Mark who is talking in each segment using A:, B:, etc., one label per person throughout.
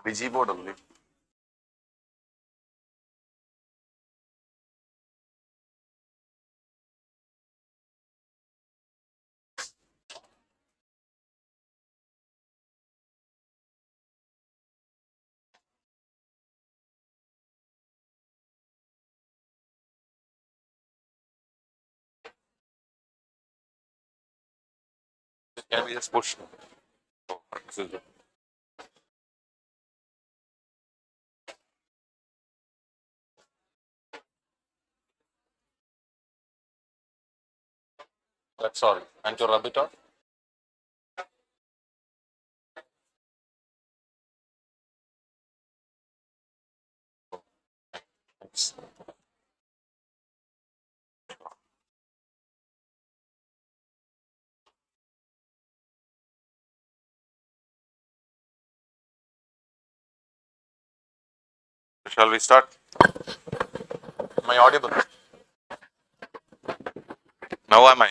A: Viji board only. Can we just push? Oh, this is good. That's all. And to rub it off. Thanks. Shall we start? Am I audible? Now am I?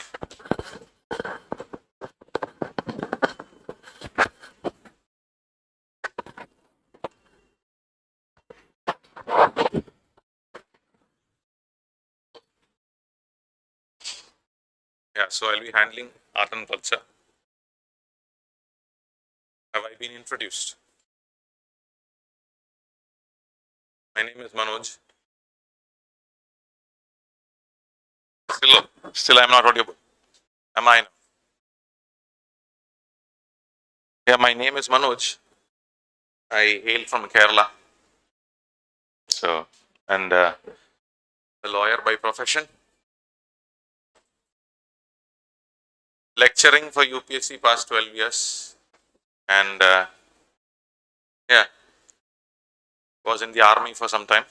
A: Yeah, so I'll be handling art and culture. Have I been introduced? My name is Manoj. Still I'm not audible. Am I now? Yeah, my name is Manoj. I hail from Kerala. So, and a lawyer by profession. Lecturing for UPSC past 12 years. And yeah, was in the army for some time.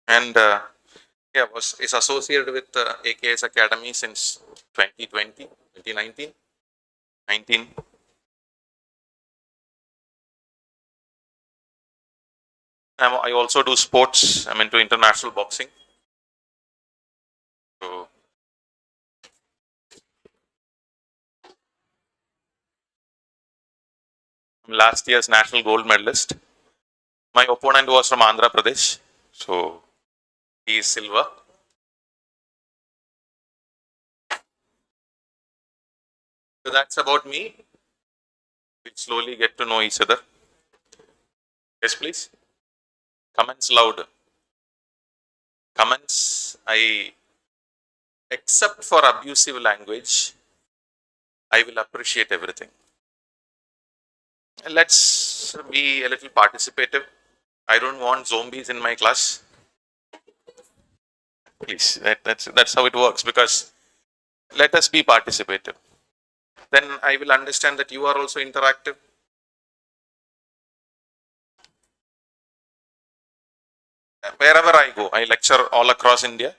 A: And yeah, is associated with AKS Academy since 2020, 2019, 19. I also do sports. I'm into international boxing. So I'm last year's national gold medalist. My opponent was from Andhra Pradesh. So he is silver. So that's about me. We'll slowly get to know each other. Yes, please. Comments loud. Comments, except for abusive language, I will appreciate everything. Let's be a little participative. I don't want zombies in my class. Please, that's how it works, because let us be participative. Then I will understand that you are also interactive. Wherever I go, I lecture all across India.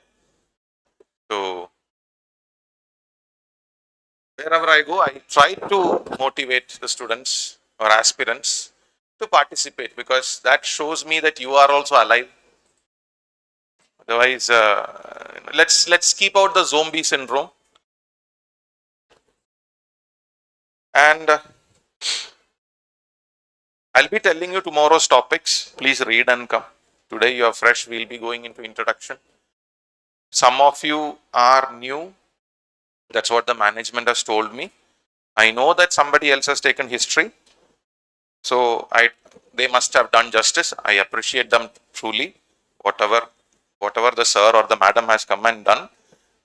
A: So wherever I go, I try to motivate the students or aspirants to participate, because that shows me that you are also alive. Otherwise, let's keep out the zombie syndrome. And I'll be telling you tomorrow's topics. Please read and come. Today you are fresh. We'll be going into introduction. Some of you are new. That's what the management has told me. I know that somebody else has taken history. So they must have done justice. I appreciate them truly. Whatever the sir or the madam has come and done,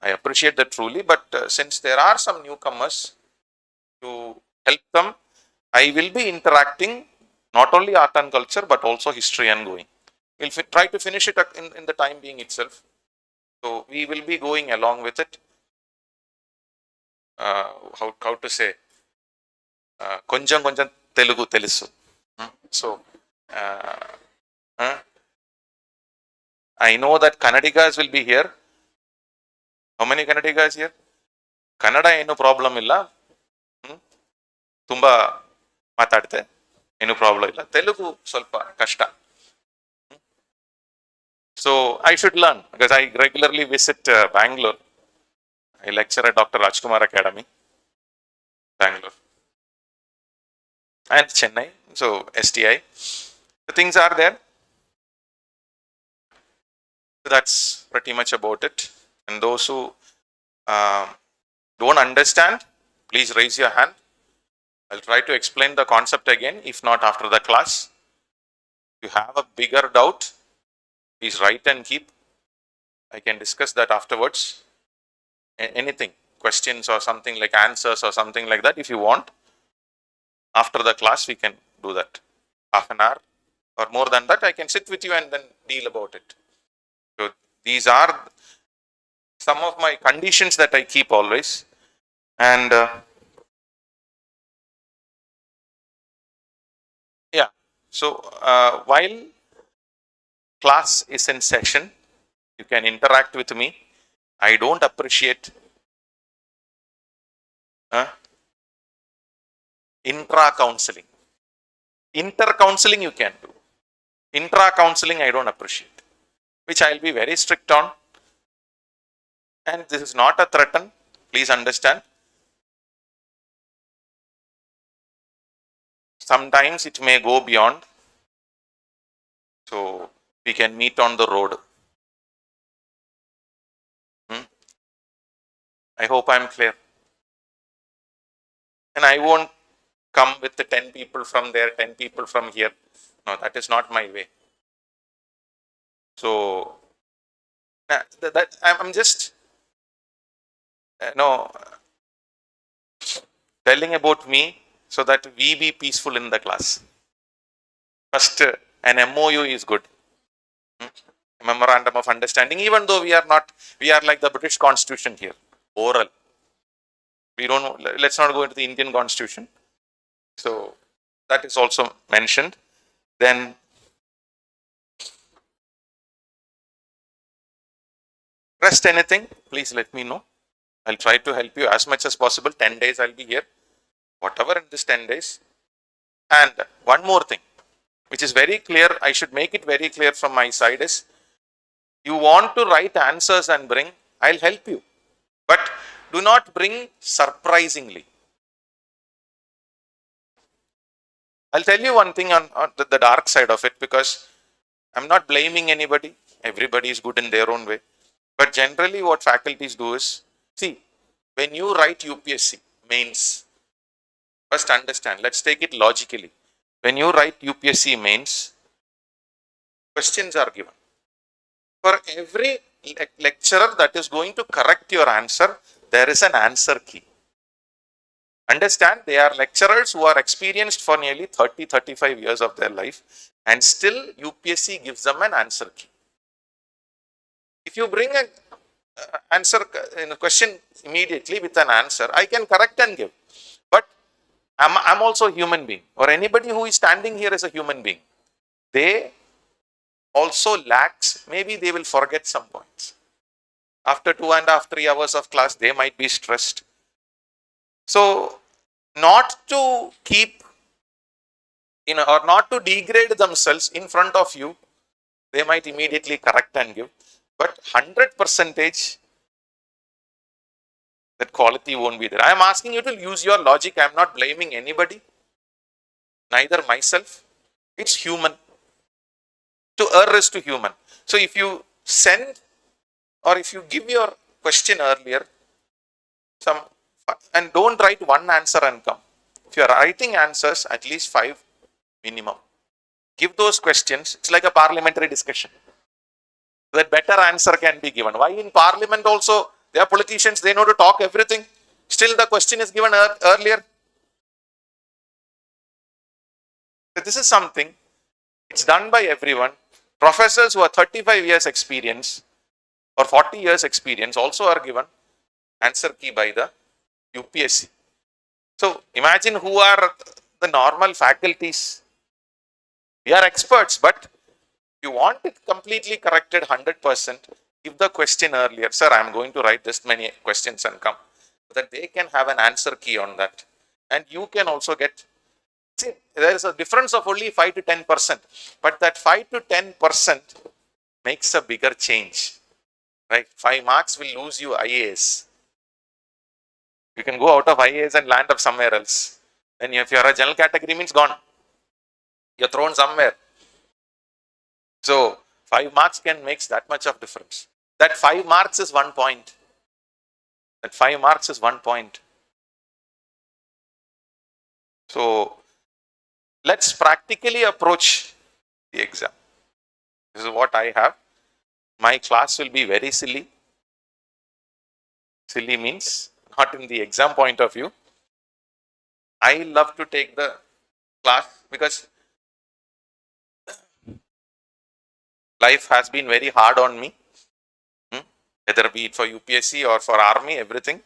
A: I appreciate that truly. But since there are some newcomers, to help them, I will be interacting not only art and culture but also history and going. We'll try to finish it in the time being itself. So we will be going along with it. How to say? Konjam konjam Telugu telusu. So I know that Kannadigas will be here. How many Kannadigas here? Kannada ಏನು problem ಇಲ್ಲ, ತುಂಬ ಮಾತಾಡ್ತೆ, ಏನು problem ಇಲ್ಲ. ತೆಲುಗು ಸ್ವಲ್ಪ ಕಷ್ಟ. So I should learn, because I regularly visit Bangalore. I lecture at Dr. Rajkumar Academy. Bangalore and Chennai. So STI. The things are there. So that's pretty much about it. And those who don't understand, please raise your hand. I'll try to explain the concept again, if not after the class. If you have a bigger doubt, please write and keep. I can discuss that afterwards. Anything, questions or something like answers or something like that, if you want. After the class, we can do that. Half an hour or more than that, I can sit with you and then deal about it. So these are some of my conditions that I keep always. And yeah, so while class is in session, you can interact with me. I don't appreciate intra-counseling. Inter-counseling you can do. Intra-counseling I don't appreciate, which I'll be very strict on. And this is not a threat, please understand. Sometimes it may go beyond. So we can meet on the road. I hope I'm clear. And I won't come with the 10 people from there, 10 people from here. No, that is not my way. So that I'm just telling about me so that we be peaceful in the class. First, an MOU is good. Memorandum of Understanding, even though we are like the British Constitution here, oral. We don't, let's not go into the Indian Constitution. So that is also mentioned. Then rest anything, please let me know. I'll try to help you as much as possible. 10 days I'll be here, whatever in this 10 days. And one more thing, which is very clear, I should make it very clear from my side is, you want to write answers and bring, I'll help you. But do not bring surprisingly. I'll tell you one thing on the dark side of it, because I'm not blaming anybody. Everybody is good in their own way. But generally what faculties do is, see, when you write UPSC mains, first understand, let's take it logically. When you write UPSC mains, questions are given. For every lecturer that is going to correct your answer, there is an answer key. Understand, they are lecturers who are experienced for nearly 30-35 years of their life, and still UPSC gives them an answer key. If you bring an answer in a question immediately with an answer, I can correct and give. But I'm also a human being, or anybody who is standing here is a human being. They also lacks, maybe they will forget some points. After 2.5-3 hours of class, they might be stressed. So not to keep, or not to degrade themselves in front of you, they might immediately correct and give. But 100% that quality won't be there. I am asking you to use your logic. I am not blaming anybody, neither myself. It's human. To err is to human. So if you send, or if you give your question earlier, and don't write one answer and come. If you are writing answers, at least 5 minimum. Give those questions. It's like a parliamentary discussion. That better answer can be given. Why in parliament also, they are politicians, they know to talk everything. Still the question is given earlier. So this is something, it's done by everyone. Professors who are 35 years experience or 40 years experience also are given answer key by the UPSC. So imagine who are the normal faculties. We are experts, but you want it completely corrected 100%, give the question earlier. Sir, I am going to write this many questions and come. So that they can have an answer key on that. And you can also get, see, there is a difference of only 5 to 10%. But that 5 to 10% makes a bigger change. Right? 5 marks will lose you IAS. You can go out of IAS and land up somewhere else. And if you are a general category, means gone. You're thrown somewhere. So 5 marks can make that much of difference. That 5 marks is 1 point. That 5 marks is 1 point. So let's practically approach the exam. This is what I have. My class will be very silly. Silly means not in the exam point of view. I love to take the class because life has been very hard on me, whether be it for UPSC or for army, everything.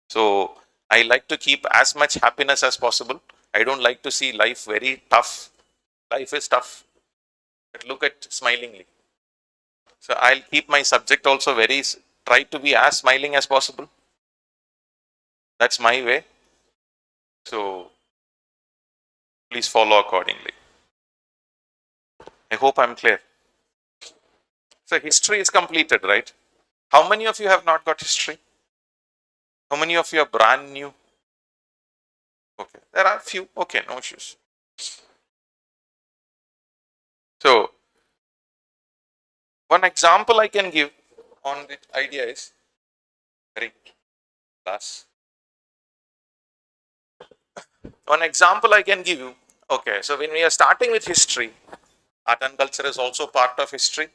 A: So I like to keep as much happiness as possible. I don't like to see life very tough. Life is tough, but look at smilingly. So I'll keep my subject also try to be as smiling as possible. That's my way. So please follow accordingly. I hope I'm clear. So history is completed, right? How many of you have not got history? How many of you are brand new? Okay, there are few. Okay, no issues. So one example I can give on the idea is very class. One example I can give you. Okay, so when we are starting with history, art and culture is also part of history.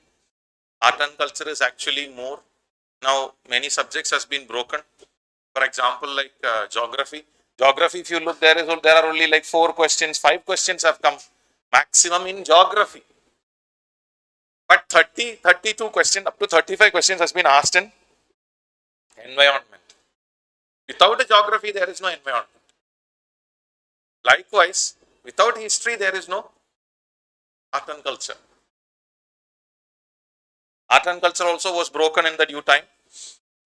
A: Art and culture is actually more. Now many subjects has been broken. For example, like geography. Geography, if you look, there are only like 4 questions, 5 questions have come maximum in geography. But 32 questions, up to 35 questions has been asked in environment. Without a geography, there is no environment. Likewise, without history, there is no art and culture. Art and culture also was broken in the due time.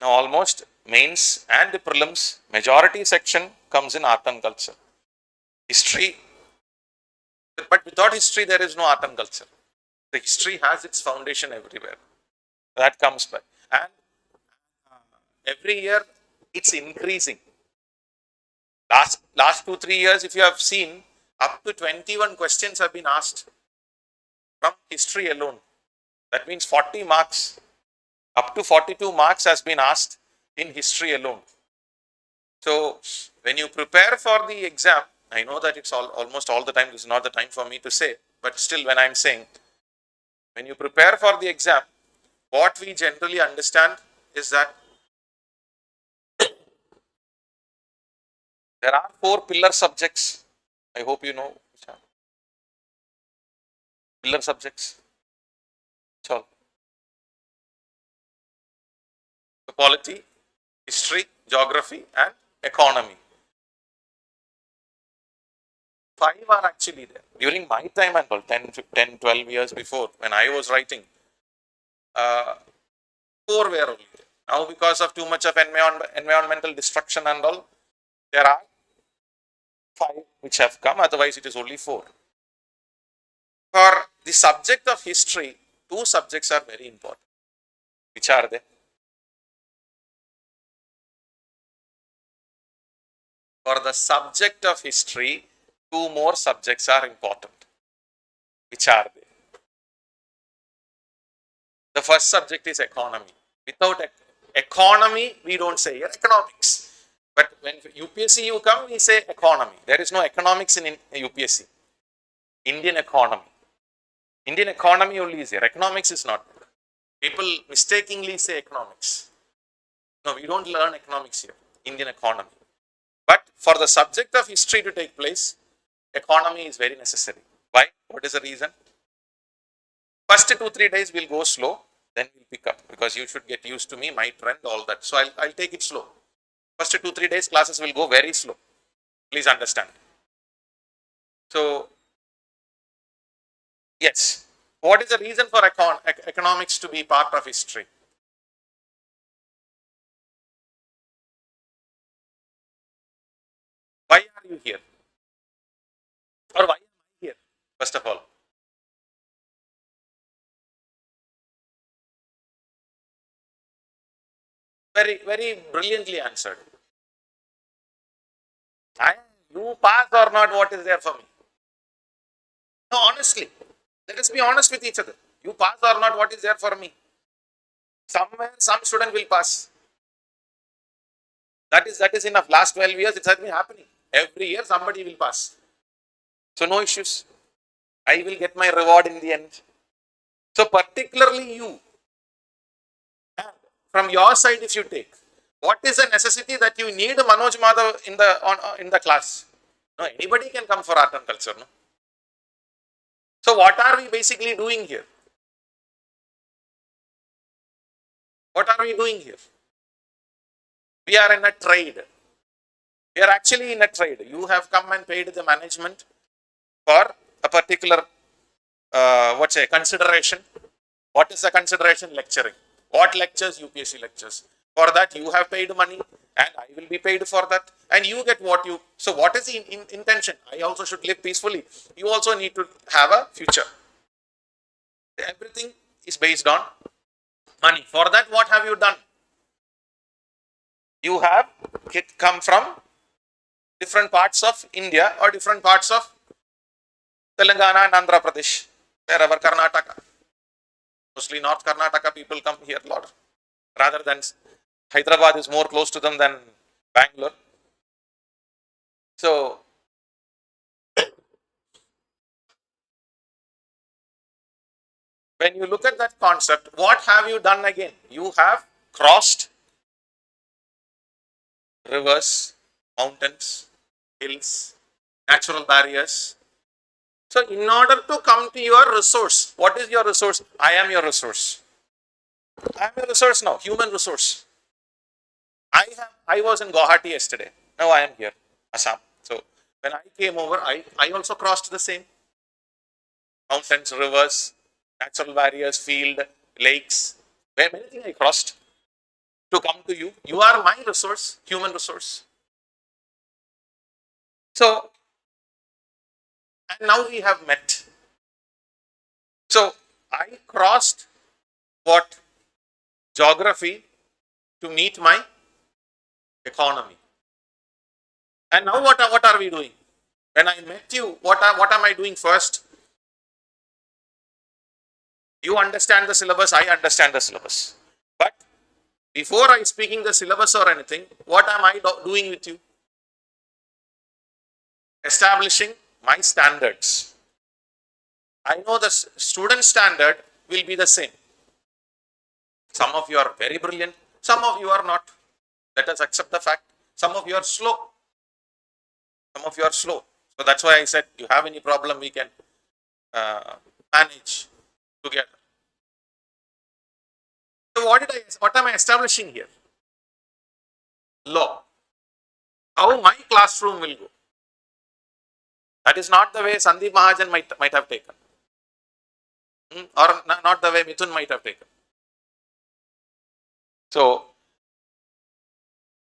A: Now almost mains and the prelims, majority section comes in art and culture. History, but without history, there is no art and culture. The history has its foundation everywhere. That comes by. And every year, it's increasing. Last 2-3 years, if you have seen, up to 21 questions have been asked from history alone. That means 40 marks. Up to 42 marks has been asked in history alone. So when you prepare for the exam, I know that it's almost all the time, this is not the time for me to say, but still when I'm saying, when you prepare for the exam, what we generally understand is that there are 4 pillar subjects. I hope you know. Pillar subjects. So, polity, history, geography, and economy. 5 are actually there. During my time and all, 10, 12 years before, when I was writing, 4 were only there. Now, because of too much of environmental destruction and all, there are 5 which have come, otherwise it is only 4. For the subject of history, 2 subjects are very important. Which are they? For the subject of history, 2 more subjects are important. Which are they? The first subject is economy. Without economy, we don't say economics. But when UPSC you come, we say economy. There is no economics in UPSC. Indian economy. Indian economy only is here. Economics is not there. People mistakenly say economics. No, we don't learn economics here. Indian economy. But for the subject of history to take place, economy is very necessary. Why? What is the reason? First 2-3 days we'll go slow, then we'll pick up because you should get used to me, my trend, all that. So I'll take it slow. First 2-3 days classes will go very slow. Please understand. So, yes. What is the reason for economics to be part of history? Why are you here? Or why am I here? First of all. Very, very brilliantly answered. You pass or not, what is there for me? No, honestly, let us be honest with each other. You pass or not, what is there for me? Somewhere, some student will pass. That is enough. Last 12 years, it has been happening. Every year, somebody will pass. So, no issues. I will get my reward in the end. So, particularly you, and from your side, if you take, what is the necessity that you need Manoj Madhav in the class? No, anybody can come for art and culture. No? So, what are we basically doing here? What are we doing here? We are in a trade. We are actually in a trade. You have come and paid the management for a particular consideration. What is the consideration? Lecturing. What lectures? UPSC lectures. For that you have paid money and I will be paid for that and you get what you. So what is the intention? I also should live peacefully. You also need to have a future. Everything is based on money. For that, what have you done? You have come from different parts of India or different parts of Telangana and Andhra Pradesh, wherever, Karnataka. Mostly North Karnataka people come here a lot. Rather than Hyderabad is more close to them than Bangalore. So, when you look at that concept, what have you done again? You have crossed rivers, mountains, hills, natural barriers. So, in order to come to your resource, what is your resource? I am your resource. I am your resource now, human resource. I was in Guwahati yesterday. Now I am here, Assam. So, when I came over, I also crossed the same. Mountains, rivers, natural barriers, field, lakes, anything I crossed to come to you. You are my resource, human resource. So, and now we have met. So, I crossed what? Geography to meet my economy. And now what are we doing? When I met you, what am I doing first? You understand the syllabus, I understand the syllabus. But before I speaking the syllabus or anything, what am I doing with you? Establishing my standards. I know the student standard will be the same. Some of you are very brilliant, some of you are not. Let us accept the fact. Some of you are slow. Some of you are slow. So that's why I said, you have any problem, we can manage together. So what am I establishing here? Law. How my classroom will go. That is not the way Sandeep Mahajan might have taken. Or not the way Mithun might have taken. So,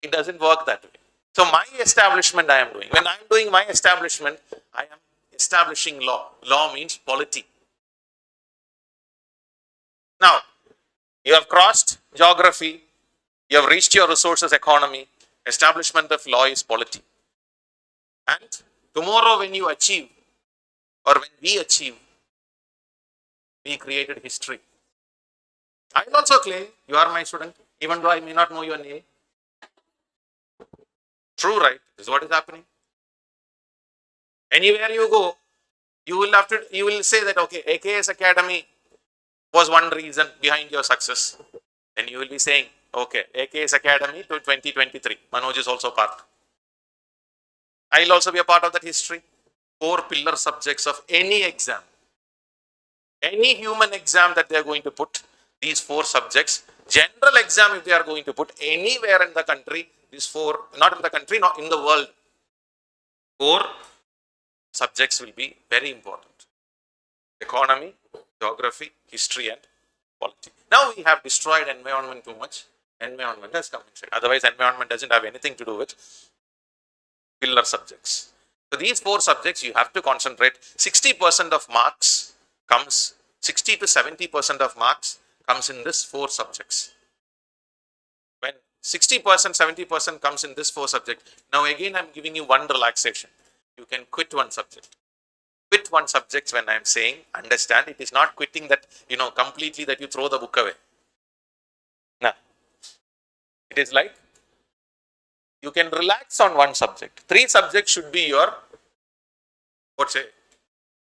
A: it doesn't work that way. So, my establishment I am doing. When I am doing my establishment, I am establishing law. Law means polity. Now, you have crossed geography, you have reached your resources economy, establishment of law is polity. And tomorrow when you achieve, or when we achieve, we created history. I will also claim you are my student, even though I may not know your name. True, right? This is what is happening. Anywhere you go, you will say that, okay, AKS Academy was one reason behind your success. Then you will be saying, okay, AKS Academy to 2023. Manoj is also part. I will also be a part of that history. 4 pillar subjects of any exam. Any human exam that they are going to put, these 4 subjects. General exam if they are going to put anywhere in the country, these 4, not in the country, not in the world. 4 subjects will be very important. Economy, geography, history and polity. Now we have destroyed environment too much. Environment has come inside. Otherwise environment doesn't have anything to do with pillar subjects. So these 4 subjects you have to concentrate. 60% of marks comes, 60 to 70% of marks comes in this 4 subjects. When 60%, 70% comes in this 4 subject. Now again, I'm giving you one relaxation. You can quit one subject. Quit one subject when I'm saying, understand, it is not quitting that, completely that you throw the book away. No. It is like, you can relax on one subject. 3 subjects should be your,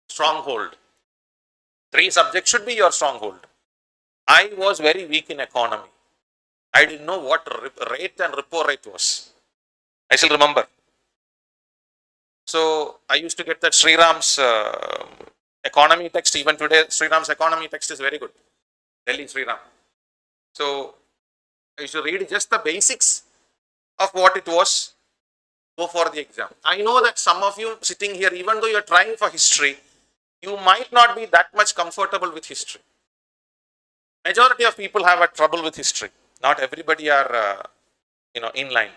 A: stronghold. 3 subjects should be your stronghold. I was very weak in economy. I didn't know what rate and repo rate was. I still remember. So I used to get that Sriram's economy text. Even today, Sriram's economy text is very good. Delhi Sriram. So I used to read just the basics of what it was. Go for the exam. I know that some of you sitting here, even though you're trying for history, you might not be that much comfortable with history. Majority of people have a trouble with history. Not everybody are, in line.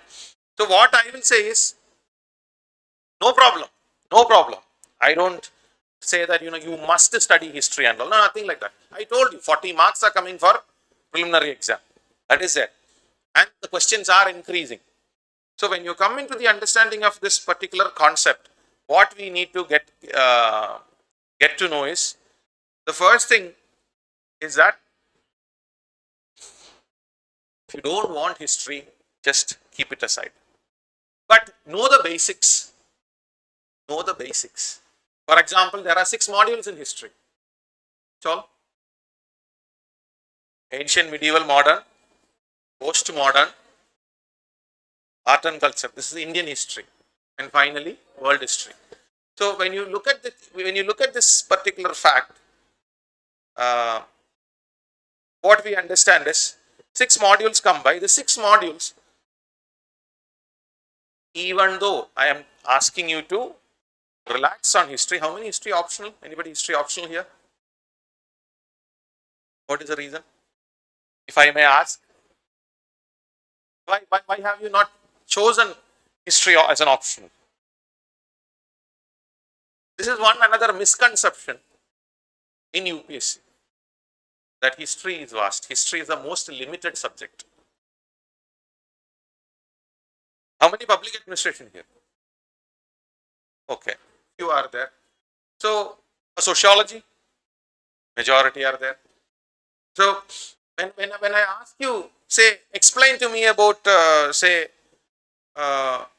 A: So what I will say is, no problem. No problem. I don't say that, you must study history and all. No, nothing like that. I told you, 40 marks are coming for preliminary exam. That is it. And the questions are increasing. So when you come into the understanding of this particular concept, what we need to get to know is, the first thing is that if you don't want history, just keep it aside. But know the basics. Know the basics. For example, there are 6 modules in history. That's all. Ancient, medieval, modern, post-modern, art and culture. This is Indian history. And finally, world history. So when you look at this particular fact, what we understand is 6 modules come by. The 6 modules, even though I am asking you to relax on history. How many history optional? Anybody history optional here? What is the reason? If I may ask, why have you not chosen history as an option? This is another misconception in UPSC, that history is vast. History is the most limited subject. How many public administration here? Okay, few are there. So sociology, majority are there. So when I ask you, say, explain to me about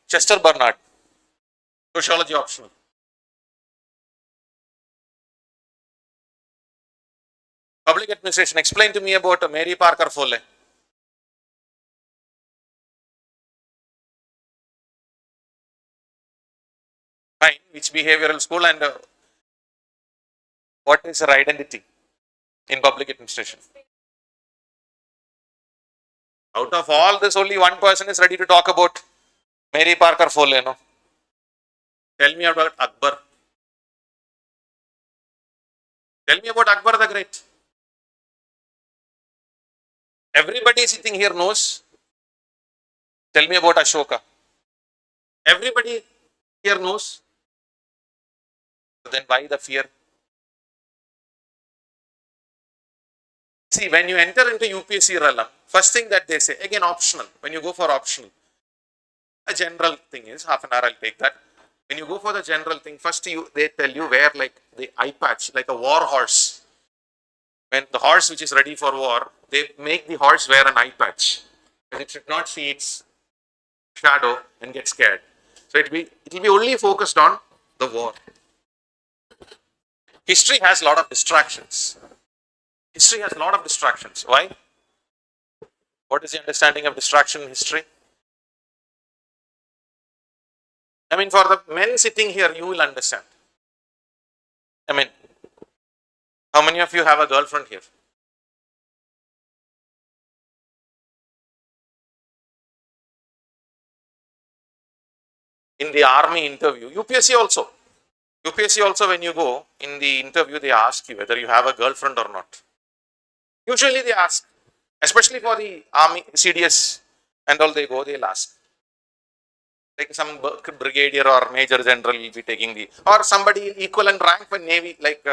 A: Chester Bernard, sociology optional. Public administration, explain to me about Mary Parker Foley. Fine, which behavioral school and what is her identity in public administration? Out of all this, only one person is ready to talk about Mary Parker Foley, no? Tell me about Akbar. Tell me about Akbar the Great. Everybody sitting here knows. Tell me about Ashoka. Everybody here knows. Then why the fear? See, when you enter into UPSC realm, first thing that they say, again optional, when you go for optional, a general thing is, half an hour I'll take that. When you go for the general thing, first they tell you wear like the eye patch, like a war horse. When the horse which is ready for war, they make the horse wear an eye patch. And it should not see its shadow and get scared. So it will be only focused on the war. History has a lot of distractions. History has a lot of distractions. Why? What is the understanding of distraction in history? I mean, for the men sitting here, you will understand. I mean, how many of you have a girlfriend here? In the army interview, UPSC also, when you go in the interview, they ask you whether you have a girlfriend or not. Usually they ask, especially for the army, CDS and all, they'll ask. Like some brigadier or major general will be taking or somebody equal in rank for Navy, like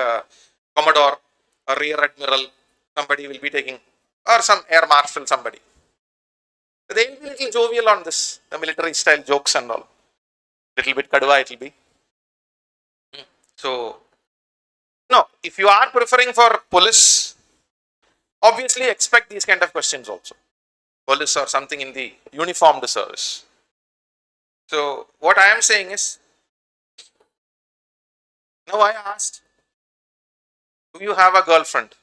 A: Commodore or Rear Admiral, somebody will be taking, or some Air Marshal, somebody. They will be little jovial on this, the military style jokes and all. Little bit kadwa it will be. So, no, if you are preferring for police, obviously expect these kind of questions also. Police or something in the uniformed service. So, what I am saying is, now I asked, do you have a girlfriend?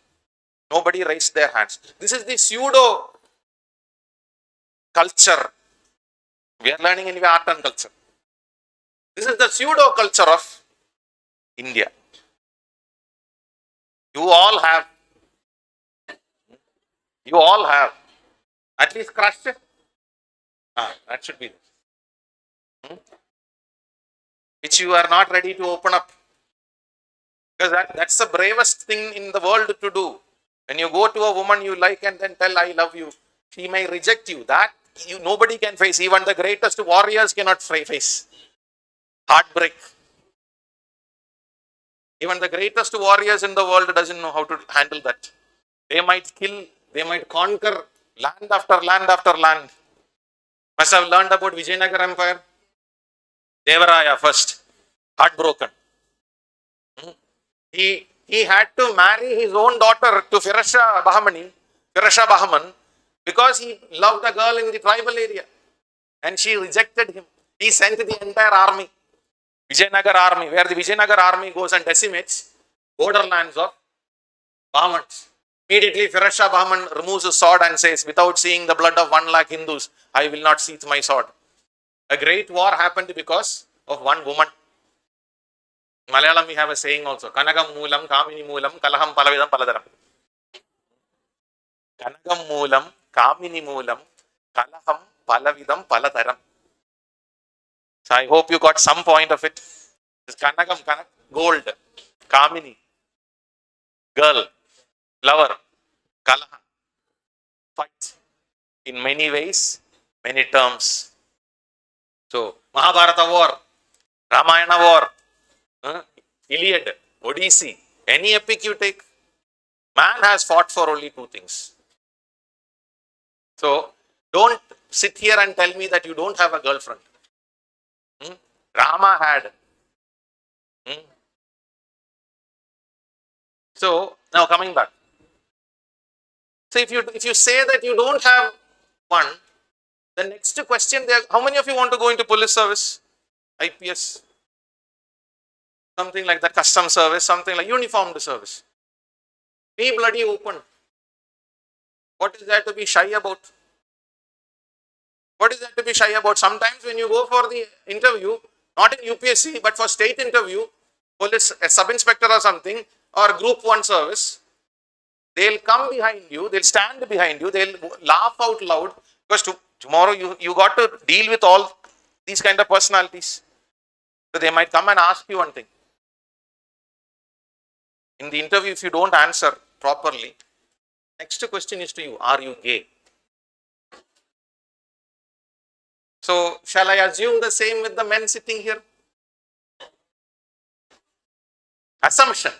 A: Nobody raised their hands. This is the pseudo culture. We are learning in art and culture. This is the pseudo culture of India. You all have at least crushed. That should be which you are not ready to open up. Because that's the bravest thing in the world to do. When you go to a woman you like and then tell I love you, she may reject you. That nobody can face. Even the greatest warriors cannot face. Heartbreak. Even the greatest warriors in the world doesn't know how to handle that. They might kill, they might conquer land after land after land. Must have learned about Vijayanagar Empire. Devaraya first, heartbroken. He had to marry his own daughter to Firasha Bahaman, because he loved a girl in the tribal area and she rejected him. He sent the entire army, Vijayanagar army, where the Vijayanagar army goes and decimates borderlands of Bahamans. Immediately Firasha Bahaman removes his sword and says, without seeing the blood of 1 lakh Hindus, I will not sheath my sword. A great war happened because of one woman. Malayalam we have a saying also, Kanagam Moolam, Kamini Moolam, Kalaham Palavidam Paladaram. Kanagam Moolam, Kamini Moolam, Kalaham Palavidam Paladaram. So I hope you got some point of it. This Kanagam, gold, Kamini, girl, lover, Kalaha, fight. In many ways, many terms. So, Mahabharata war, Ramayana war, Iliad, Odyssey, any epic you take, man has fought for only 2 things. So, don't sit here and tell me that you don't have a girlfriend. Rama had. So, now coming back. So, if you say that you don't have one, the next question there, how many of you want to go into police service, IPS, something like that, custom service, something like uniformed service? Be bloody open. What is there to be shy about? What is there to be shy about? Sometimes when you go for the interview, not in UPSC, but for state interview, police, a sub-inspector or something, or group 1 service, they'll come behind you, they'll stand behind you, they'll laugh out loud, because tomorrow you got to deal with all these kind of personalities. So they might come and ask you one thing. In the interview, if you don't answer properly, next question is to you, are you gay? So, shall I assume the same with the men sitting here? Assumption.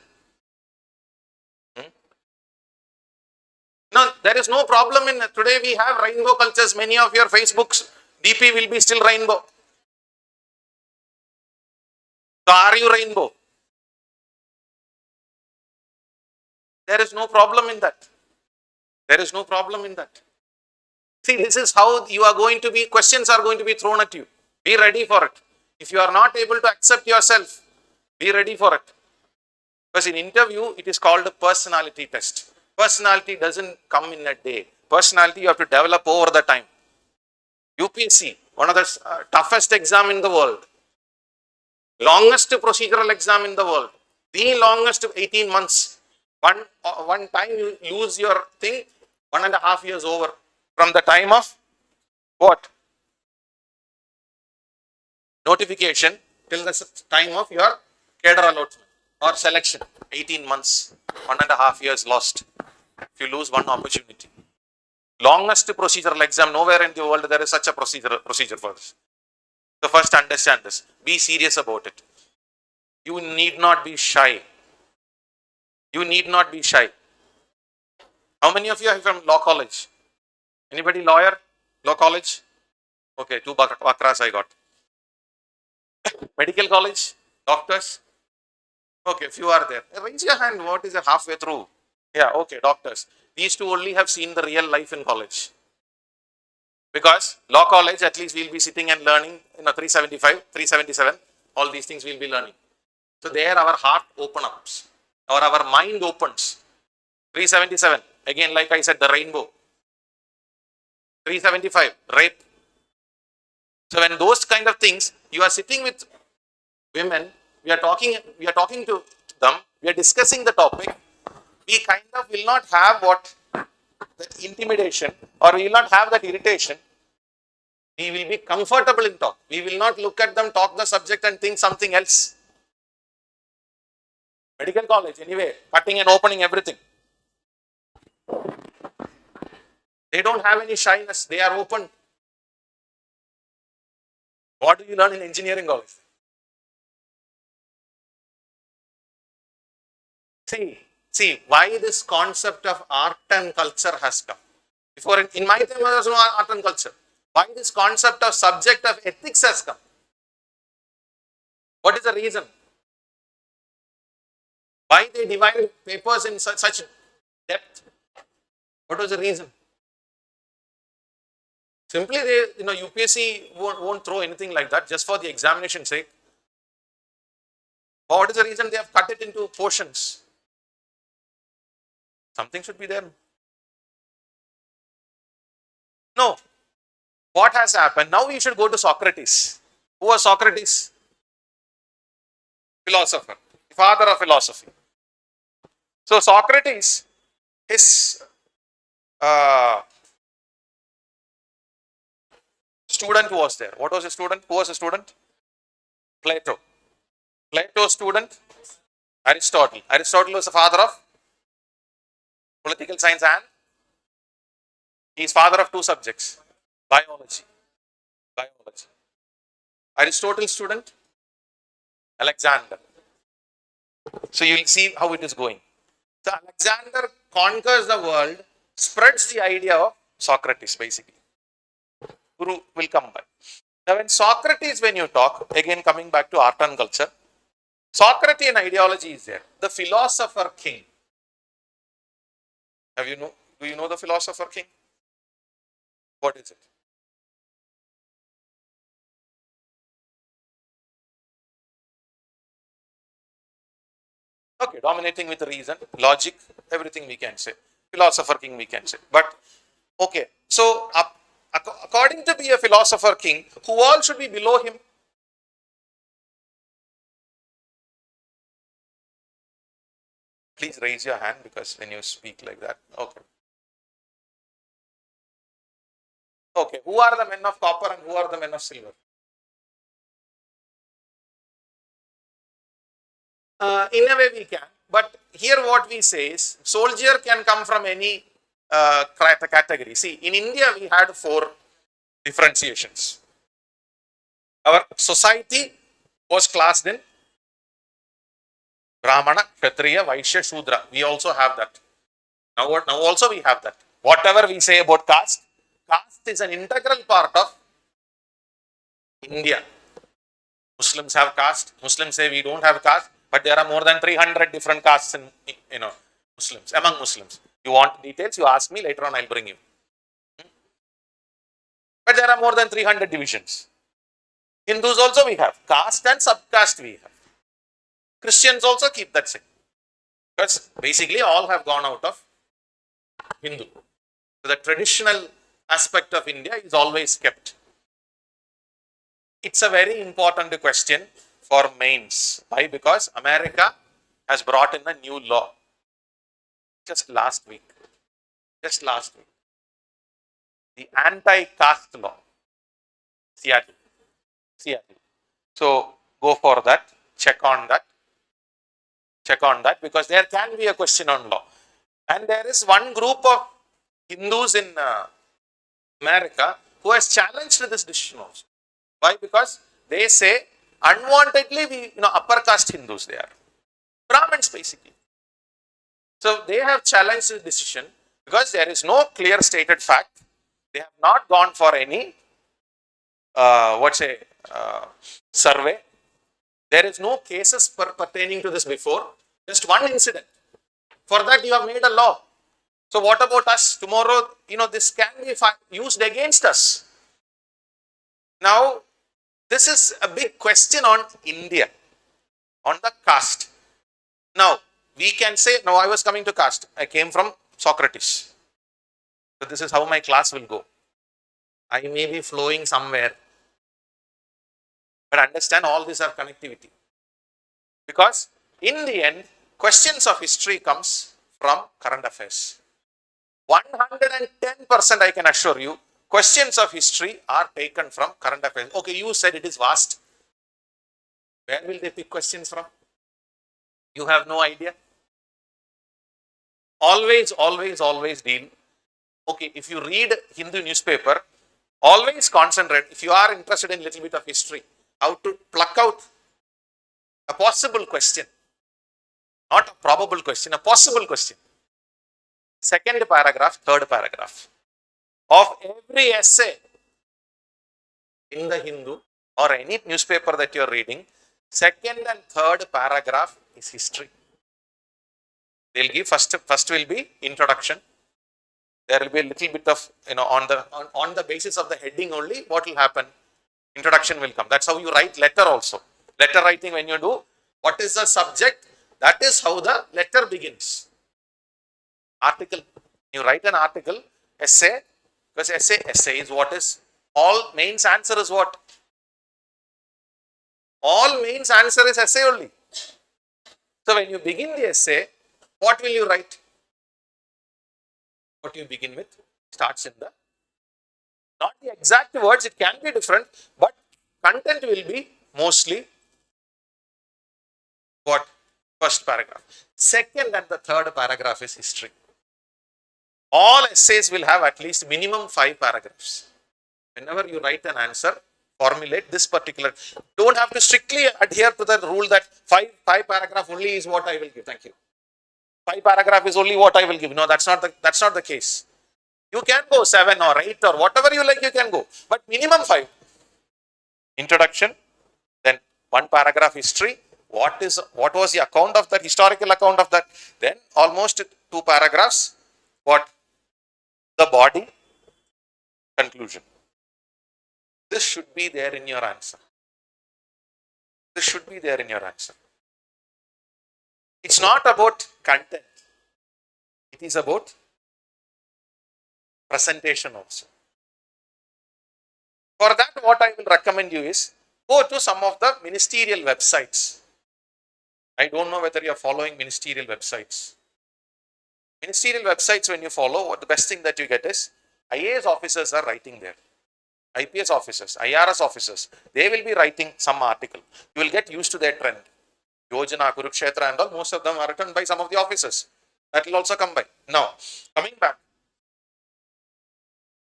A: No, there is no problem in today we have rainbow cultures. Many of your Facebook's DP will be still rainbow. So, are you rainbow? There is no problem in that. There is no problem in that. See, this is how you are going to be, questions are going to be thrown at you. Be ready for it. If you are not able to accept yourself, be ready for it. Because in interview, it is called a personality test. Personality doesn't come in a day. Personality you have to develop over the time. UPSC, one of the toughest exam in the world. Longest procedural exam in the world. The longest 18 months. One time you lose your thing, 1.5 years over. From the time of what? Notification till the time of your cadre allotment or selection. 18 months, 1.5 years lost. If you lose one opportunity. Longest procedural exam, nowhere in the world there is such a procedure for this. So first understand this. Be serious about it. You need not be shy. You need not be shy. How many of you are from law college? Anybody lawyer? Law college? Okay, 2 bakras I got. Medical college? Doctors? Okay, few are there. Raise your hand. What is it halfway through? Yeah, okay, doctors. These two only have seen the real life in college. Because law college, at least we'll be sitting and learning, 375, 377, all these things we'll be learning. So there our heart opens up, or our mind opens. 377, again, like I said, the rainbow. 375, rape. So when those kind of things, you are sitting with women, we are talking to them, we are discussing the topic, we kind of will not have that intimidation, or we will not have that irritation. We will be comfortable in talk. We will not look at them, talk the subject and think something else. Medical college, anyway, cutting and opening everything. They don't have any shyness. They are open. What do you learn in engineering college? See, why this concept of art and culture has come. Before, in my time, there was no art and culture. Why this concept of subject of ethics has come? What is the reason? Why they divide papers in such depth? What was the reason? Simply, UPSC won't throw anything like that just for the examination sake. What is the reason they have cut it into portions? Something should be there. No. What has happened? Now we should go to Socrates. Who was Socrates? Philosopher, father of philosophy. So Socrates, his student was there. What was his student? Who was his student? Plato. Plato's student? Aristotle. Aristotle was the father of political science, and he is father of 2 subjects. Biology. Aristotle's student? Alexander. So you will see how it is going. So Alexander conquers the world, spreads the idea of Socrates basically. Guru will come back. Now when Socrates, when you talk, again coming back to art and culture, Socratean ideology is there. The philosopher king. Do you know the philosopher king? What is it? Okay, dominating with reason, logic, everything we can say. Philosopher king we can say. But, okay, so according to be a philosopher king, who all should be below him? Please raise your hand because when you speak like that. Okay. Okay, who are the men of copper and who are the men of silver? In a way we can, but here what we say is soldier can come from any category. See, in India we had 4 differentiations. Our society was classed in Brahmana, Kshatriya, Vaishya, Shudra. We also have that. Now also we have that. Whatever we say about caste is an integral part of India. Muslims have caste. Muslims say we don't have caste, but there are more than 300 different castes in Muslims, among Muslims. You want details, you ask me, later on I'll bring you. But there are more than 300 divisions. Hindus also we have. Caste and subcaste we have. Christians also keep that same. Because basically all have gone out of Hindu. So the traditional aspect of India is always kept. It's a very important question for mains. Why? Because America has brought in a new law just last week. The anti-caste law. Seattle. So go for that. Check on that because there can be a question on law. And there is one group of Hindus in America who has challenged this decision also. Why? Because they say unwantedly upper caste Hindus they are. Brahmins basically. So they have challenged the decision because there is no clear stated fact They have not gone for any, survey. There is no cases pertaining to this before, just one incident. For that you have made a law. So what about us? Tomorrow, this can be used against us. Now, this is a big question on India, on the caste. Now, we can say, now I was coming to caste. I came from Socrates. So this is how my class will go. I may be flowing somewhere. But understand all these are connectivity. Because in the end, questions of history comes from current affairs. 110% I can assure you, questions of history are taken from current affairs. Okay, you said it is vast. Where will they pick questions from? You have no idea. Always deal. Okay, if you read Hindu newspaper, always concentrate. If you are interested in a little bit of history, how to pluck out a possible question, not a probable question, a possible question. Second paragraph, third paragraph of every essay in the Hindu or any newspaper that you are reading, second and third paragraph is history. They'll give first will be introduction. There will be a little bit of, on the basis of the heading only, what will happen? Introduction will come. That's how you write letter also. Letter writing, when you do, what is the subject? That is how the letter begins. Article. You write an article, essay, because essay is what is, all mains answer is what? All mains answer is essay only. So when you begin the essay, what will you write? What you begin with starts in the, not the exact words, it can be different, but content will be mostly what? First paragraph. Second and the third paragraph is history. All essays will have at least minimum 5 paragraphs. Whenever you write an answer, formulate this particular, don't have to strictly adhere to the rule that 5 paragraph only is what I will give. Thank you. 5 paragraph is only what I will give. No, that's not the case. You can go 7 or 8 or whatever you like, you can go. But minimum 5. Introduction, then 1 paragraph history. What was the account of that, historical account of that? Then almost 2 paragraphs. What? The body, conclusion. This should be there in your answer. This should be there in your answer. It's not about content. It is about presentation also. For that, what I will recommend you is, go to some of the ministerial websites. I don't know whether you are following ministerial websites. Ministerial websites, when you follow, the best thing that you get is, IAS officers are writing there. IPS officers, IRS officers, they will be writing some article. You will get used to their trend. Yojana, Kurukshetra and all, most of them are written by some of the officers. That will also come by. Now, coming back.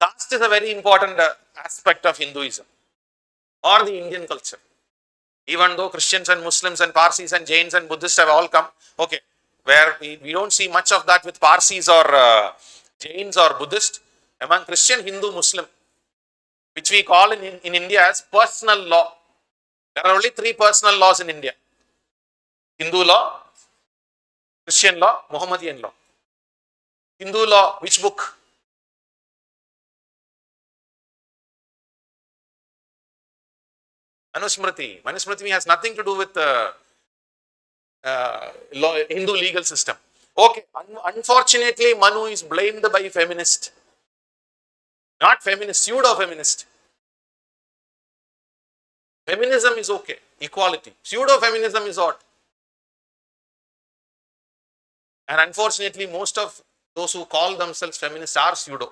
A: Caste is a very important aspect of Hinduism or the Indian culture. Even though Christians and Muslims and Parsis and Jains and Buddhists have all come, okay, where we don't see much of that with Parsis or Jains or Buddhists. Among Christian, Hindu, Muslim, which we call in India as personal law. There are only 3 personal laws in India. Hindu law, Christian law, Mohammedan law. Hindu law, which book? Manusmriti. Manusmriti has nothing to do with Hindu legal system. Okay, unfortunately, Manu is blamed by feminist. Not feminist, pseudo-feminist. Feminism is okay, equality. Pseudo-feminism is what? And unfortunately, most of those who call themselves feminists are pseudo.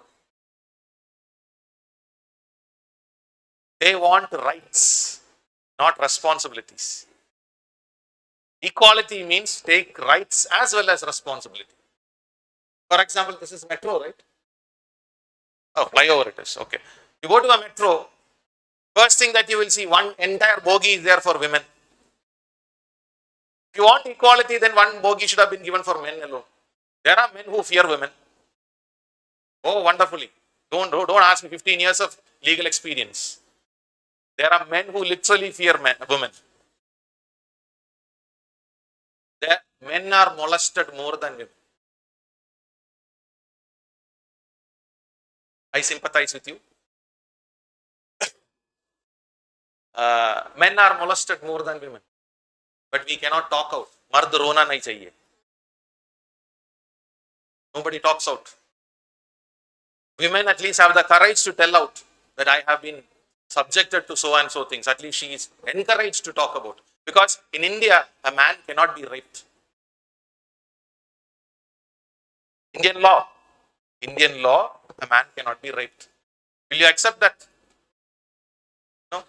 A: They want rights, not responsibilities. Equality means take rights as well as responsibility. For example, this is metro, right? Oh, flyover it is, okay. You go to a metro, first thing that you will see, one entire bogie is there for women. If you want equality, then one bogie should have been given for men alone. There are men who fear women. Oh, wonderfully. Don't ask me 15 years of legal experience. There are men who literally fear women. Men are molested more than women. I sympathize with you. Men are molested more than women. But we cannot talk out. Mard rona nahi chahiye. Nobody talks out. Women at least have the courage to tell out that I have been subjected to so and so things. At least she is encouraged to talk about. Because in India, a man cannot be raped. Indian law, a man cannot be raped. Will you accept that? No.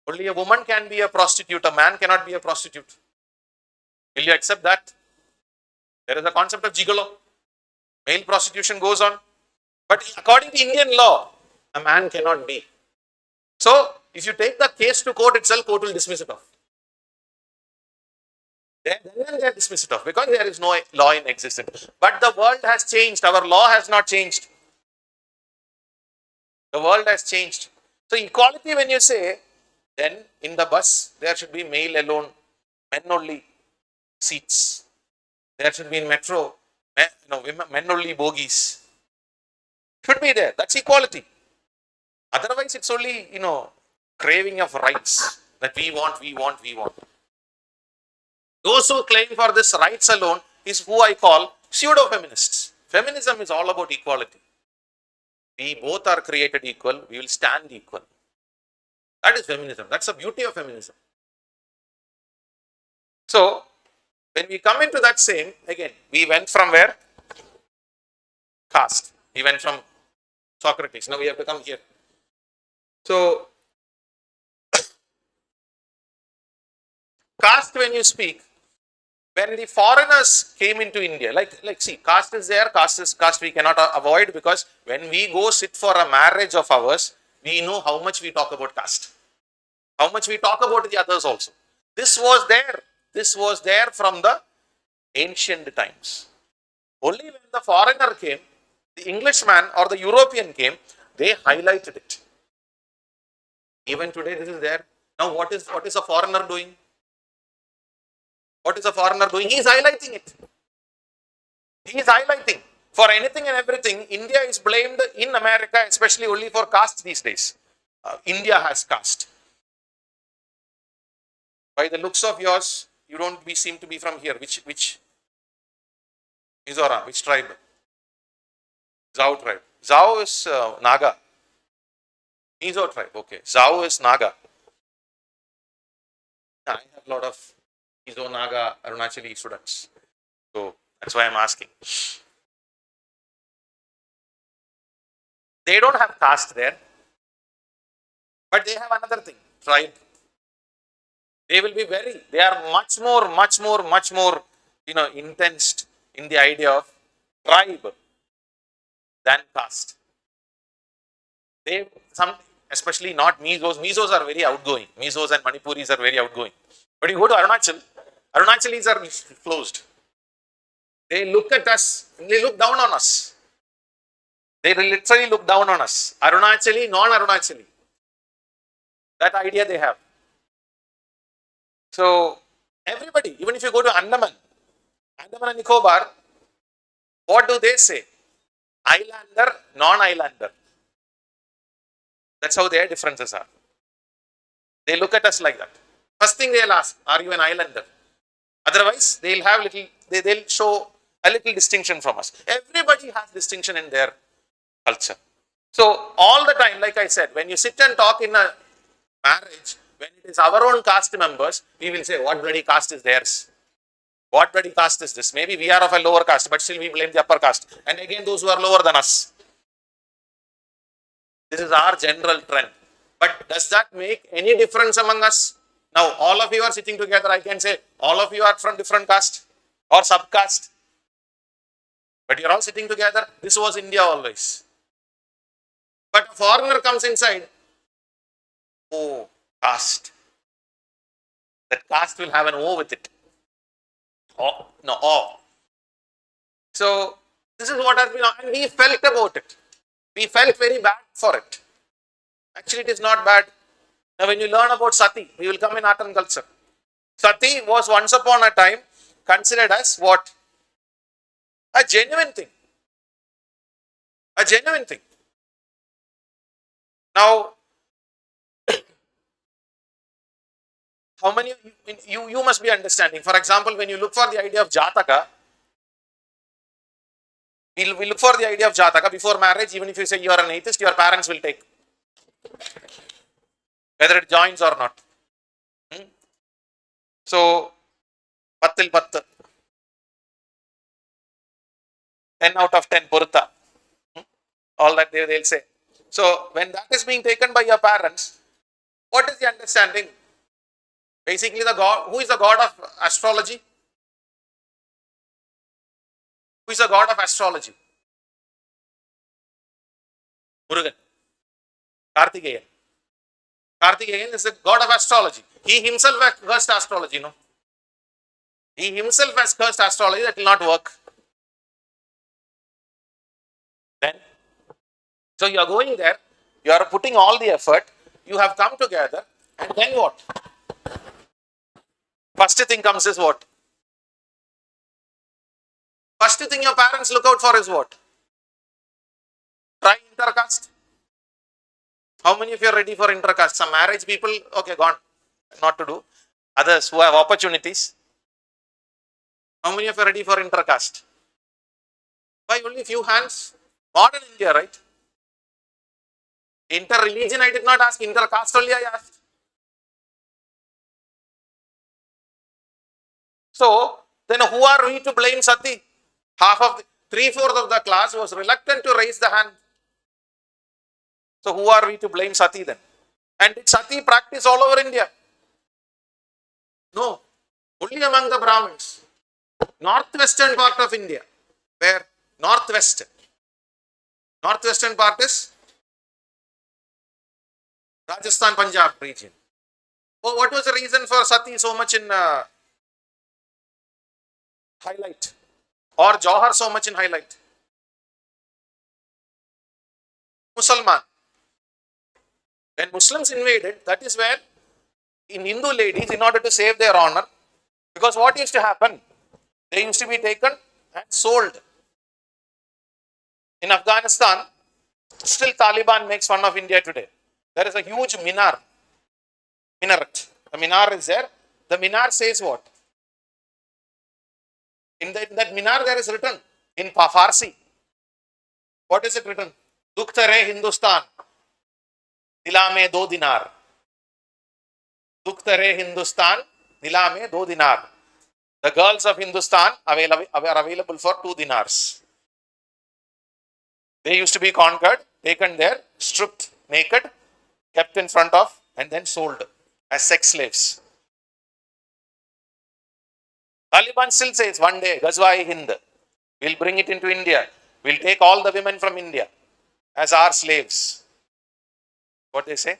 A: Only a woman can be a prostitute. A man cannot be a prostitute. Will you accept that? There is a concept of gigolo. Male prostitution goes on. But according to Indian law, a man cannot be. So, if you take the case to court itself, court will dismiss it off. Then they dismiss it off because there is no law in existence. But the world has changed. Our law has not changed. The world has changed. So, equality, when you say, then in the bus, there should be male alone, men only seats. There should be in metro, men only bogies. Should be there. That's equality. Otherwise, it's only, craving of rights that we want. Those who claim for this rights alone is who I call pseudo-feminists. Feminism is all about equality. We both are created equal. We will stand equal. That is feminism. That's the beauty of feminism. So, when we come into that same, again, we went from where? Caste. We went from Socrates. Now we have to come here. So, caste, when you speak, when the foreigners came into India, like see, caste is there, caste we cannot avoid, because when we go sit for a marriage of ours, we know how much we talk about caste, how much we talk about the others also. This was there from the ancient times. Only when the foreigner came, the Englishman or the European came, they highlighted it. Even today this is there. Now what is a foreigner doing? What is a foreigner doing? He is highlighting it. He is highlighting. For anything and everything, India is blamed in America, especially only for caste these days. India has caste. By the looks of yours, you don't seem to be from here. Which Mizoram, which tribe? Zhao tribe. Zhao is Naga. Mizo tribe, okay. Zhao is Naga. I have a lot of Mizo, Naga, Arunachali students. So that's why I'm asking. They don't have caste there. But they have another thing, tribe. They will be they are much more, intense in the idea of tribe than caste. Especially not Mizos. Mizos are very outgoing. Mizos and Manipuris are very outgoing. But you go to Arunachal, Arunachalis are closed. They look at us, they look down on us. They literally look down on us. Arunachali, non-Arunachali. That idea they have. So, everybody, even if you go to Andaman and Nicobar, what do they say? Islander, non-islander. That's how their differences are. They look at us like that. First thing they'll ask, are you an islander? Otherwise, they'll show a little distinction from us. Everybody has distinction in their culture. So, all the time, like I said, when you sit and talk in a marriage, when it is our own caste members, we will say, what bloody caste is theirs? What bloody caste is this? Maybe we are of a lower caste, but still we blame the upper caste. And again, those who are lower than us. This is our general trend. But does that make any difference among us? Now, all of you are sitting together. I can say, all of you are from different caste or subcaste. But you're all sitting together. This was India always. But a foreigner comes inside. Oh, caste. That caste will have an O with it. Oh, no, O. So, This is what has been, and we felt about it. We felt very bad for it. Actually, it is not bad. Now, when you learn about sati, we will come in art and culture. Sati was once upon a time considered as what? A genuine thing. A genuine thing. Now, how many you must be understanding? For example, when you look for the idea of Jataka, we look for the idea of Jataka before marriage. Even if you say you are an atheist, your parents will take, whether it joins or not. So, Pattil Patt, 10 out of 10 Purta, all that they'll say. So, when that is being taken by your parents, what is the understanding? Basically, the God, who is the god of astrology? Who is the god of astrology? Murugan. Karthikeyan. Karthikeyan is the god of astrology. He himself has cursed astrology, no? He himself has cursed astrology, that will not work. Then, so you are going there, you are putting all the effort, you have come together, and then what? First thing comes is what? First thing your parents look out for is what? Try intercaste. How many of you are ready for intercaste? Some marriage people, okay, gone, not to do. Others who have opportunities. How many of you are ready for intercaste? Why only few hands? Modern India, right? Inter-religion I did not ask, intercaste only I asked. So, then who are we to blame Sati? Half of the, 3/4 of the class was reluctant to raise the hand. So, who are we to blame Sati then? And did Sati practice all over India? No, only among the Brahmins. Northwestern part of India, where northwest. Northwestern part is Rajasthan, Punjab region. Oh, what was the reason for Sati so much in highlight, or Jauhar so much in highlight? Musalman. When Muslims invaded, that is where in Hindu ladies, in order to save their honor, because what used to happen? They used to be taken and sold. In Afghanistan, still Taliban makes fun of India today. There is a huge minaret. The minar is there. The minar says what? In that minar there is written in Farsi. What is it written? Dukhtare Hindustan, Dilame do dinar. Dukhtare Hindustan, Dilame do dinar. The girls of Hindustan are available for 2 dinars. They used to be conquered, taken there, stripped naked, kept in front of, and then sold as sex slaves. Taliban still says one day, Ghazwa-e-Hind, we'll bring it into India. We'll take all the women from India as our slaves. What they say?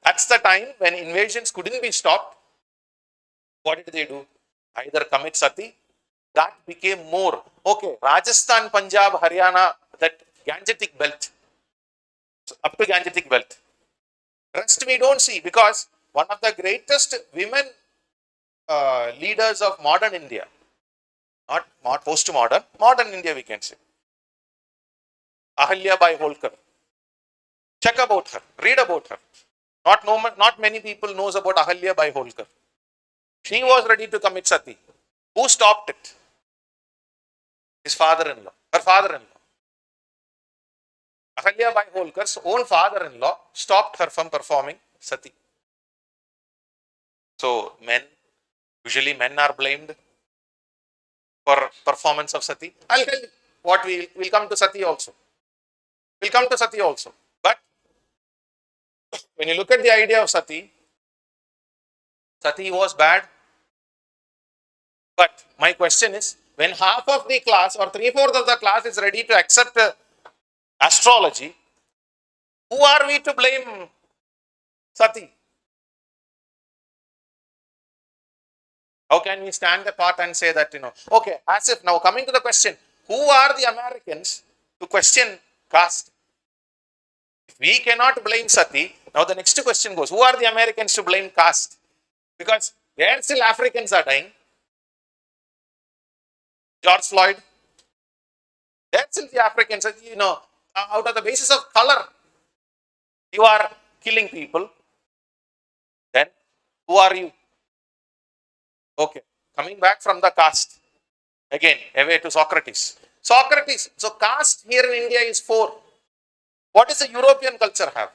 A: That's the time when invasions couldn't be stopped. What did they do? Either commit sati. That became more. Okay, Rajasthan, Punjab, Haryana, that Gangetic belt. So up to Gangetic belt. Rest we don't see, because one of the greatest women leaders of modern India, not post-modern, modern India we can say, Ahalya Bai Holkar. Check about her, read about her. Not many people knows about Ahalya Bai Holkar. She was ready to commit sati. Who stopped it? His father-in-law, her father-in-law. Ahalya Bai Holkar's own father-in-law stopped her from performing sati. So usually men are blamed for performance of sati. I'll tell you what we'll come to sati also. We'll come to sati also. But when you look at the idea of sati was bad. But my question is, when half of the class or 3/4 of the class is ready to accept astrology, who are we to blame sati? How can we stand apart and say that, okay, as if now coming to the question, who are the Americans to question caste? If we cannot blame Sati, now the next question goes, who are the Americans to blame caste? Because there still Africans are dying. George Floyd, there still the Africans, out of the basis of color, you are killing people. Then who are you? Okay, coming back from the caste, again, away to Socrates. Socrates, so caste here in India is 4. What does the European culture have?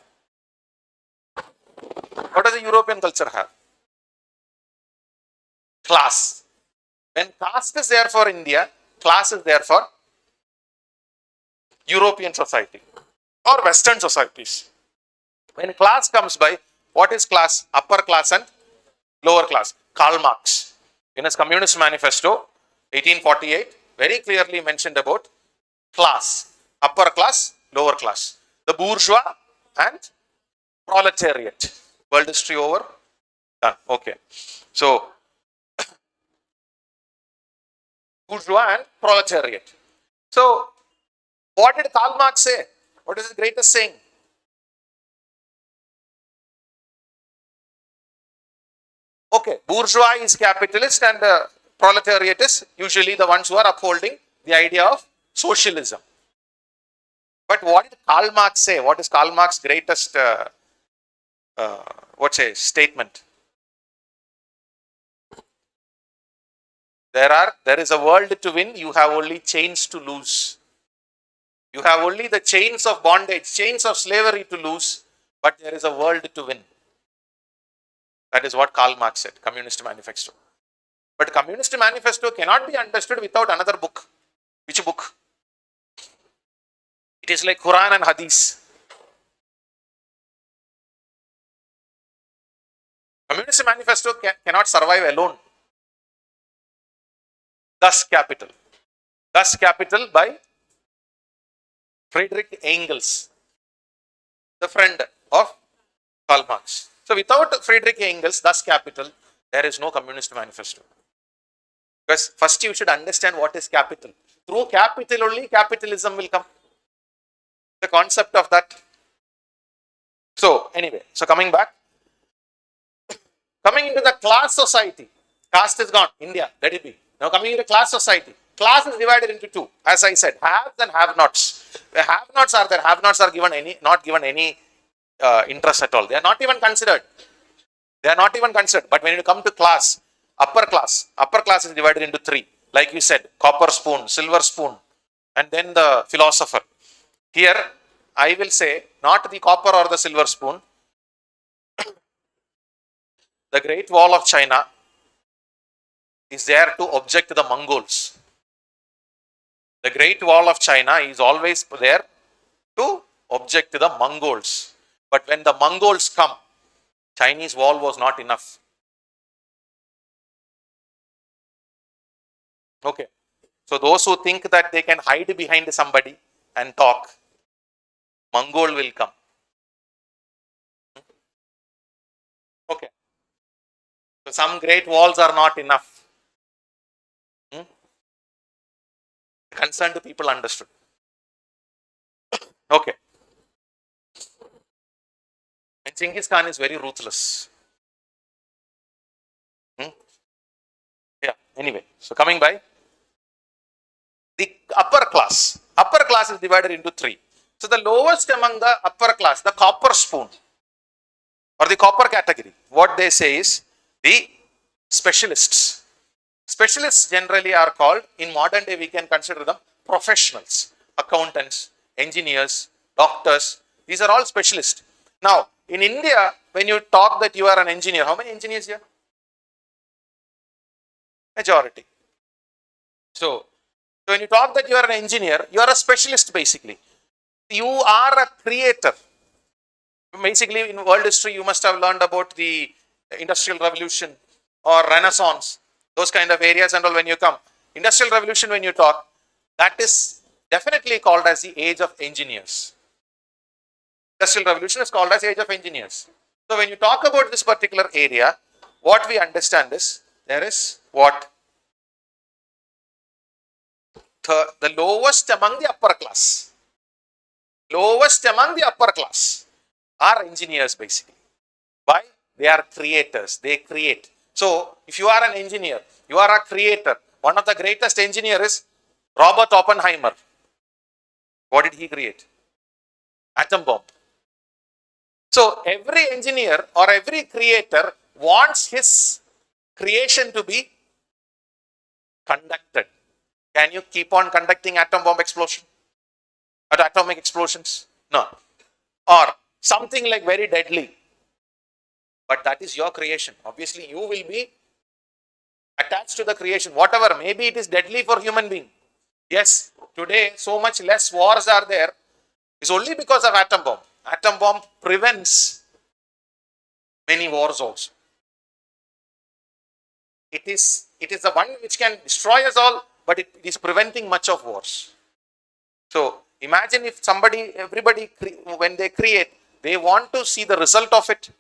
A: What does the European culture have? Class. When caste is there for India, class is there for European society or Western societies. When class comes by, what is class? Upper class and lower class. Karl Marx, in his Communist Manifesto, 1848, very clearly mentioned about class. Upper class, lower class. The bourgeois and proletariat. World history over? Done. Okay. So, bourgeois and proletariat. So, what did Karl Marx say? What is his greatest saying? Okay, bourgeois is capitalist and proletariat is usually the ones who are upholding the idea of socialism. But what did Karl Marx say? What is Karl Marx's greatest statement? There is a world to win, you have only chains to lose. You have only the chains of bondage, chains of slavery to lose, but there is a world to win. That is what Karl Marx said, Communist Manifesto. But Communist Manifesto cannot be understood without another book. Which book? It is like Quran and Hadith. Communist Manifesto cannot survive alone. Das Kapital. Das Kapital by Friedrich Engels, the friend of Karl Marx. So without Friedrich Engels, Das Kapital, there is no Communist Manifesto. Because first you should understand what is capital. Through capital only capitalism will come. The concept of that. So anyway, so coming back. Coming into the class society. Caste is gone, India, let it be. Now coming into class society. Class is divided into 2. As I said, haves and have-nots. The have-nots are there. Have-nots are not given any interest at all. They are not even considered. They are not even considered. But when you come to class is divided into 3. Like you said, copper spoon, silver spoon, and then the philosopher. Here, I will say, not the copper or the silver spoon. The Great Wall of China is there to object the Mongols. The Great Wall of China is always there to object the Mongols. But when the Mongols come, Chinese wall was not enough. Okay. So those who think that they can hide behind somebody and talk, Mongol will come. Okay. So some great walls are not enough. Concerned people understood. Okay. And Genghis Khan is very ruthless. Yeah, anyway. So coming by. The upper class. Upper class is divided into 3. So the lowest among the upper class, the copper spoon or the copper category, what they say is the specialists. Specialists generally are called, in modern day we can consider them professionals, accountants, engineers, doctors. These are all specialists. Now, in India, when you talk that you are an engineer, how many engineers here? Majority. So when you talk that you are an engineer, you are a specialist basically. You are a creator. Basically, in world history, you must have learned about the Industrial Revolution or Renaissance, those kind of areas and all when you come. Industrial Revolution, when you talk, that is definitely called as the age of engineers. Industrial Revolution is called as age of engineers. So when you talk about this particular area, what we understand is there is what? The lowest among the upper class. Lowest among the upper class are engineers basically. Why? They are creators. They create. So, if you are an engineer, you are a creator. One of the greatest engineers is Robert Oppenheimer. What did he create? Atom bomb. So, every engineer or every creator wants his creation to be conducted. Can you keep on conducting atom bomb explosion? Or atomic explosions? No. Or something like very deadly. But that is your creation. Obviously, you will be attached to the creation. Whatever, maybe it is deadly for human being. Yes, today so much less wars are there. It's only because of atom bomb. Atom bomb prevents many wars also. It is the one which can destroy us all, but it is preventing much of wars. So imagine if everybody, when they create, they want to see the result of it.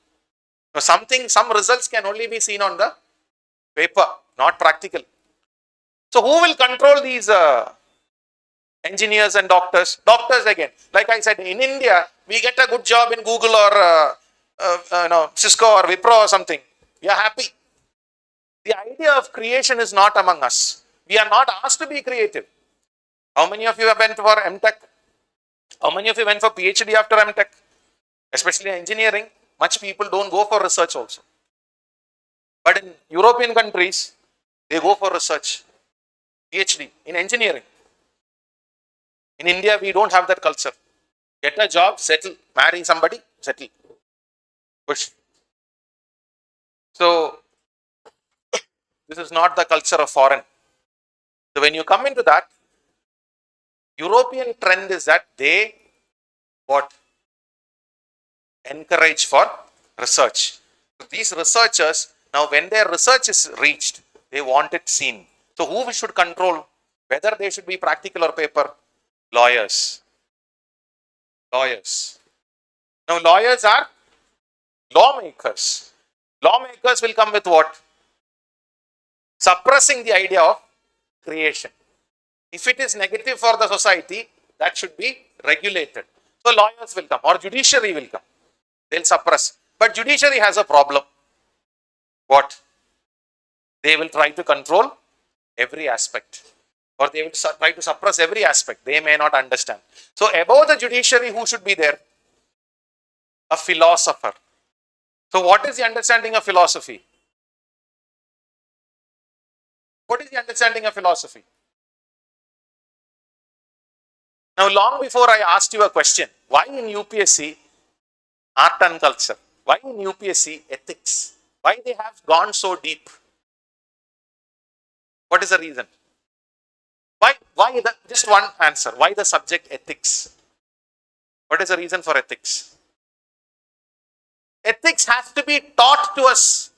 A: Some results can only be seen on the paper, not practical. So who will control these engineers and doctors? Doctors again. Like I said, in India, we get a good job in Google or Cisco or Wipro or something. We are happy. The idea of creation is not among us. We are not asked to be creative. How many of you have went for MTech? How many of you went for PhD after MTech? Especially engineering, much people don't go for research also. But in European countries, they go for research, PhD in engineering. In India, we don't have that culture. Get a job, settle, marry somebody, settle, push. So, this is not the culture of foreign. So, when you come into that, European trend is that they encourage for research. So these researchers, now when their research is reached, they want it seen. So who should control whether they should be practical or paper? Lawyers. Lawyers. Now lawyers are lawmakers. Lawmakers will come with what? Suppressing the idea of creation. If it is negative for the society, that should be regulated. So lawyers will come or judiciary will come. They'll suppress. But judiciary has a problem. What? They will try to control every aspect. Or they will try to suppress every aspect. They may not understand. So above the judiciary, who should be there? A philosopher. So what is the understanding of philosophy? What is the understanding of philosophy? Now, long before I asked you a question, why in UPSC art and culture? Why in UPSC ethics? Why they have gone so deep? What is the reason? Just one answer. Why the subject ethics? What is the reason for ethics? Ethics has to be taught to us.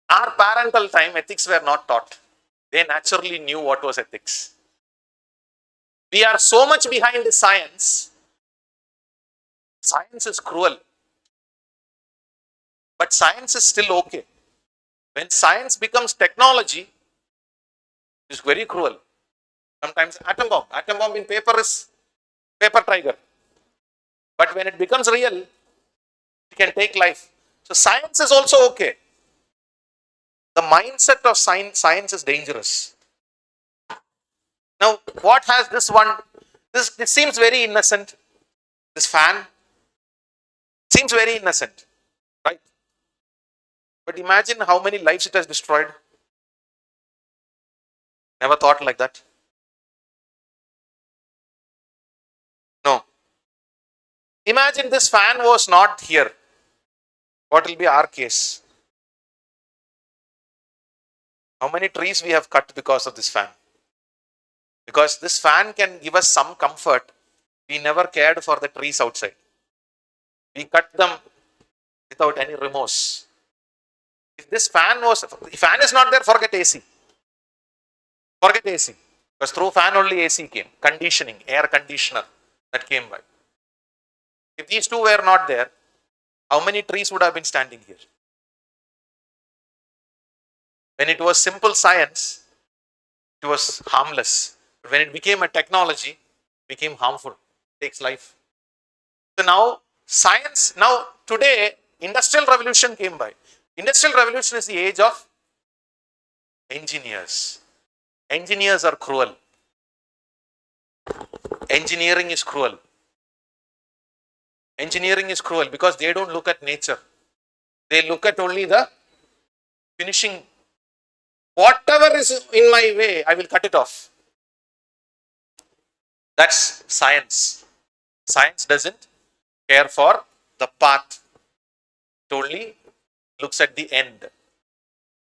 A: Our parental time, ethics were not taught. They naturally knew what was ethics. We are so much behind science. Science is cruel. But science is still okay. When science becomes technology, it's very cruel. Sometimes atom bomb in paper is paper tiger. But when it becomes real, it can take life. So science is also okay. The mindset of science is dangerous. Now, what has this one? This seems very innocent. This fan seems very innocent, right? But imagine how many lives it has destroyed. Never thought like that. No. Imagine this fan was not here. What will be our case? How many trees we have cut because of this fan? Because this fan can give us some comfort. We never cared for the trees outside. We cut them without any remorse. If fan is not there, forget AC. Forget AC. Because through fan only AC came. Conditioning, air conditioner that came by. If these two were not there, how many trees would have been standing here? When it was simple science, it was harmless. But when it became a technology, it became harmful. It takes life. So now science, now today, industrial revolution came by. Industrial revolution is the age of engineers. Engineers are cruel. Engineering is cruel. Engineering is cruel because they don't look at nature. They look at only the finishing. Whatever is in my way, I will cut it off. That's science. Science doesn't care for the path. It only looks at the end.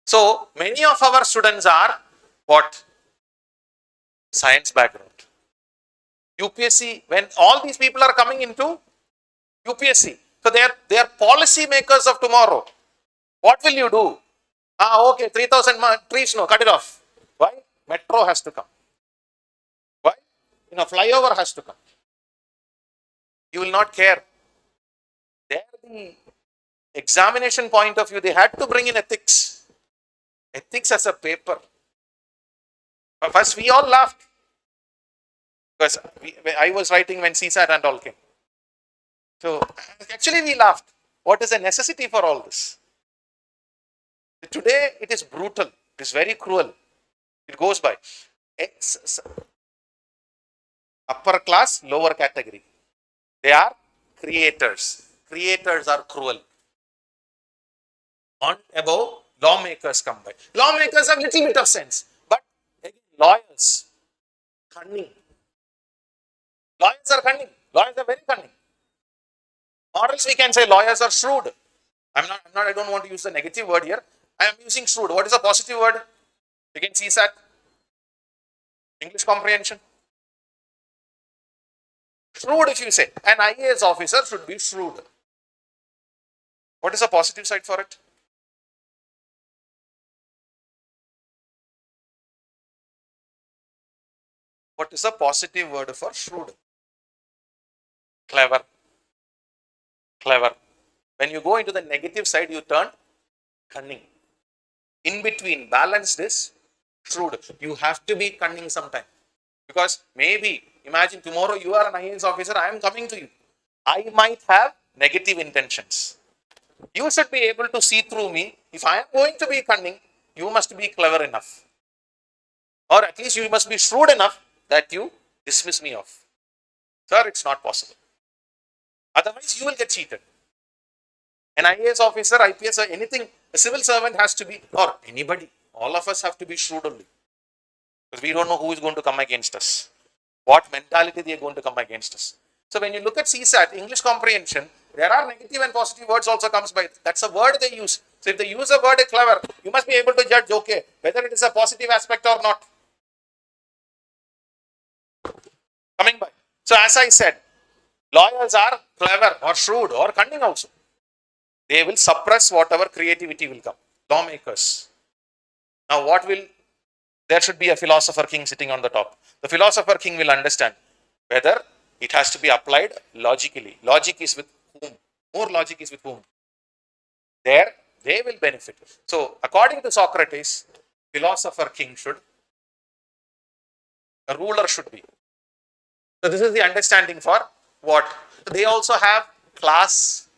A: So many of our students are what? Science background. UPSC, when all these people are coming into UPSC, so they are policy makers of tomorrow. What will you do? Okay, 3,000 trees, no, cut it off. Why? Metro has to come. Why? Flyover has to come. You will not care. There, the examination point of view, they had to bring in ethics. Ethics as a paper. First, we all laughed. Because I was writing when CSAT and all came. So, actually we laughed. What is the necessity for all this? Today, it is brutal. It is very cruel. It goes by. Upper class, lower category. They are creators. Creators are cruel. On above, lawmakers come by. Lawmakers have little bit of sense. But again, lawyers, cunning. Lawyers are cunning. Lawyers are very cunning. Or else we can say lawyers are shrewd. I don't want to use the negative word here. I am using shrewd. What is a positive word? You can see that. English comprehension. Shrewd, if you say. An IAS officer should be shrewd. What is the positive side for it? What is the positive word for shrewd? Clever. Clever. When you go into the negative side, you turn cunning. In between, balanced is shrewd. You have to be cunning sometime. Because maybe, imagine tomorrow you are an IAS officer, I am coming to you. I might have negative intentions. You should be able to see through me. If I am going to be cunning, you must be clever enough. Or at least you must be shrewd enough that you dismiss me off. Sir, it's not possible. Otherwise, you will get cheated. An IAS officer, IPS, or anything, a civil servant has to be, or anybody, all of us have to be shrewd only. Because we don't know who is going to come against us. What mentality they are going to come against us. So when you look at CSAT, English comprehension, there are negative and positive words also comes by. That's a word they use. So if they use a word clever, you must be able to judge, okay, whether it is a positive aspect or not. Coming by. So as I said, lawyers are clever or shrewd or cunning also. They will suppress whatever creativity will come. Lawmakers. Now there should be a philosopher king sitting on the top. The philosopher king will understand whether it has to be applied logically. Logic is with whom? More logic is with whom? There, they will benefit. So, according to Socrates, philosopher king a ruler should be. So, this is the understanding for what? They also have class.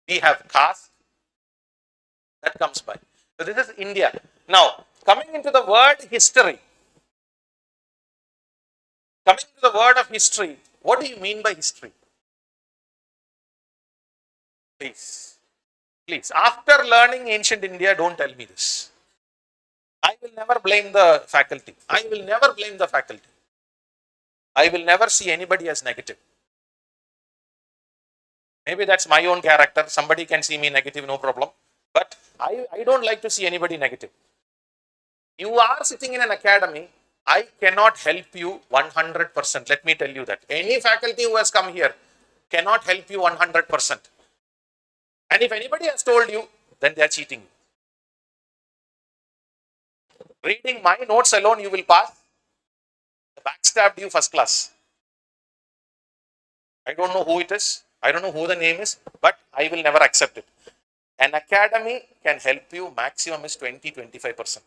A: We have caste. That comes by. So, this is India. Now, coming into the word history. Coming to the word of history, what do you mean by history? Please, after learning ancient India, don't tell me this. I will never blame the faculty. I will never see anybody as negative. Maybe that's my own character. Somebody can see me negative, no problem. But I don't like to see anybody negative. You are sitting in an academy. I cannot help you 100%. Let me tell you that. Any faculty who has come here cannot help you 100%. And if anybody has told you, then they are cheating. Reading my notes alone, you will pass. Backstabbed you first class. I don't know who it is. I don't know who the name is, but I will never accept it. An academy can help you, maximum is 20-25%.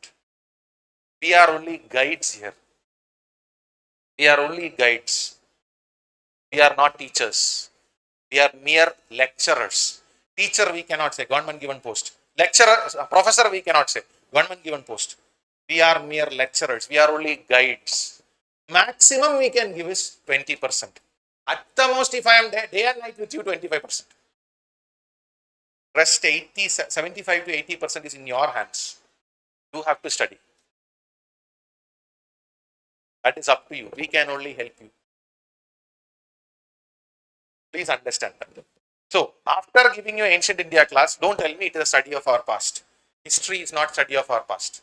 A: We are only guides here. We are only guides. We are not teachers. We are mere lecturers. Teacher we cannot say, government given post. Lecturer, professor we cannot say, government given post. We are mere lecturers. We are only guides. Maximum we can give is 20%. At the most, if I am day and night with you, 25%. Rest 75 to 80% is in your hands. You have to study. That is up to you. We can only help you. Please understand that. So, after giving you ancient India class, don't tell me it is a study of our past. History is not study of our past.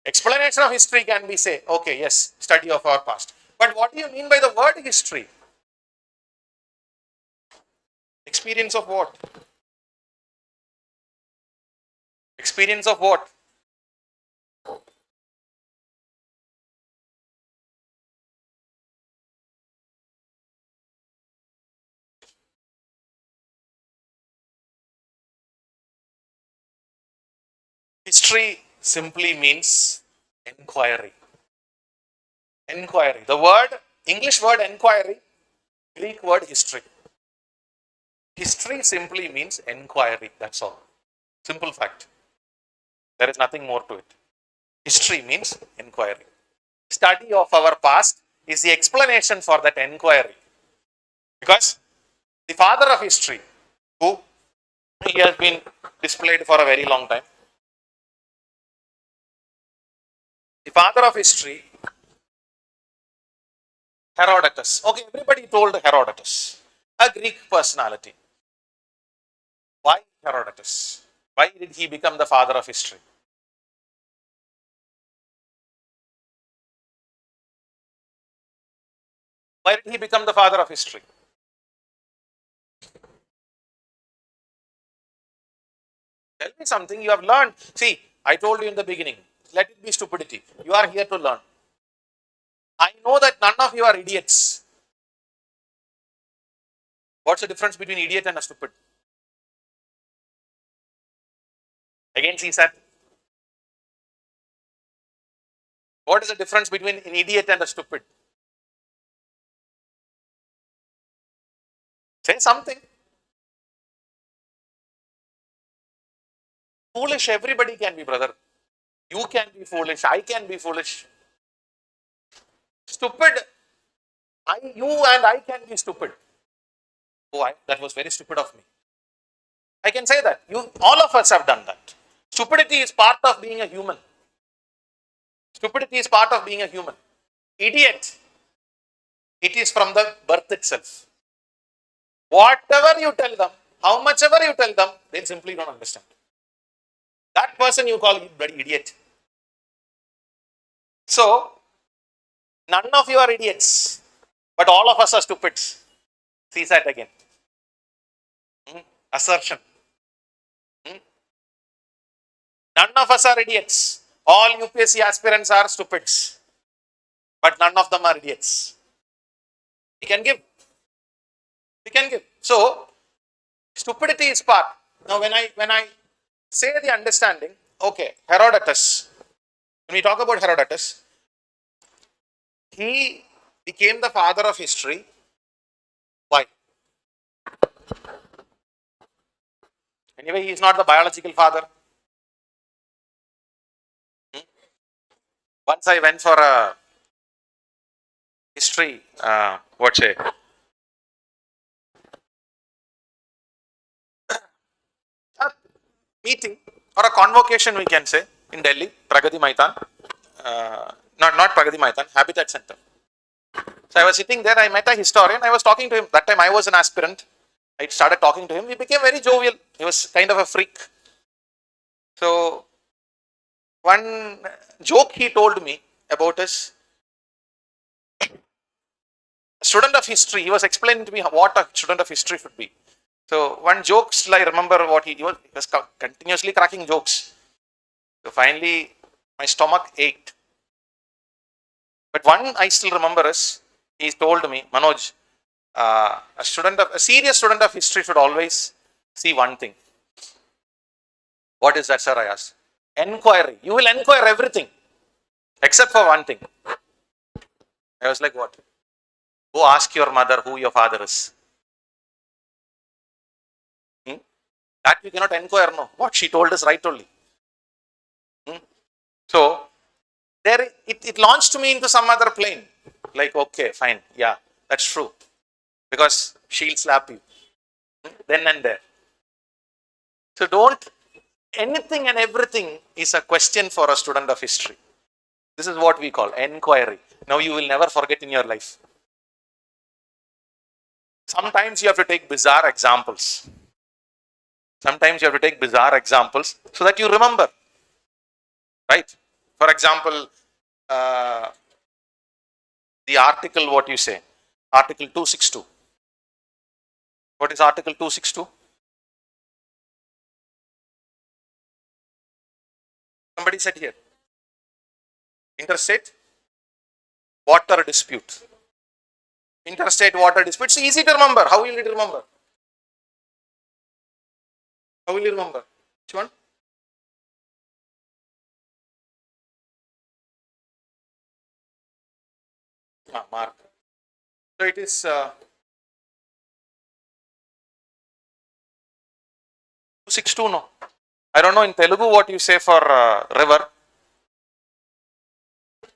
A: Explanation of history can be say, okay, yes, study of our past. But what do you mean by the word history? Experience of what? Experience of what? History simply means inquiry. Inquiry. The word, English word inquiry, Greek word history. History simply means inquiry. That's all. Simple fact. There is nothing more to it. History means inquiry. Study of our past is the explanation for that inquiry. Because the father of history, who he has been displayed for a very long time. The father of history, Herodotus. Okay, everybody told Herodotus, a Greek personality. Why Herodotus? Why did he become the father of history? Why did he become the father of history? Tell me something you have learned. See, I told you in the beginning, let it be stupidity. You are here to learn. I know that none of you are idiots. What's the difference between idiot and a stupid? Again, CSAT. What is the difference between an idiot and a stupid? Say something. Foolish, everybody can be, brother. You can be foolish, I can be foolish. Stupid, you and I can be stupid. Oh, that was very stupid of me. I can say that. All of us have done that. Stupidity is part of being a human. Stupidity is part of being a human. Idiot, it is from the birth itself. Whatever you tell them, how much ever you tell them, they simply don't understand. That person you call bloody idiot. So, none of you are idiots, but all of us are stupids. See that again. Assertion. None of us are idiots. All UPSC aspirants are stupids, but none of them are idiots. We can give. We can give. So, stupidity is part. Now, when I say the understanding, okay, Herodotus. When we talk about Herodotus, he became the father of history. Why? Anyway, he is not the biological father. Once I went for a history, meeting or a convocation, we can say, in Delhi, Pragati Maidan. Not Pragati Maidan, Habitat Center. So I was sitting there, I met a historian, I was talking to him. That time I was an aspirant. I started talking to him. We became very jovial. He was kind of a freak. So, one joke he told me about his student of history. He was explaining to me what a student of history should be. So, one joke still I remember what he was continuously cracking jokes. So, finally, my stomach ached. But one I still remember is, he told me, Manoj, a serious student of history should always see one thing. What is that, sir? I asked. Enquiry. You will enquire everything except for one thing. I was like, what? Go ask your mother who your father is. That we cannot inquire, no. What she told us right only. So, there it launched me into some other plane. Like, okay, fine, yeah, that's true. Because she'll slap you. Then and there. So don't, anything and everything is a question for a student of history. This is what we call enquiry. Now you will never forget in your life. Sometimes you have to take bizarre examples. Sometimes you have to take bizarre examples so that you remember. Right? For example, the article, what you say? Article 262. What is Article 262? Somebody said here. Interstate water dispute. Interstate water dispute. It's easy to remember. How will you remember? How will you remember? Which one? Mark. So it is 262, no? I don't know in Telugu what you say for river.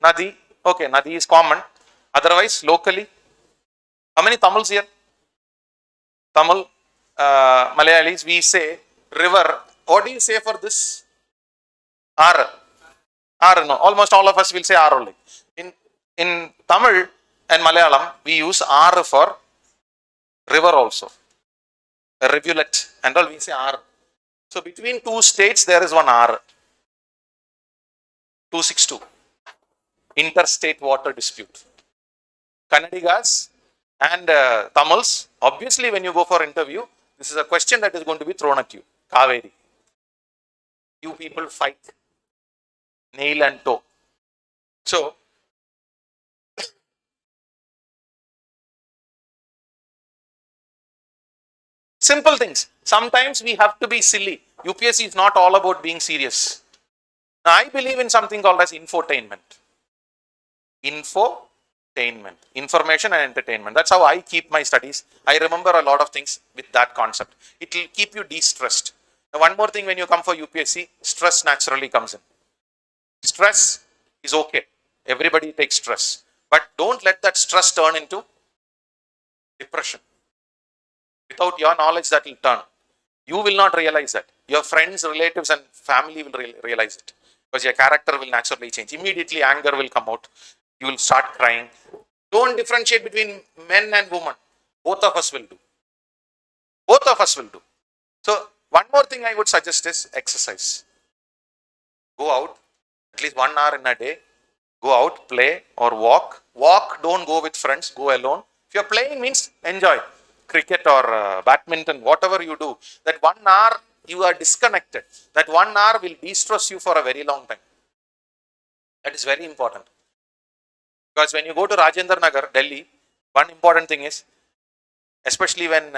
A: Nadi. Okay, Nadi is common. Otherwise, locally. How many Tamils here? Tamil, Malayalis, we say river. What do you say for this? R. R, no. Almost all of us will say R only. In Tamil and Malayalam, we use R for river also. A rivulet and all, we say R. So between two states, there is one R. 262. Interstate water dispute. Kannadigas and Tamils, obviously when you go for interview, this is a question that is going to be thrown at you. Kaveri. You people fight. Nail and toe. So, simple things. Sometimes we have to be silly. UPSC is not all about being serious. Now, I believe in something called as infotainment. Infotainment. Information and entertainment. That's how I keep my studies. I remember a lot of things with that concept. It will keep you de-stressed. Now, one more thing, when you come for UPSC, stress naturally comes in. Stress is okay. Everybody takes stress. But don't let that stress turn into depression. Without your knowledge, that will turn. You will not realize that. Your friends, relatives and family will realize it. Because your character will naturally change. Immediately anger will come out. You will start crying. Don't differentiate between men and women. Both of us will do. Both of us will do. So, one more thing I would suggest is exercise. Go out, at least 1 hour in a day. Go out, play or walk. Walk, don't go with friends, go alone. If you're playing means enjoy. Cricket or badminton, whatever you do. That 1 hour you are disconnected. That 1 hour will de-stress you for a very long time. That is very important. Because when you go to Rajendra Nagar, Delhi, one important thing is, especially when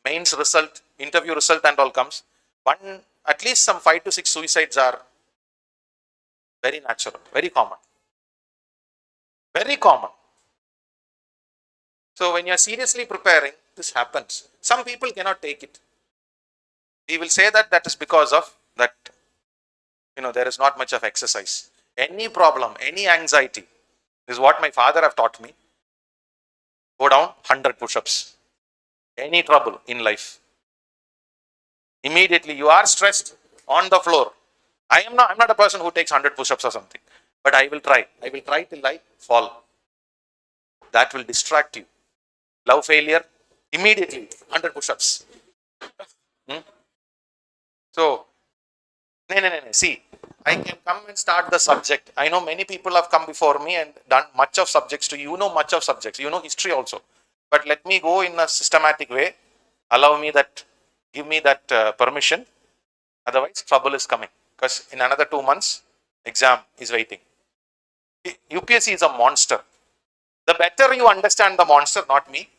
A: mains result, interview result and all comes, at least some 5 to 6 suicides are very natural, very common. Very common. So when you are seriously preparing, this happens. Some people cannot take it. We will say that that is because of that, there is not much of exercise. Any problem, any anxiety, this is what my father have taught me. Go down 100 push-ups. Any trouble in life. Immediately you are stressed on the floor. I'm not a person who takes 100 push-ups or something. But I will try. I will try till I fall. That will distract you. Love failure, immediately 100 push-ups. So, see, I can come and start the subject. I know many people have come before me and done much of subjects too. You know much of subjects. You know history also. But let me go in a systematic way. Allow me that, give me that permission. Otherwise, trouble is coming. Because in another 2 months, exam is waiting. UPSC is a monster. The better you understand the monster, not me,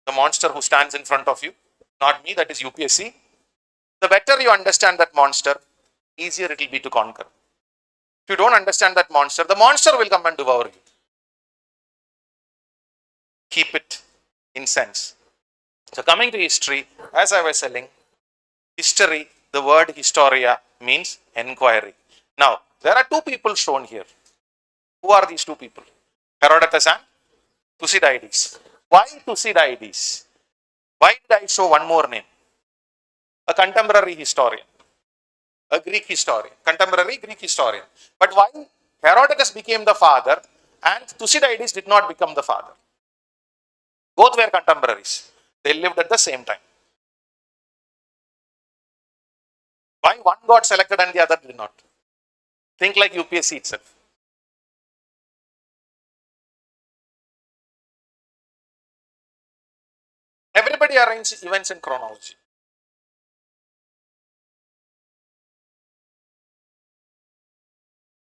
A: the monster who stands in front of you, not me, that is UPSC, The better you understand that monster, easier it will be to conquer. If you don't understand that monster, the monster will come and devour you. Keep it in sense. So coming to history, as I was telling, history, the word historia means enquiry. Now, there are two people shown here. Who are these two people? Herodotus and Thucydides. Why Thucydides? Why did I show one more name? A contemporary historian, a Greek historian, contemporary Greek historian. But why Herodotus became the father and Thucydides did not become the father? Both were contemporaries. They lived at the same time. Why one got selected and the other did not? Think like UPSC itself. Everybody arranges events in chronology.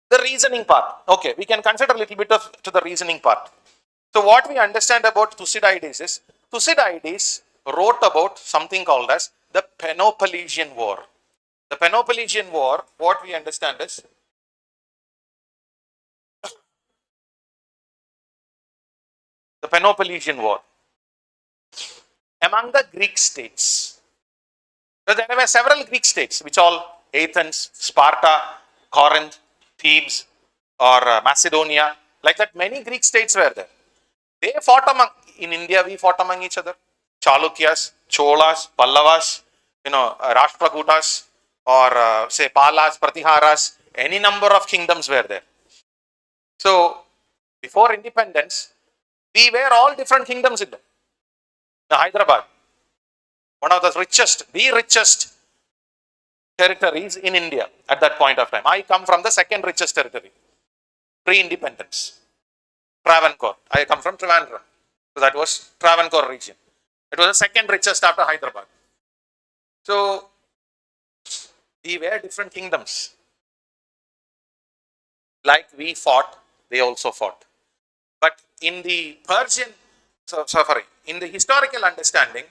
A: The reasoning part. Okay, we can consider a little bit of to the reasoning part. So what we understand about Thucydides is, Thucydides wrote about something called as the Peloponnesian War. The Peloponnesian War, what we understand is, the Peloponnesian War among the Greek states. So there were several Greek states, which all Athens, Sparta, Corinth, Thebes, or Macedonia, like that many Greek states were there. They fought among, in India we fought among each other. Chalukyas, Cholas, Pallavas, Rashtrakutas, or say Palas, Pratiharas, any number of kingdoms were there. So before independence, we were all different kingdoms in them. Now Hyderabad, one of the richest territories in India at that point of time. I come from the second richest territory, pre-independence, Travancore. I come from Trivandrum. So that was Travancore region. It was the second richest after Hyderabad. So we were different kingdoms. Like we fought, they also fought. But in the Persian, in the historical understanding,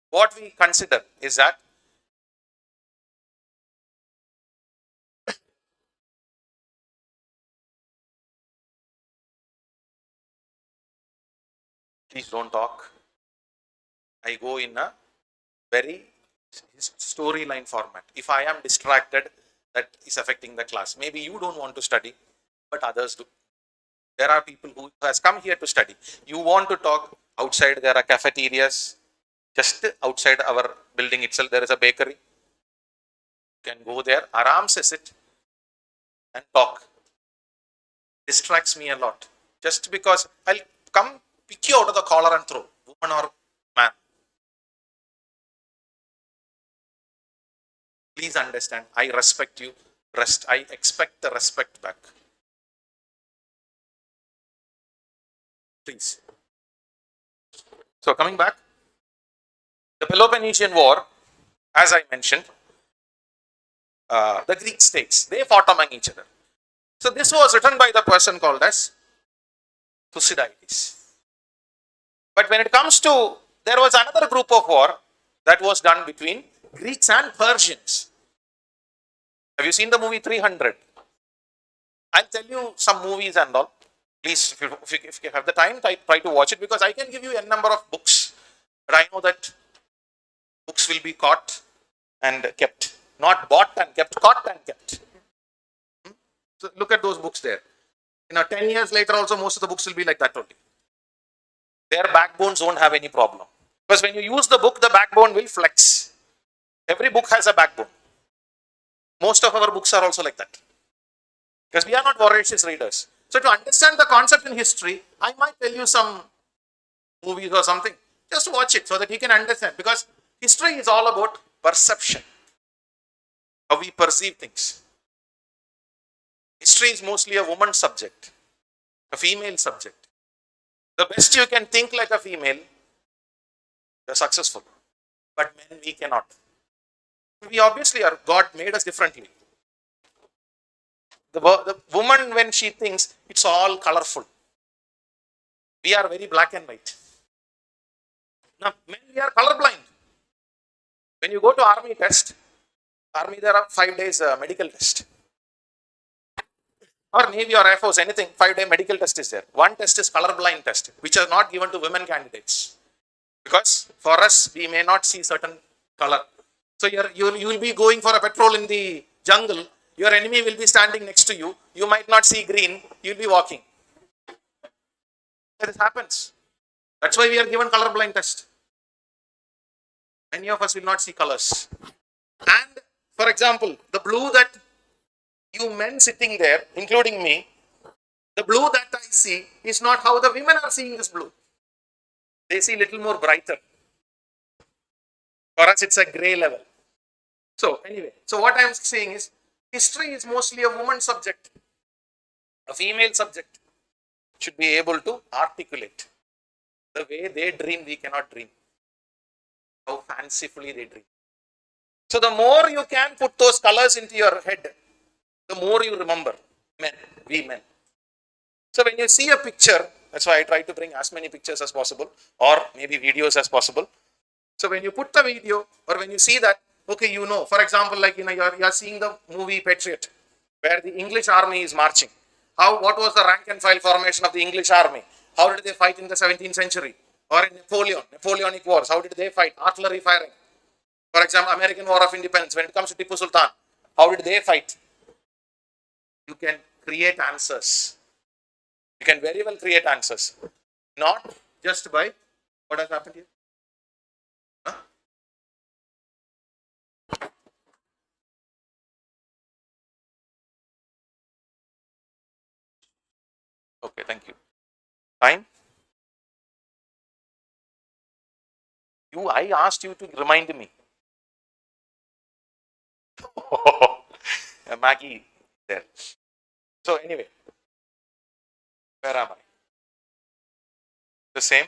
A: what we consider is that please don't talk. I go in a very storyline format. If I am distracted, that is affecting the class. Maybe you don't want to study, but others do. There are people who has come here to study. You want to talk outside, there are cafeterias. Just outside our building itself, there is a bakery. You can go there, aram se sit and talk. Distracts me a lot. Just because I'll come pick you out of the collar and throw, woman or man. Please understand, I respect you. I expect the respect back. Please. So coming back, the Peloponnesian War, as I mentioned, the Greek states, they fought among each other. So this was written by the person called as Thucydides. But when it comes to, there was another group of war that was done between Greeks and Persians. Have you seen the movie 300? I'll tell you some movies and all. Please, if you have the time, try to watch it, because I can give you a number of books. But I know that books will be caught and kept. Not bought and kept, caught and kept. So look at those books there. 10 years later also most of the books will be like that only. Their backbones won't have any problem. Because when you use the book, the backbone will flex. Every book has a backbone. Most of our books are also like that. Because we are not voracious readers. So to understand the concept in history, I might tell you some movies or something. Just watch it so that you can understand. Because history is all about perception. How we perceive things. History is mostly a woman's subject. A female subject. The best you can think like a female, you're successful. But men, we cannot. We obviously are, God made us differently. The woman, when she thinks, it's all colorful. We are very black and white. Now, men, we are colorblind. When you go to army test, army there are 5 days medical test. Or Navy or Air Force, anything, 5-day medical test is there. One test is colorblind test, which are not given to women candidates. Because for us, we may not see certain color. So you will be going for a patrol in the jungle, your enemy will be standing next to you, you might not see green, you will be walking. This happens. That's why we are given colorblind test. Many of us will not see colors. And for example, the blue that you men sitting there, including me, the blue that I see is not how the women are seeing this blue. They see little more brighter. For us, it's a gray level. So anyway, so what I am saying is, history is mostly a woman subject. A female subject should be able to articulate. The way they dream, we cannot dream. How fancifully they dream. So the more you can put those colors into your head, the more you remember. Men, we men. So when you see a picture, that's why I try to bring as many pictures as possible, or maybe videos as possible. So when you put the video, or when you see that, okay, you know, for example, like you're seeing the movie Patriot, where the English army is marching. What was the rank and file formation of the English army? How did they fight in the 17th century? Or in Napoleonic wars, how did they fight? Artillery firing. For example, American War of Independence, when it comes to Tipu Sultan, how did they fight? You can create answers. You can very well create answers. Not just by, what has happened here? Huh? Okay, thank you. Time? I asked you to remind me. Maggie there. So anyway, where am I? The same.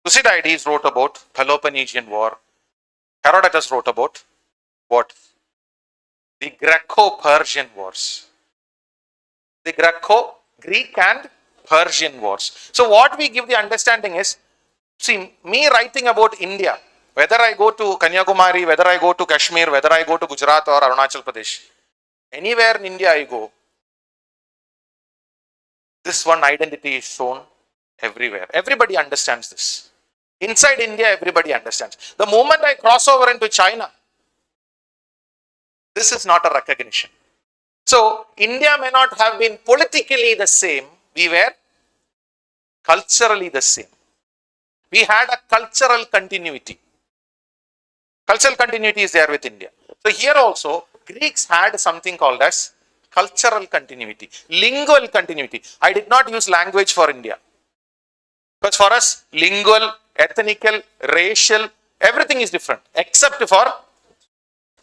A: Thucydides wrote about Peloponnesian War. Herodotus wrote about what? The Greco-Persian Wars. The Greek and Persian Wars. So what we give the understanding is, see, me writing about India, whether I go to Kanyakumari, whether I go to Kashmir, whether I go to Gujarat or Arunachal Pradesh, anywhere in India I go, this one identity is shown everywhere. Everybody understands this. Inside India, everybody understands. The moment I cross over into China, this is not a recognition. So, India may not have been politically the same, we were culturally the same. We had a cultural continuity. Cultural continuity is there with India. So, here also, Greeks had something called as cultural continuity, lingual continuity. I did not use language for India. Because for us, lingual, ethnical, racial, everything is different except for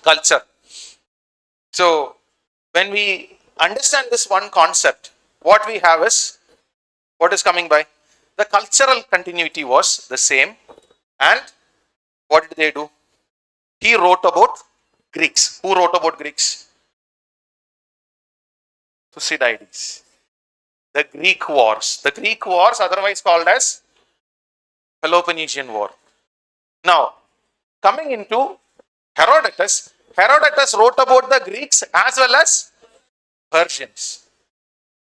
A: culture. So, when we understand this one concept, what we have is, what is coming by? The cultural continuity was the same, and what did they do? He wrote about Greeks. Who wrote about Greeks? Thucydides. The Greek wars. The Greek wars, otherwise called as Peloponnesian War. Now, coming into Herodotus, Herodotus wrote about the Greeks as well as Persians.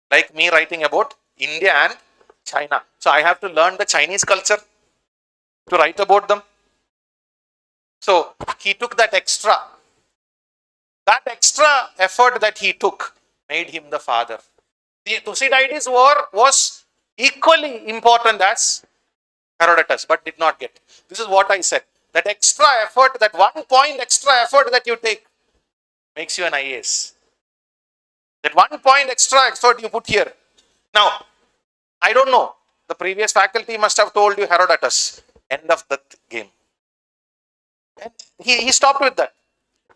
A: Like me writing about India and China. So, I have to learn the Chinese culture to write about them. So, he took that extra effort that he took made him the father. The Thucydides war was equally important as Herodotus, but did not get. This is what I said. That extra effort, that 1 point extra effort that you take makes you an IAS. That 1 point extra effort you put here. Now, I don't know. The previous faculty must have told you Herodotus. End of the game. And he stopped with that.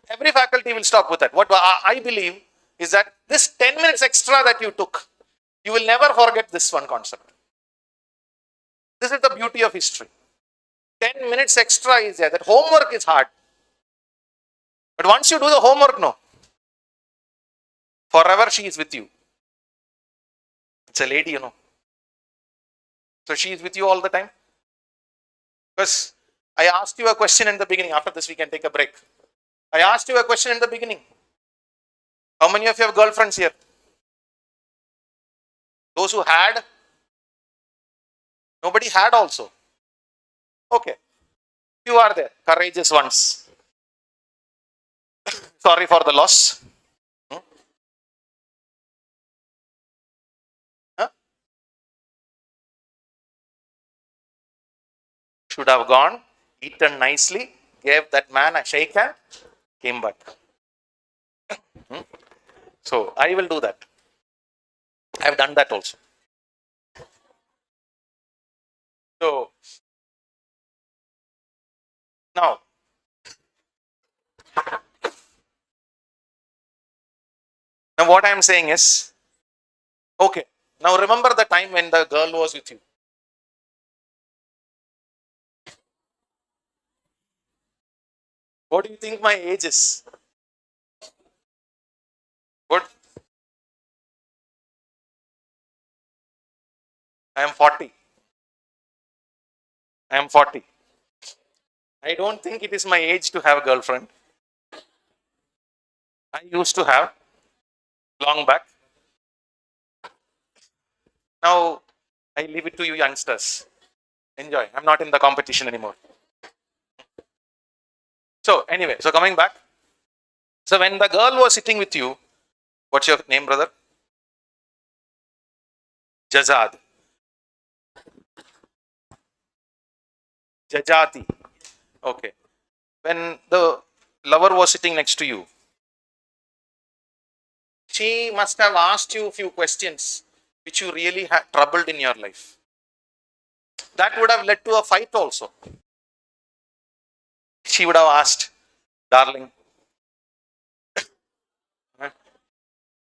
A: Every faculty will stop with that. What I believe is that this 10 minutes extra that you took, you will never forget this one concept. This is the beauty of history. 10 minutes extra is there. That homework is hard. But once you do the homework, no. Forever she is with you. It's a lady, you know. So she is with you all the time. Because I asked you a question in the beginning. After this, we can take a break. I asked you a question in the beginning. How many of you have girlfriends here? Those who had? Nobody had also. Okay. You are there. Courageous ones. Sorry for the loss. Huh? Should have gone, eaten nicely, gave that man a shake hand, came back. So I will do that. I have done that also. So now, what I am saying is, okay, now remember the time when the girl was with you. What do you think my age is? What? I am 40. I am 40. I don't think it is my age to have a girlfriend. I used to have long back. Now I leave it to you youngsters. Enjoy. I'm not in the competition anymore. So anyway, so coming back. So when the girl was sitting with you, what's your name, brother? Jazad. Jajati. Okay. When the lover was sitting next to you, she must have asked you a few questions which you really had troubled in your life. That would have led to a fight also. She would have asked, darling,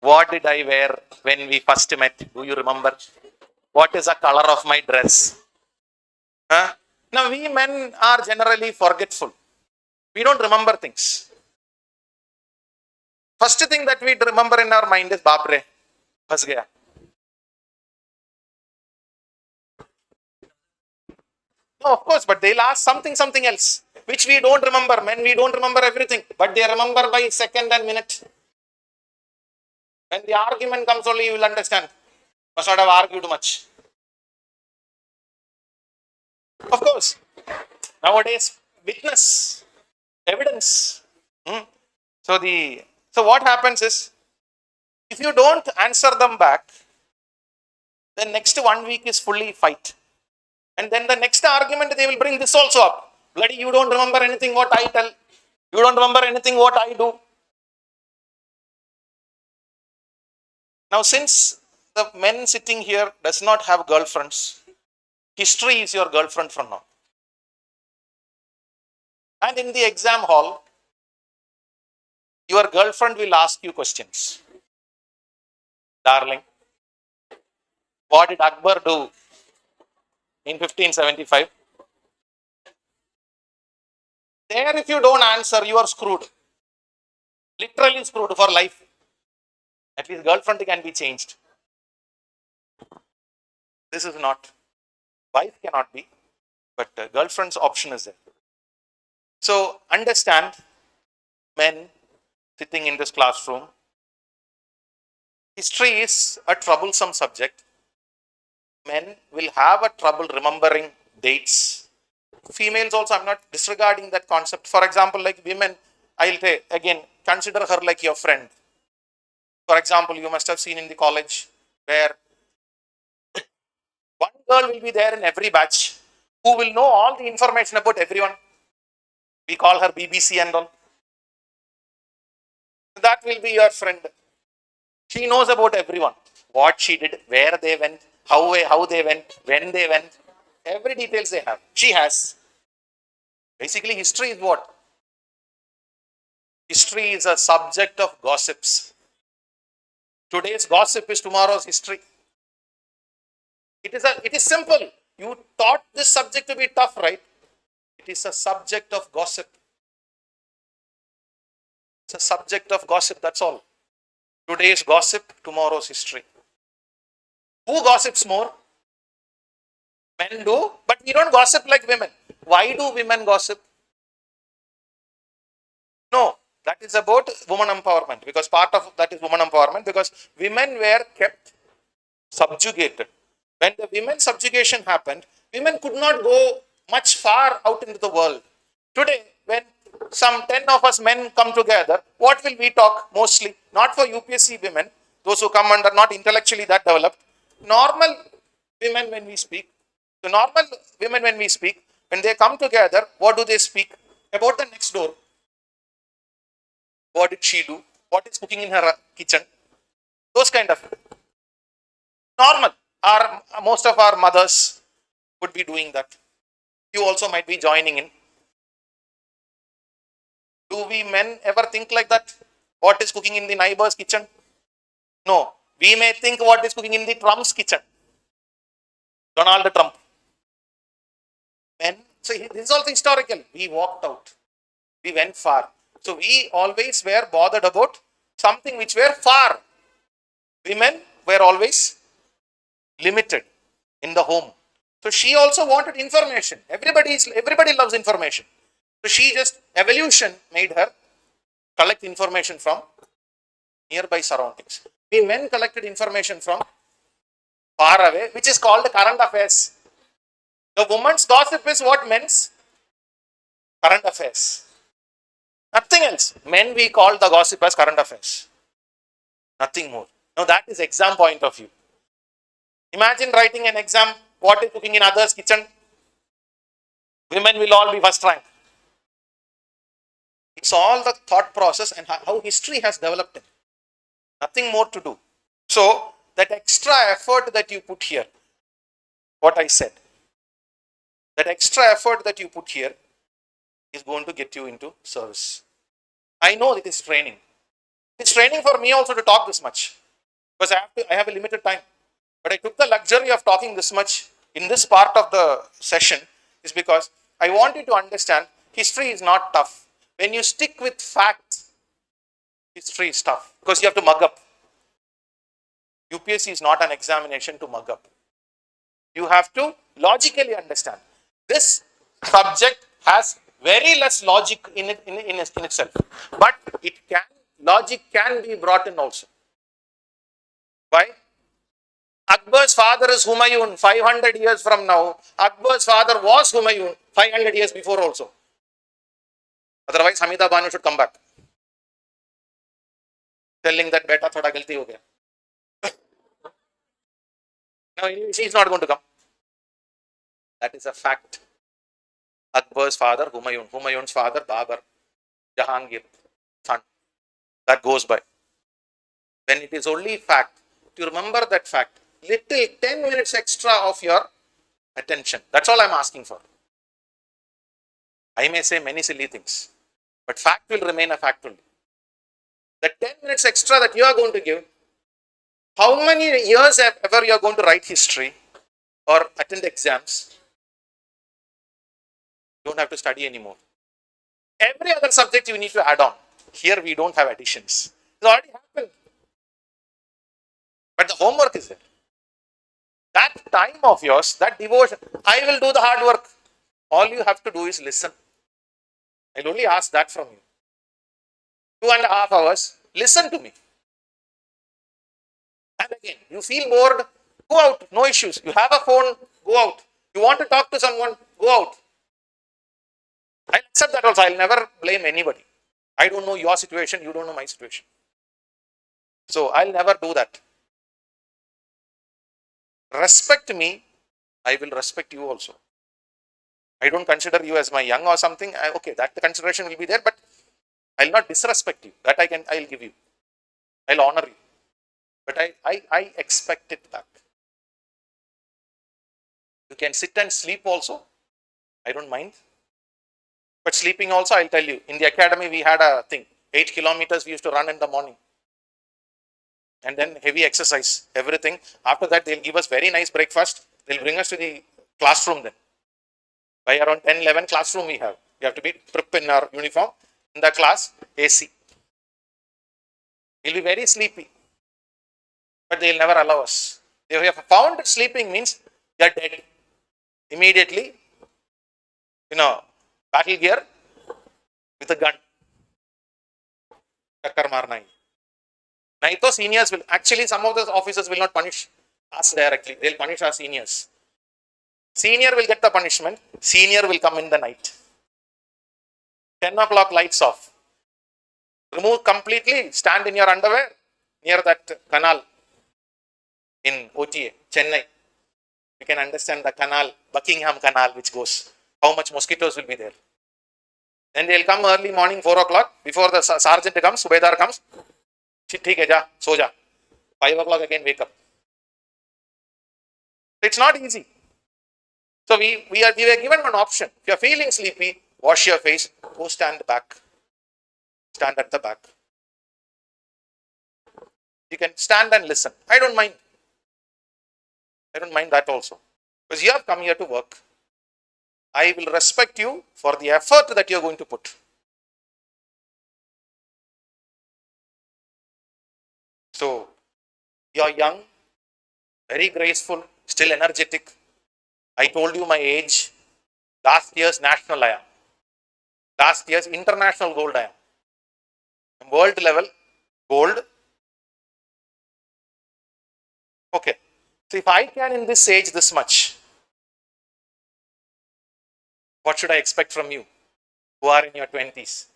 A: what did I wear when we first met? Do you remember? What is the color of my dress? Huh? Now, we men are generally forgetful. We don't remember things. First thing that we remember in our mind is, Bapre, phas gaya. No, of course, but they'll ask something else, which we don't remember. Men, we don't remember everything, but they remember by second and minute. When the argument comes only, you will understand. Must not have argued much. Of course. Nowadays, witness, evidence. So what happens is, if you don't answer them back, then next 1 week is fully fight. And then the next argument, they will bring this also up. Bloody, you don't remember anything what I tell. You don't remember anything what I do. Now, since the men sitting here does not have girlfriends, history is your girlfriend from now. And in the exam hall, your girlfriend will ask you questions. Darling, what did Akbar do in 1575? There, if you don't answer, you are screwed. Literally screwed for life. At least girlfriend can be changed. This is not. Wife cannot be, but girlfriend's option is there. So understand, men sitting in this classroom, history is a troublesome subject. Men will have a trouble remembering dates. Females also, I'm not disregarding that concept. For example, like women, I'll say again, consider her like your friend. For example, you must have seen in the college where one girl will be there in every batch who will know all the information about everyone. We call her BBC and all. That will be your friend. She knows about everyone. What she did, where they went, how they went, when they went. Every details they have. She has. Basically, history is what? History is a subject of gossips. Today's gossip is tomorrow's history. It is simple. You thought this subject to be tough, right? It is a subject of gossip. It's a subject of gossip, that's all. Today's gossip, tomorrow's history. Who gossips more? Men do, but we don't gossip like women. Why do women gossip? No, that is about woman empowerment, because part of that is woman empowerment, because women were kept subjugated. When the women subjugation happened, women could not go much far out into the world. Today, when some 10 of us men come together, what will we talk mostly? Not for UPSC women, those who come under not intellectually that developed. Normal women when we speak, the normal women when we speak, when they come together, what do they speak? About the next door. What did she do? What is cooking in her kitchen? Those kind of normal. Most of our mothers would be doing that. You also might be joining in. Do we men ever think like that? What is cooking in the neighbor's kitchen? No. We may think what is cooking in the Trump's kitchen. Donald Trump. Men, so this is also historical. We walked out. We went far. So we always were bothered about something which were far. Women were always limited in the home. So she also wanted information. Everybody loves information. So she just, evolution made her collect information from nearby surroundings. We men collected information from far away, which is called current affairs. The woman's gossip is what men's current affairs. Nothing else. Men we call the gossip as current affairs. Nothing more. Now that is exam point of view. Imagine writing an exam, what is cooking in others' kitchen? Women will all be first rank. It's all the thought process and how history has developed it. Nothing more to do. So, that extra effort that you put here, what I said, that extra effort that you put here is going to get you into service. I know it is training. It's training for me also to talk this much, because I have a limited time. But I took the luxury of talking this much in this part of the session is because I want you to understand history is not tough. When you stick with facts, history is tough because you have to mug up. UPSC is not an examination to mug up. You have to logically understand. This subject has very less logic in itself, but logic can be brought in also. Why? Akbar's father is Humayun 500 years from now. Akbar's father was Humayun 500 years before also. Otherwise, Hamida Banu should come back. Telling that beta thoda galti ho gaya. No, she is not going to come. That is a fact. Akbar's father, Humayun. Humayun's father, Babar. Jahangir, son. That goes by. When it is only fact, to remember that fact, little 10 minutes extra of your attention. That's all I'm asking for. I may say many silly things, but fact will remain a fact only. The 10 minutes extra that you are going to give, how many years ever you are going to write history or attend exams, you don't have to study anymore. Every other subject you need to add on. Here we don't have additions. It's already happened. But the homework is there. That time of yours, that devotion, I will do the hard work. All you have to do is listen. I'll only ask that from you. 2.5 hours, listen to me. And again, you feel bored, go out, no issues. You have a phone, go out. You want to talk to someone, go out. I'll accept that also. I'll never blame anybody. I don't know your situation, you don't know my situation. So I'll never do that. Respect me, I will respect you also. I don't consider you as my young or something. Okay, that the consideration will be there, but I'll not disrespect you. That I'll give you. I'll honor you. But I expect it back. You can sit and sleep also. I don't mind. But sleeping also, I'll tell you. In the academy, we had a thing. 8 kilometers we used to run in the morning. And then heavy exercise, everything. After that, they'll give us very nice breakfast. They'll bring us to the classroom then. By around 10, 11 classroom we have. We have to be prepped in our uniform. In the class, AC. We'll be very sleepy. But they'll never allow us. If we have found sleeping means you're dead. Immediately, battle gear with a gun. Takkar marna hai. Naito seniors will, actually some of the officers will not punish us directly. They'll punish our seniors. Senior will get the punishment. Senior will come in the night. 10 o'clock lights off. Remove completely. Stand in your underwear near that canal in OTA, Chennai. You can understand the canal, Buckingham Canal, which goes. How much mosquitoes will be there. Then they'll come early morning, 4 o'clock. Before the sergeant comes, Subedar comes. ठीक है जा सो जा 5 o'clock again wake up. It's not easy. So we were given one option. If you are feeling sleepy, wash your face, go stand back. Stand at the back. You can stand and listen. I don't mind. I don't mind that also. Because you have come here to work. I will respect you for the effort that you are going to put. So, you are young, very graceful, still energetic. I told you my age. Last year's national I am. Last year's international gold I am. World level gold. Okay. So, if I can in this age this much, what should I expect from you who are in your 20s?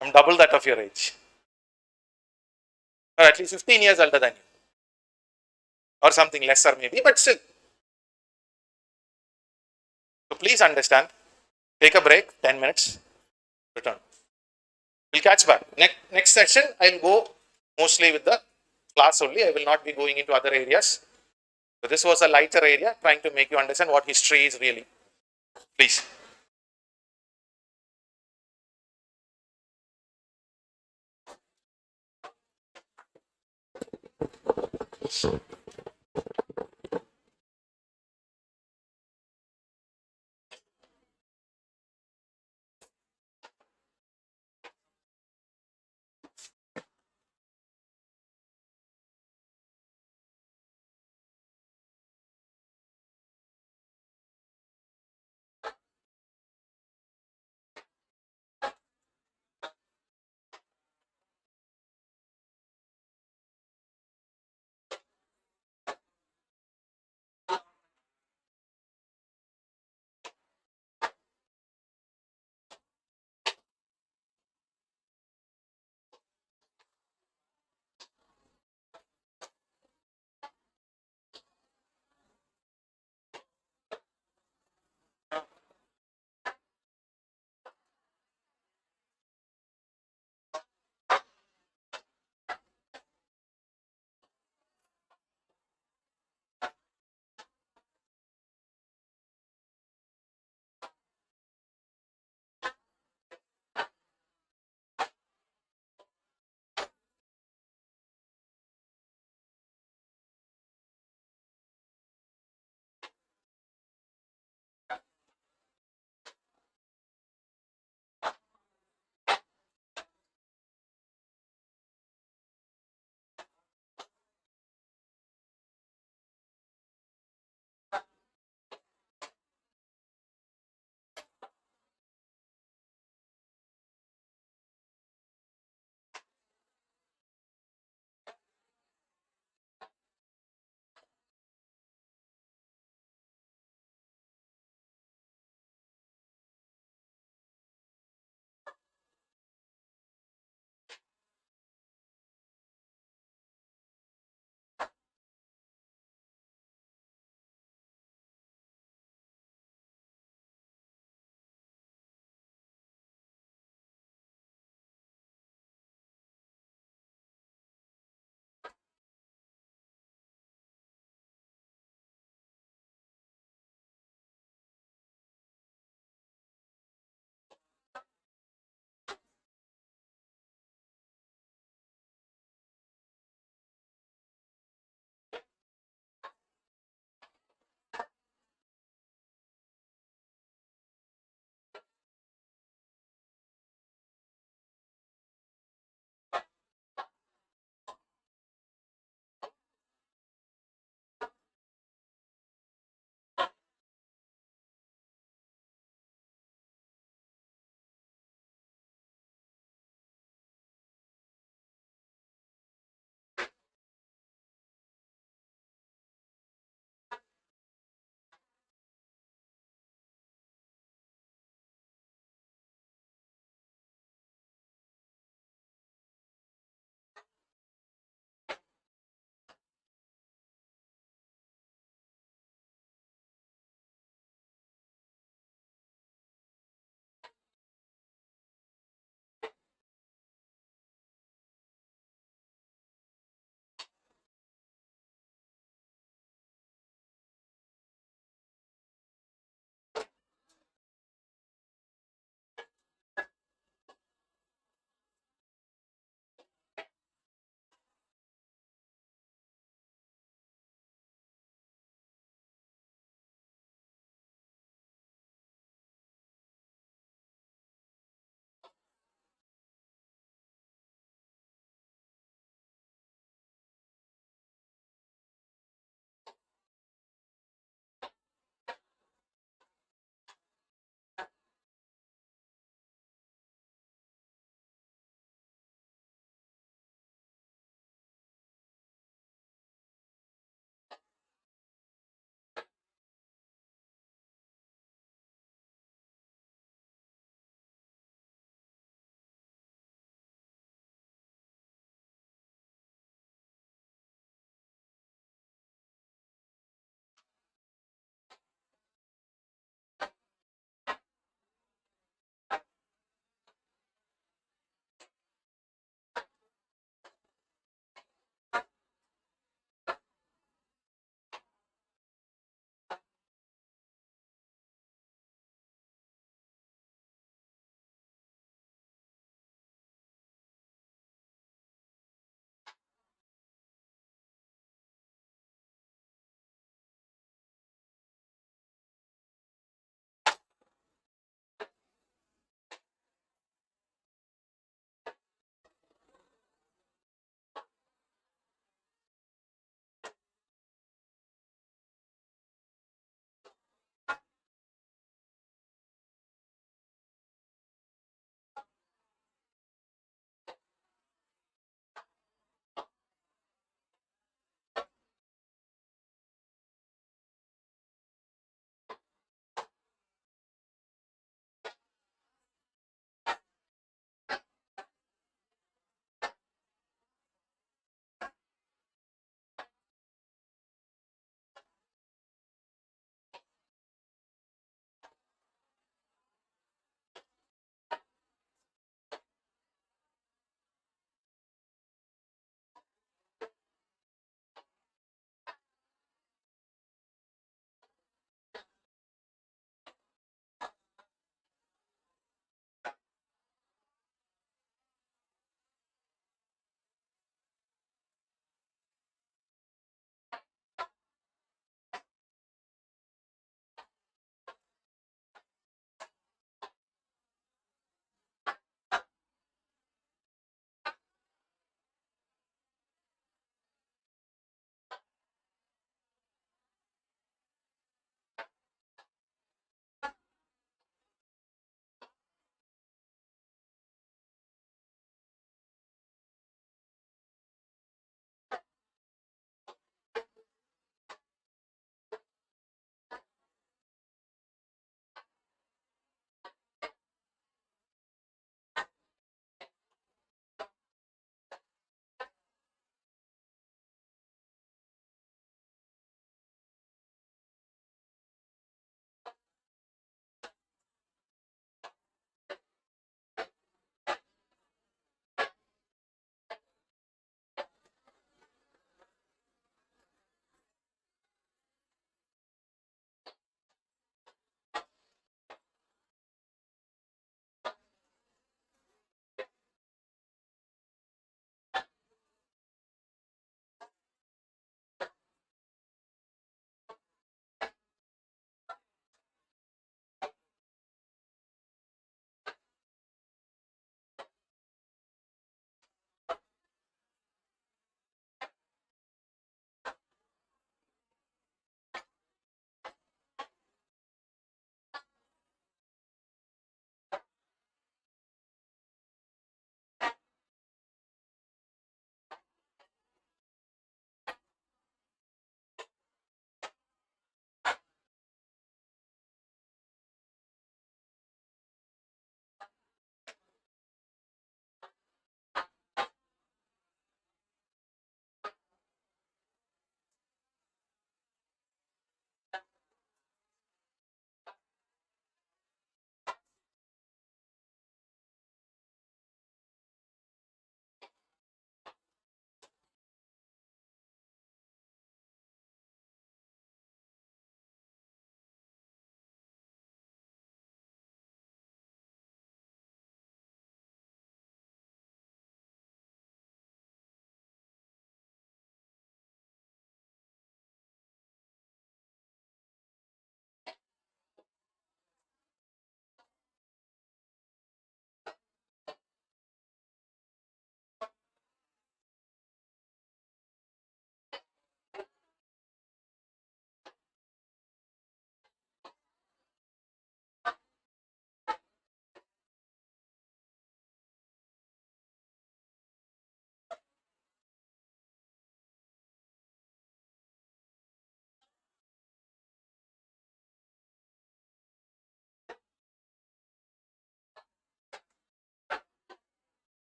A: I'm double that of your age. Or at least 15 years older than you. Or something lesser maybe, but still. So please understand, take a break, 10 minutes, return. We'll catch back. Next session, I'll go mostly with the class only. I will not be going into other areas. So this was a lighter area, trying to make you understand what history is really. Please.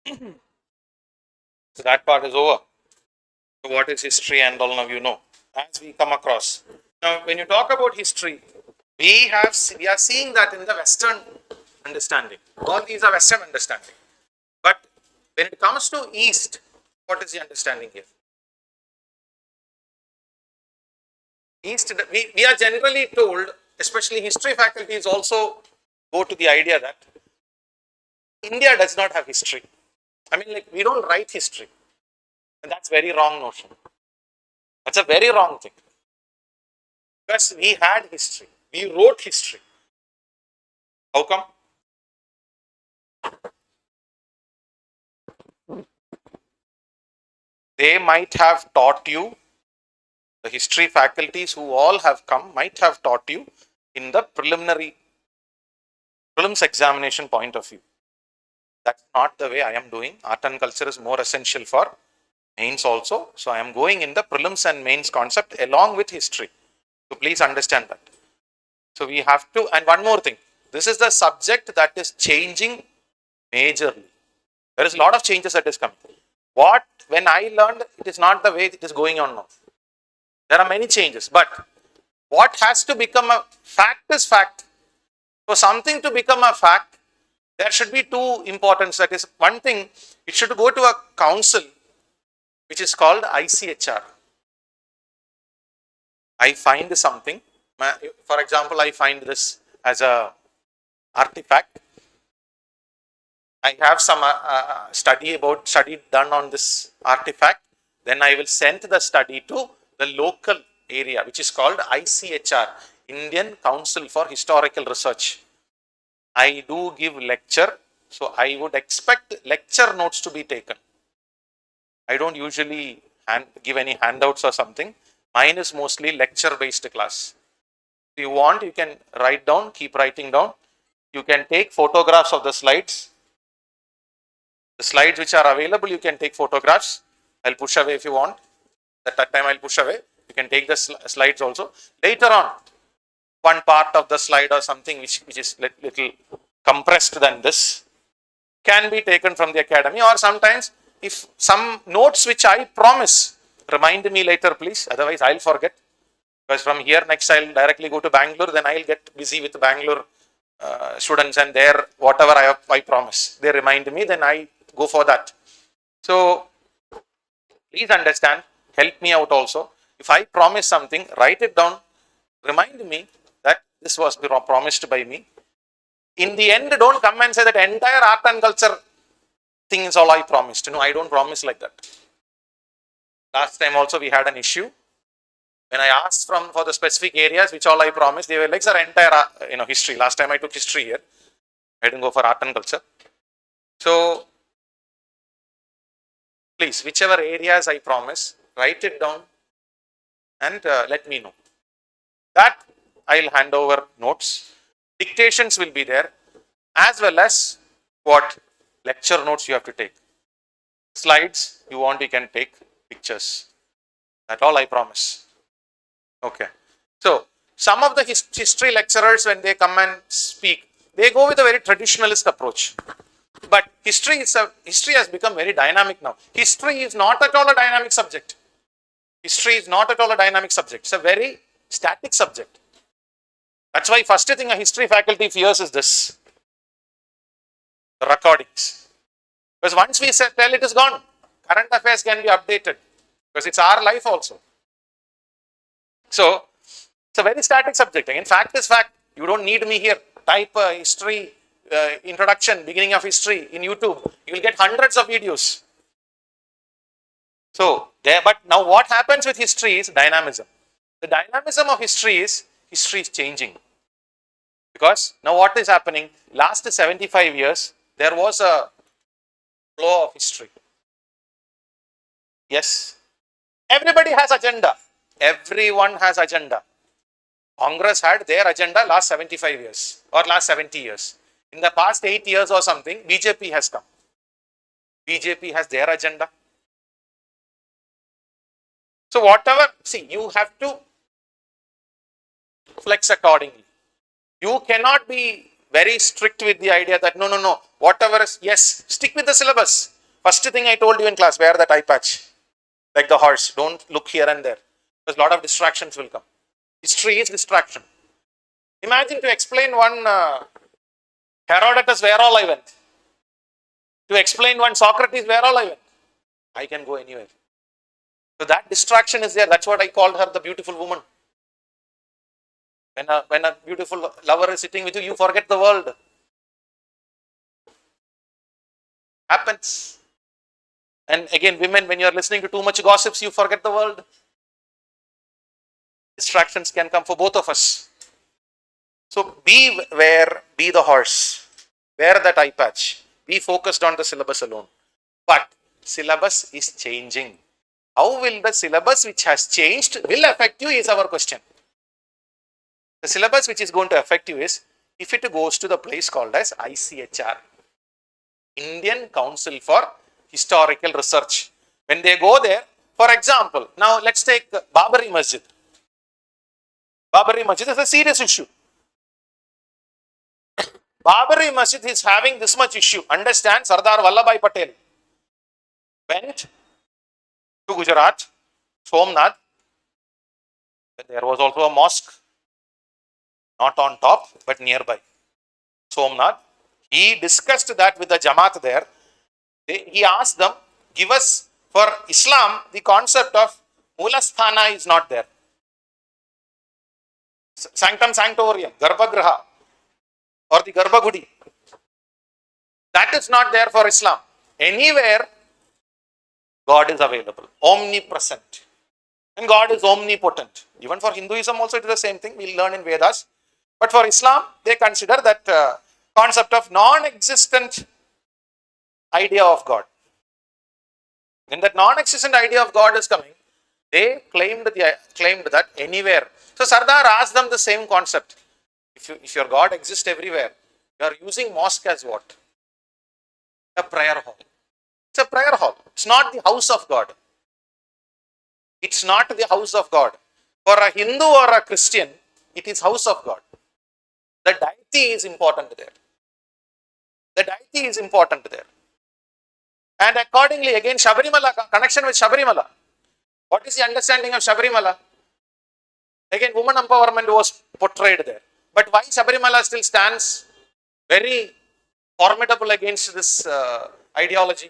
A: So that part is over. So what is history and all of you know, as we come across. Now, when you talk about history, we are seeing that in the Western understanding. All these are Western understanding. But when it comes to East, what is the understanding here? East, we are generally told, especially history faculties also go to the idea that India does not have history. I mean, like, we don't write history. And that's very wrong notion. That's a very wrong thing. Because we had history. We wrote history. How come? They might have taught you, the history faculties who all have come might have taught you in the prelims examination point of view. That's not the way I am doing. Art and culture is more essential for mains also. So I am going in the prelims and mains concept along with history. So please understand that. So we have to, and one more thing, this is the subject that is changing majorly. There is a lot of changes that is coming. When I learned, it is not the way it is going on now. There are many changes, but what has to become a fact is fact. For something to become a fact, there should be two importance. That is, one thing, it should go to a council which is called ICHR. I find something, for example, I find this as a artifact. I have some study done on this artifact. Then I will send the study to the local area, which is called ICHR, Indian Council for Historical Research. I do give lecture, so I would expect lecture notes to be taken. I don't usually give any handouts or something. Mine is mostly lecture based class. If you want, you can write down, keep writing down. You can take photographs of the slides. The slides which are available, you can take photographs. I'll push away if you want. At that time I'll push away. You can take the slides also. Later on, one part of the slide or something which is little compressed than this can be taken from the academy, or sometimes if some notes which I promise, remind me later please, otherwise I'll forget. Because from here next I'll directly go to Bangalore, then I'll get busy with Bangalore students and their whatever I promise. They remind me, then I go for that. So please understand, help me out also. If I promise something, write it down, remind me that this was promised by me. In the end, don't come and say that entire art and culture thing is all I promised. No, I don't promise like that. Last time also we had an issue. When I asked for the specific areas which all I promised, they were like, sir, entire history. Last time I took history here. I didn't go for art and culture. So please, whichever areas I promise, write it down and let me know. That I'll hand over notes. Dictations will be there, as well as what lecture notes you have to take. Slides you want, you can take pictures. That's all I promise. Okay. So some of the history lecturers, when they come and speak, they go with a very traditionalist approach. But history has become very dynamic now. History is not at all a dynamic subject. History is not at all a dynamic subject. It's a very static subject. That's why first thing a history faculty fears is this, the recordings. Because once we tell it is gone, current affairs can be updated because it's our life also. So it's a very static subject. Again, fact is fact. You don't need me here. Type history introduction, beginning of history in YouTube. You will get hundreds of videos. So but now what happens with history is dynamism. The dynamism of history is changing. Because now what is happening? Last 75 years, there was a flow of history. Yes. Everybody has agenda. Everyone has agenda. Congress had their agenda last 75 years or last 70 years. In the past 8 years or something, BJP has come. BJP has their agenda. So whatever, see, you have to flex accordingly. You cannot be very strict with the idea that no, whatever is, yes, stick with the syllabus. First thing I told you in class, wear that eye patch. Like the horse, don't look here and there. Because a lot of distractions will come. History is distraction. Imagine to explain one Herodotus, where all I went. To explain one Socrates, where all I went. I can go anywhere. So that distraction is there. That's what I called her the beautiful woman. When a beautiful lover is sitting with you, you forget the world. Happens. And again, women, when you are listening to too much gossips, you forget the world. Distractions can come for both of us. So be the horse. Wear that eye patch. Be focused on the syllabus alone. But syllabus is changing. How will the syllabus which has changed will affect you is our question. The syllabus which is going to affect you is if it goes to the place called as ICHR, Indian Council for Historical Research. When they go there, for example, now let's take Babri Masjid. Babri Masjid is a serious issue. Babri Masjid is having this much issue. Understand, Sardar Vallabhbhai Patel went to Gujarat, Somnath. There was also a mosque, not on top, but nearby. Somnath. He discussed that with the Jamaat there. He asked them, give us, for Islam, the concept of Mulasthana is not there. Sanctum Sanctorium, Garbhagraha, or the Garbhagudi. That is not there for Islam. Anywhere, God is available, omnipresent. And God is omnipotent. Even for Hinduism also it is the same thing. We'll learn in Vedas. But for Islam, they consider that concept of non-existent idea of God. When that non-existent idea of God is coming, they claimed that anywhere. So Sardar asked them the same concept. If your God exists everywhere, you are using mosque as what? A prayer hall. It's a prayer hall. It's not the house of God. It's not the house of God. For a Hindu or a Christian, it is house of God. The deity is important there. The deity is important there. And accordingly, again, Shabarimala, connection with Shabarimala. What is the understanding of Shabarimala? Again, woman empowerment was portrayed there. But why Shabarimala still stands very formidable against this ideology?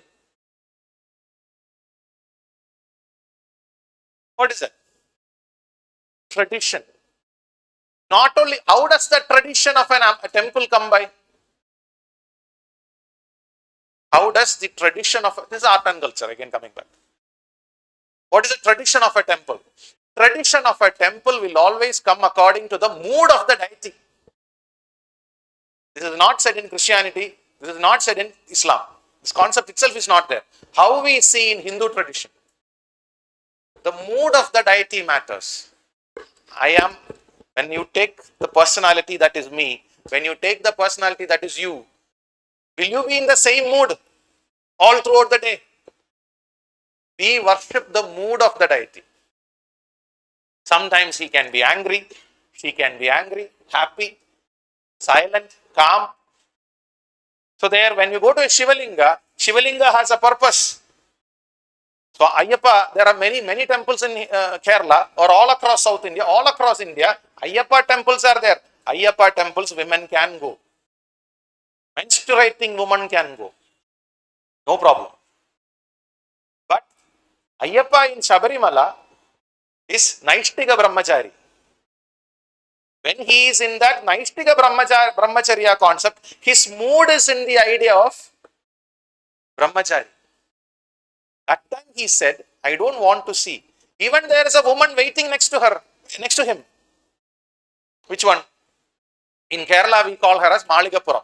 A: What is it? Tradition. Not only, how does the tradition of a temple come by? How does the tradition of, this is art and culture, again coming back. What is the tradition of a temple? Tradition of a temple will always come according to the mood of the deity. This is not said in Christianity, this is not said in Islam. This concept itself is not there. How we see in Hindu tradition, the mood of the deity matters. When you take the personality that is me, when you take the personality that is you, will you be in the same mood all throughout the day? We worship the mood of the deity. Sometimes he can be angry, she can be angry, happy, silent, calm. So there, when you go to a Shivalinga, Shivalinga has a purpose. So Ayyappa, there are many temples in Kerala or all across South India, all across India, Ayyappa temples are there. Ayyappa temples, women can go. Menstruating woman can go. No problem. But Ayyappa in Shabarimala is Naishtika Brahmachari. When he is in that Naishtika Brahmacharya concept, his mood is in the idea of Brahmachari. That time he said, I don't want to see. Even there is a woman waiting next to him. Which one? In Kerala we call her as Maligapuram.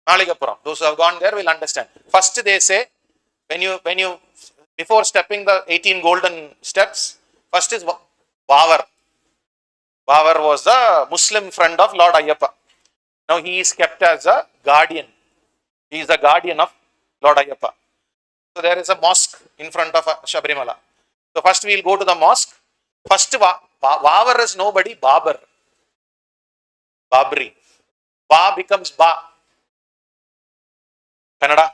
A: Maligapuram. Those who have gone there will understand. First they say, before stepping the 18 golden steps, first is Vavar. Vavar was the Muslim friend of Lord Ayyappa. Now he is kept as a guardian. He is the guardian of Lord Ayyappa. So there is a mosque in front of Shabarimala. So first we will go to the mosque. First Vavar is nobody, Babar. Babri. Ba becomes Ba. Kannada.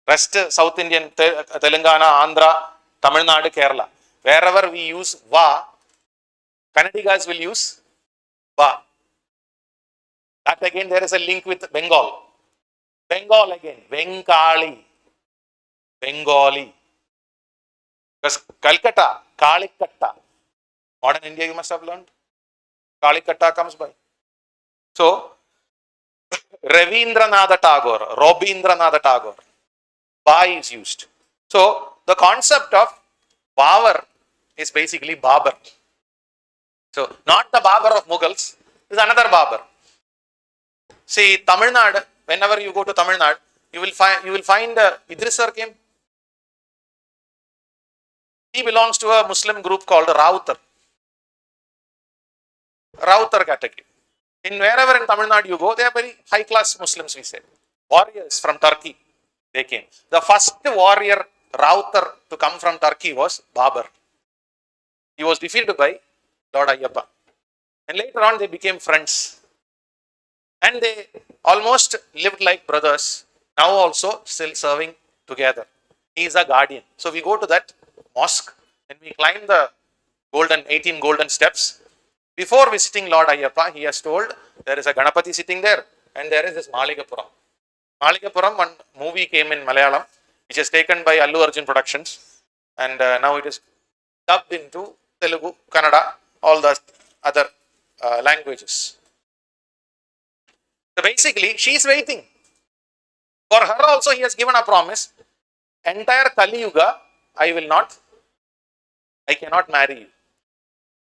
A: Rest South Indian, Telangana, Andhra, Tamil Nadu, Kerala. Wherever we use va, Kannadigas will use va. That again there is a link with Bengal. Bengal again, Bengali. Bengali. Because Calcutta, Kalikatta. Modern India you must have learned. Kalikatta comes by. So, Ravindranatha Tagore, Robindranatha Tagore. Ba is used. So, the concept of Babar is basically Babar. So, not the Babar of Mughals, is another Babar. See, Tamil Nadu, whenever you go to Tamil Nadu, you will find Idris sir came. He belongs to a Muslim group called Rautar. Rautar category. In wherever in Tamil Nadu you go, they are very high class Muslims, we say. Warriors from Turkey, they came. The first warrior Rautar to come from Turkey was Babar. He was defeated by Lord Ayyappa. And later on they became friends. And they almost lived like brothers. Now also still serving together. He is a guardian. So we go to that mosque and we climb the 18 golden steps. Before visiting Lord Ayyappa, he has told there is a Ganapati sitting there and there is this Maligapuram. Maligapuram, one movie came in Malayalam, which is taken by Allu Arjun Productions, and now it is dubbed into Telugu, Kannada, all the other languages. So basically, she is waiting. For her also, he has given a promise. Entire Kali Yuga, I cannot marry you.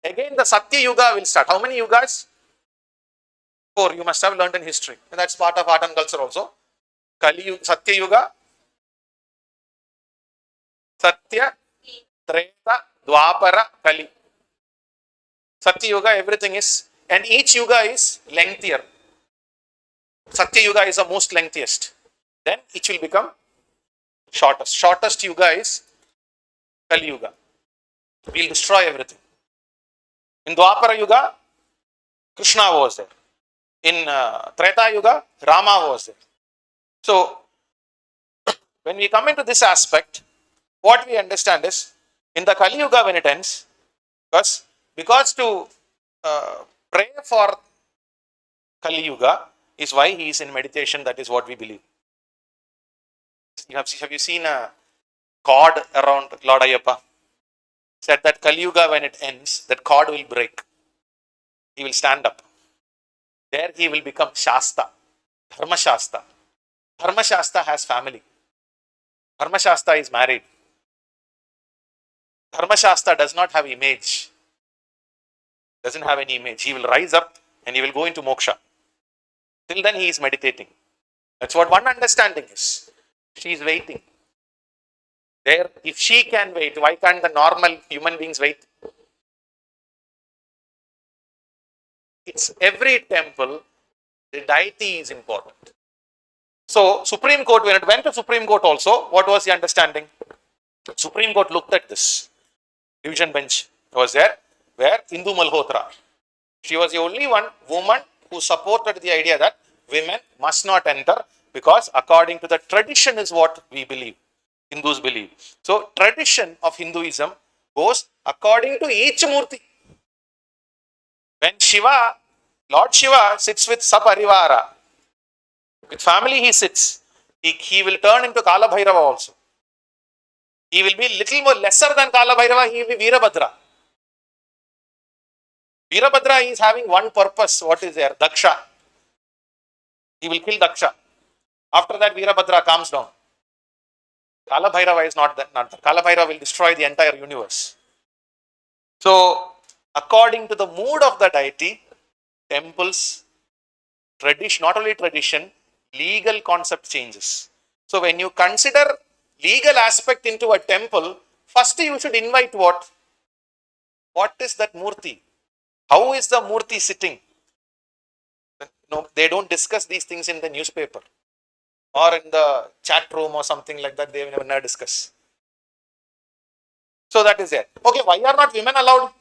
A: Again, the Satya Yuga will start. How many yugas? 4. You must have learned in history. And that's part of art and culture also. Kali Yuga, Satya Yuga, Satya, Treta, Dwapara, Kali. Satya Yuga, everything is, and each yuga is lengthier. Satya Yuga is the most lengthiest. Then it will become shortest. Shortest yuga is Kali Yuga. We will destroy everything. In Dwapara Yuga, Krishna was there. In Treta Yuga, Rama was there. So, when we come into this aspect, what we understand is, in the Kali Yuga when it ends, because to pray for Kali Yuga is why he is in meditation, that is what we believe. Have you seen a cord around Lord Ayyappa? Said that Kali Yuga when it ends, that cord will break. He will stand up. There he will become Shasta, Dharma Shasta. Dharma Shasta has family. Dharma Shasta is married. Dharma Shasta does not have image. Doesn't have any image. He will rise up and he will go into moksha. Till then he is meditating. That's what one understanding is. She is waiting. There, if she can wait, why can't the normal human beings wait? It's every temple, the deity is important. So, Supreme Court, when it went to Supreme Court also, what was the understanding? Supreme Court looked at this. Division bench was there, where Indu Malhotra. She was the only one woman who supported the idea that women must not enter, because according to the tradition is what we believe. Hindus believe. So, tradition of Hinduism goes according to each Murti. When Shiva, Lord Shiva sits with Saparivara, with family he sits, he will turn into Kala Bhairava also. He will be little more lesser than Kala Bhairava, he will be Veerabhadra. Veerabhadra is having one purpose, what is there? Daksha. He will kill Daksha. After that, Veerabhadra calms down. Kala Bhairava is not that. Kala Bhairava will destroy the entire universe. So, according to the mood of the deity, temples, tradition, not only tradition, legal concept changes. So, when you consider legal aspect into a temple, first you should invite what? What is that Murti? How is the Murti sitting? No, they don't discuss these things in the newspaper or in the chat room or something like that. They will never discuss. So that is it. Okay, why are not women allowed?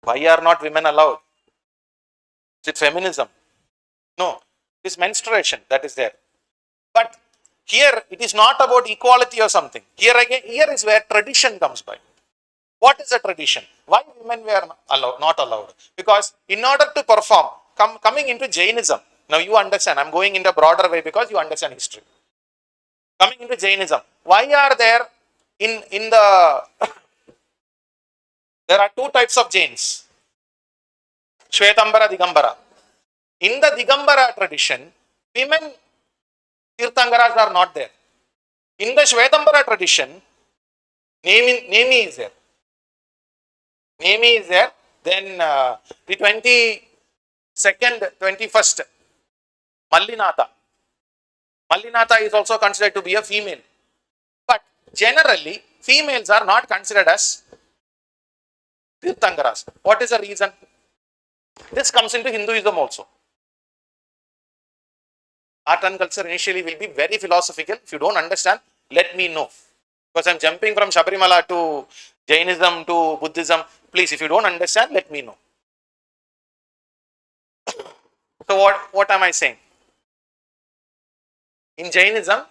A: Why are not women allowed? Is it feminism? No, it's menstruation that is there. But here it is not about equality or something. Here again, here is where tradition comes by. What is a tradition? Why women were not allowed? Because in order to perform, coming into Jainism, now you understand, I'm going in the broader way because you understand history. Coming into Jainism, why are there in the, there are two types of Jains, Shvetambara, Digambara. In the Digambara tradition, women Tirthangaras are not there. In the Shvetambara tradition, Nemi is there. Nemi is there. Then the 22nd, 21st, Mallinatha. Mallinatha is also considered to be a female. But generally, females are not considered as Tirthangaras. What is the reason? This comes into Hinduism also. Art and culture initially will be very philosophical. If you don't understand, let me know. Because I'm jumping from Sabarimala to Jainism to Buddhism. Please, if you don't understand, let me know. So what am I saying? In Jainism,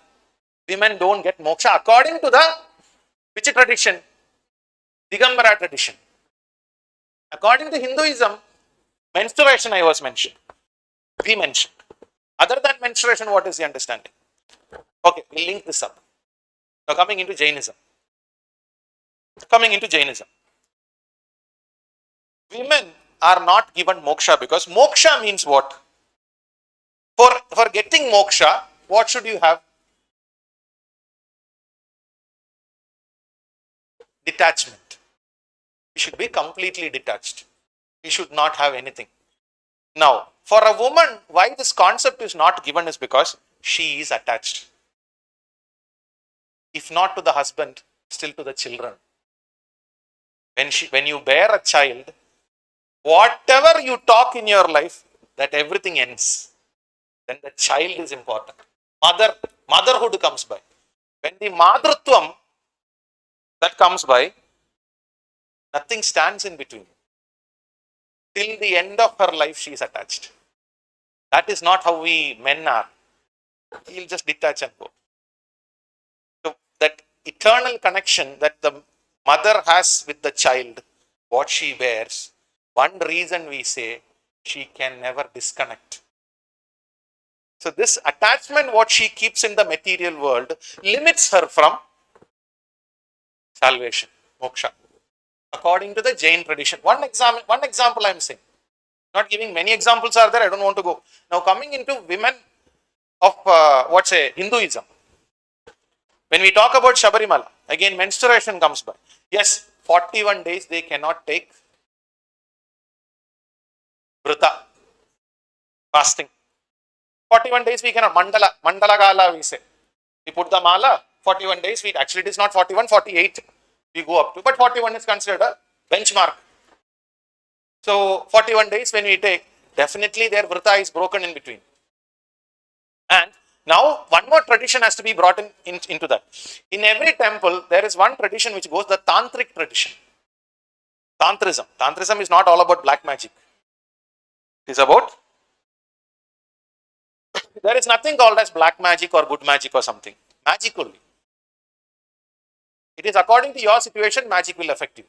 A: women don't get moksha according to the which tradition? Digambara tradition. According to Hinduism, menstruation I was mentioned. We mentioned. Other than menstruation, what is the understanding? Okay, we'll link this up. Now coming into Jainism. Women are not given moksha because moksha means what? For getting moksha, what should you have? Detachment. You should be completely detached. You should not have anything. Now, for a woman, why this concept is not given is because she is attached. If not to the husband, still to the children. When you bear a child, whatever you talk in your life, that everything ends. Then the child is important. Motherhood comes by. When the madrutvam that comes by, nothing stands in between. Till the end of her life, she is attached. That is not how we men are. He'll just detach and go. So that eternal connection that the mother has with the child, what she bears, one reason we say she can never disconnect. So this attachment, what she keeps in the material world, limits her from salvation, moksha. According to the Jain tradition. One example I am saying. Not giving many examples are there, I don't want to go. Now coming into women of Hinduism. When we talk about Sabarimala, again menstruation comes by. Yes, 41 days they cannot take vrata, fasting. 41 days we cannot, mandala gala we say. We put the mala, 41 days, actually it is not 41, 48 we go up to, but 41 is considered a benchmark. So 41 days when we take, definitely their vrata is broken in between. And now one more tradition has to be brought into that. In every temple, there is one tradition which goes, the tantric tradition. Tantrism. Tantrism is not all about black magic. It is about, there is nothing called as black magic or good magic or something. Magic only. It is according to your situation, magic will affect you.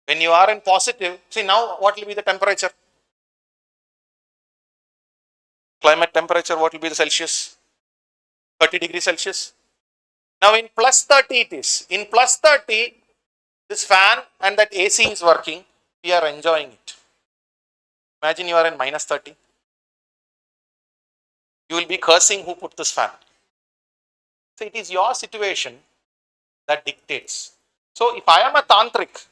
A: When you are in positive, see now what will be the temperature? Climate temperature, what will be the Celsius? 30 degrees Celsius. Now in plus 30 it is. In plus 30, this fan and that AC is working. We are enjoying it. Imagine you are in minus 30. You will be cursing who put this fan. So it is your situation that dictates. So if I am a tantric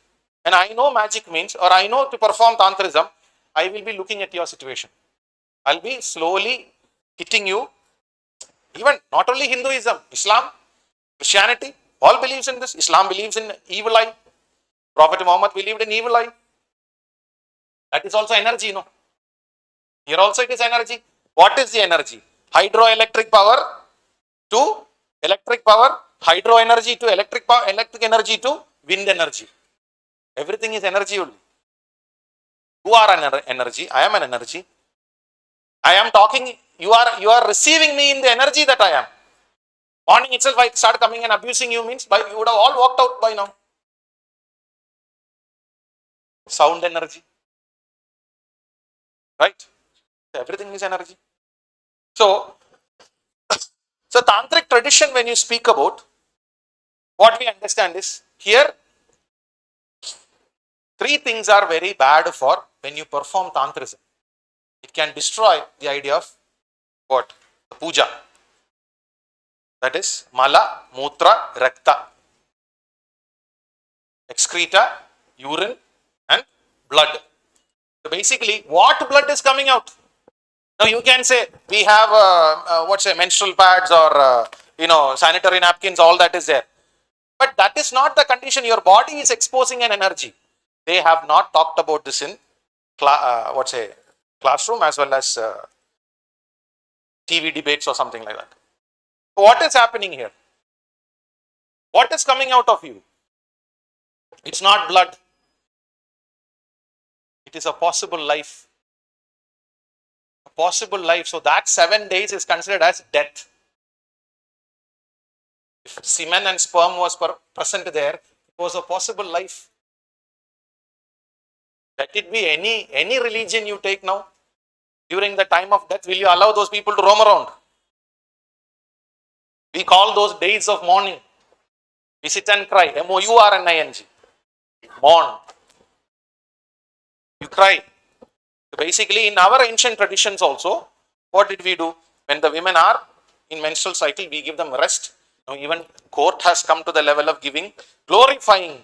A: and I know magic means, or I know to perform tantrism, I will be looking at your situation. I'll be slowly hitting you. Even not only Hinduism, Islam, Christianity, all believes in this. Islam believes in evil eye. Prophet Muhammad believed in evil eye. That is also energy, no? Here also it is energy. What is the energy? Hydroelectric power to electric power, hydro energy to electric power, electric energy to wind energy. Everything is energy only. You are an energy, I am an energy. I am talking, you are receiving me in the energy that I am. Morning itself, I start coming and abusing you means you would have all walked out by now. Sound energy. Right? Everything is energy. So tantric tradition, when you speak about, what we understand is here, three things are very bad for when you perform tantrism. It can destroy the idea of what? Puja. That is mala, mutra, rakta. Excreta, urine and blood. So basically, what blood is coming out? Now you can say we have menstrual pads or sanitary napkins, all that is there. But that is not the condition. Your body is exposing an energy. They have not talked about this in classroom as well as TV debates or something like that. What is happening here? What is coming out of you? It's not blood. It is a possible life. A possible life. So that 7 days is considered as death. If semen and sperm was present there, it was a possible life. Let it be any religion you take now. During the time of death, will you allow those people to roam around? We call those days of mourning. We sit and cry. M-O-U-R-N-I-N-G. Mourn. You cry. Basically, in our ancient traditions also, what did we do? When the women are in menstrual cycle, we give them rest. Now, even court has come to the level of glorifying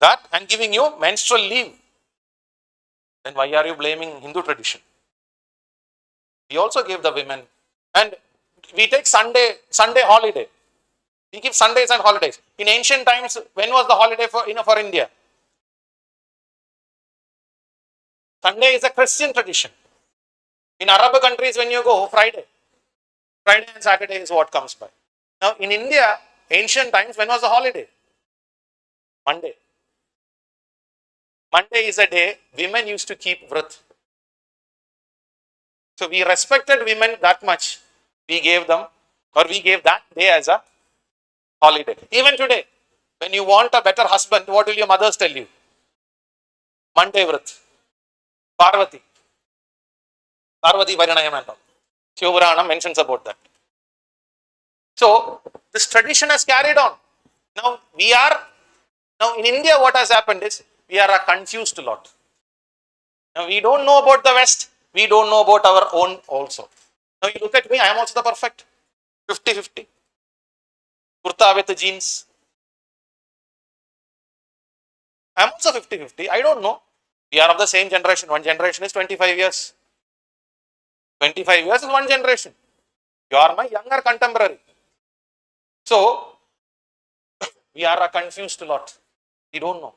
A: that and giving you menstrual leave. Then why are you blaming Hindu tradition? We also gave the women, and we take Sunday holiday. We give Sundays and holidays. In ancient times, when was the holiday for India? Sunday is a Christian tradition. In Arab countries, when you go, Friday and Saturday is what comes by. Now, in India, ancient times, when was the holiday? Monday. Monday is a day women used to keep vrat. So we respected women that much. We gave them, or we gave that day as a holiday. Even today, when you want a better husband, what will your mothers tell you? Monday vrat. Parvati Varanayam and all. Shivpuranam mentions about that. So this tradition has carried on. Now in India, what has happened is we are a confused lot. Now we don't know about the West. We don't know about our own also. Now you look at me, I am also the perfect. 50-50. Kurta with jeans. I am also 50-50. I don't know. We are of the same generation. One generation is 25 years. 25 years is one generation. You are my younger contemporary. So, we are a confused lot. We don't know.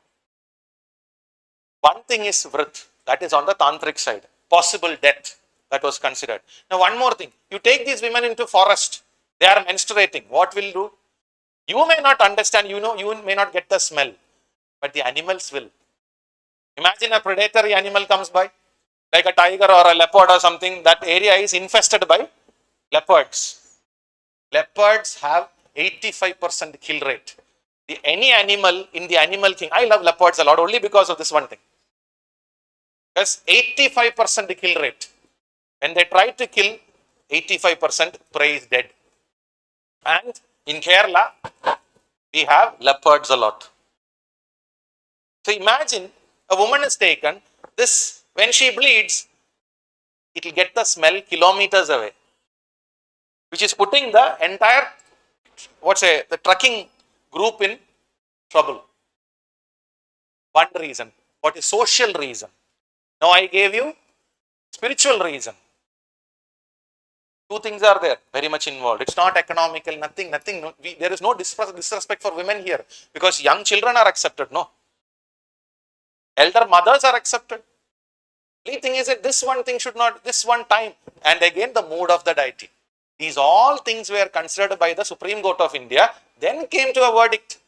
A: One thing is vrat. That is on the tantric side. Possible death. That was considered. Now, one more thing. You take these women into forest. They are menstruating. What will do? You may not understand. You may not get the smell. But the animals will. Imagine a predatory animal comes by, like a tiger or a leopard or something. That area is infested by leopards. Leopards have 85% kill rate. Any animal in the animal king, I love leopards a lot only because of this one thing. Because 85% kill rate. When they try to kill, 85% prey is dead. And in Kerala, we have leopards a lot. So imagine a woman is taken, when she bleeds, it will get the smell kilometers away, which is putting the entire, the trucking group in trouble. One reason. What is social reason? Now I gave you spiritual reason. Two things are there, very much involved. It's not economical, nothing. There is no disrespect for women here, because young children are accepted, no. Elder mothers are accepted. The thing is that this one thing should not, this one time, and again the mood of the deity. These all things were considered by the Supreme Court of India, then came to a verdict.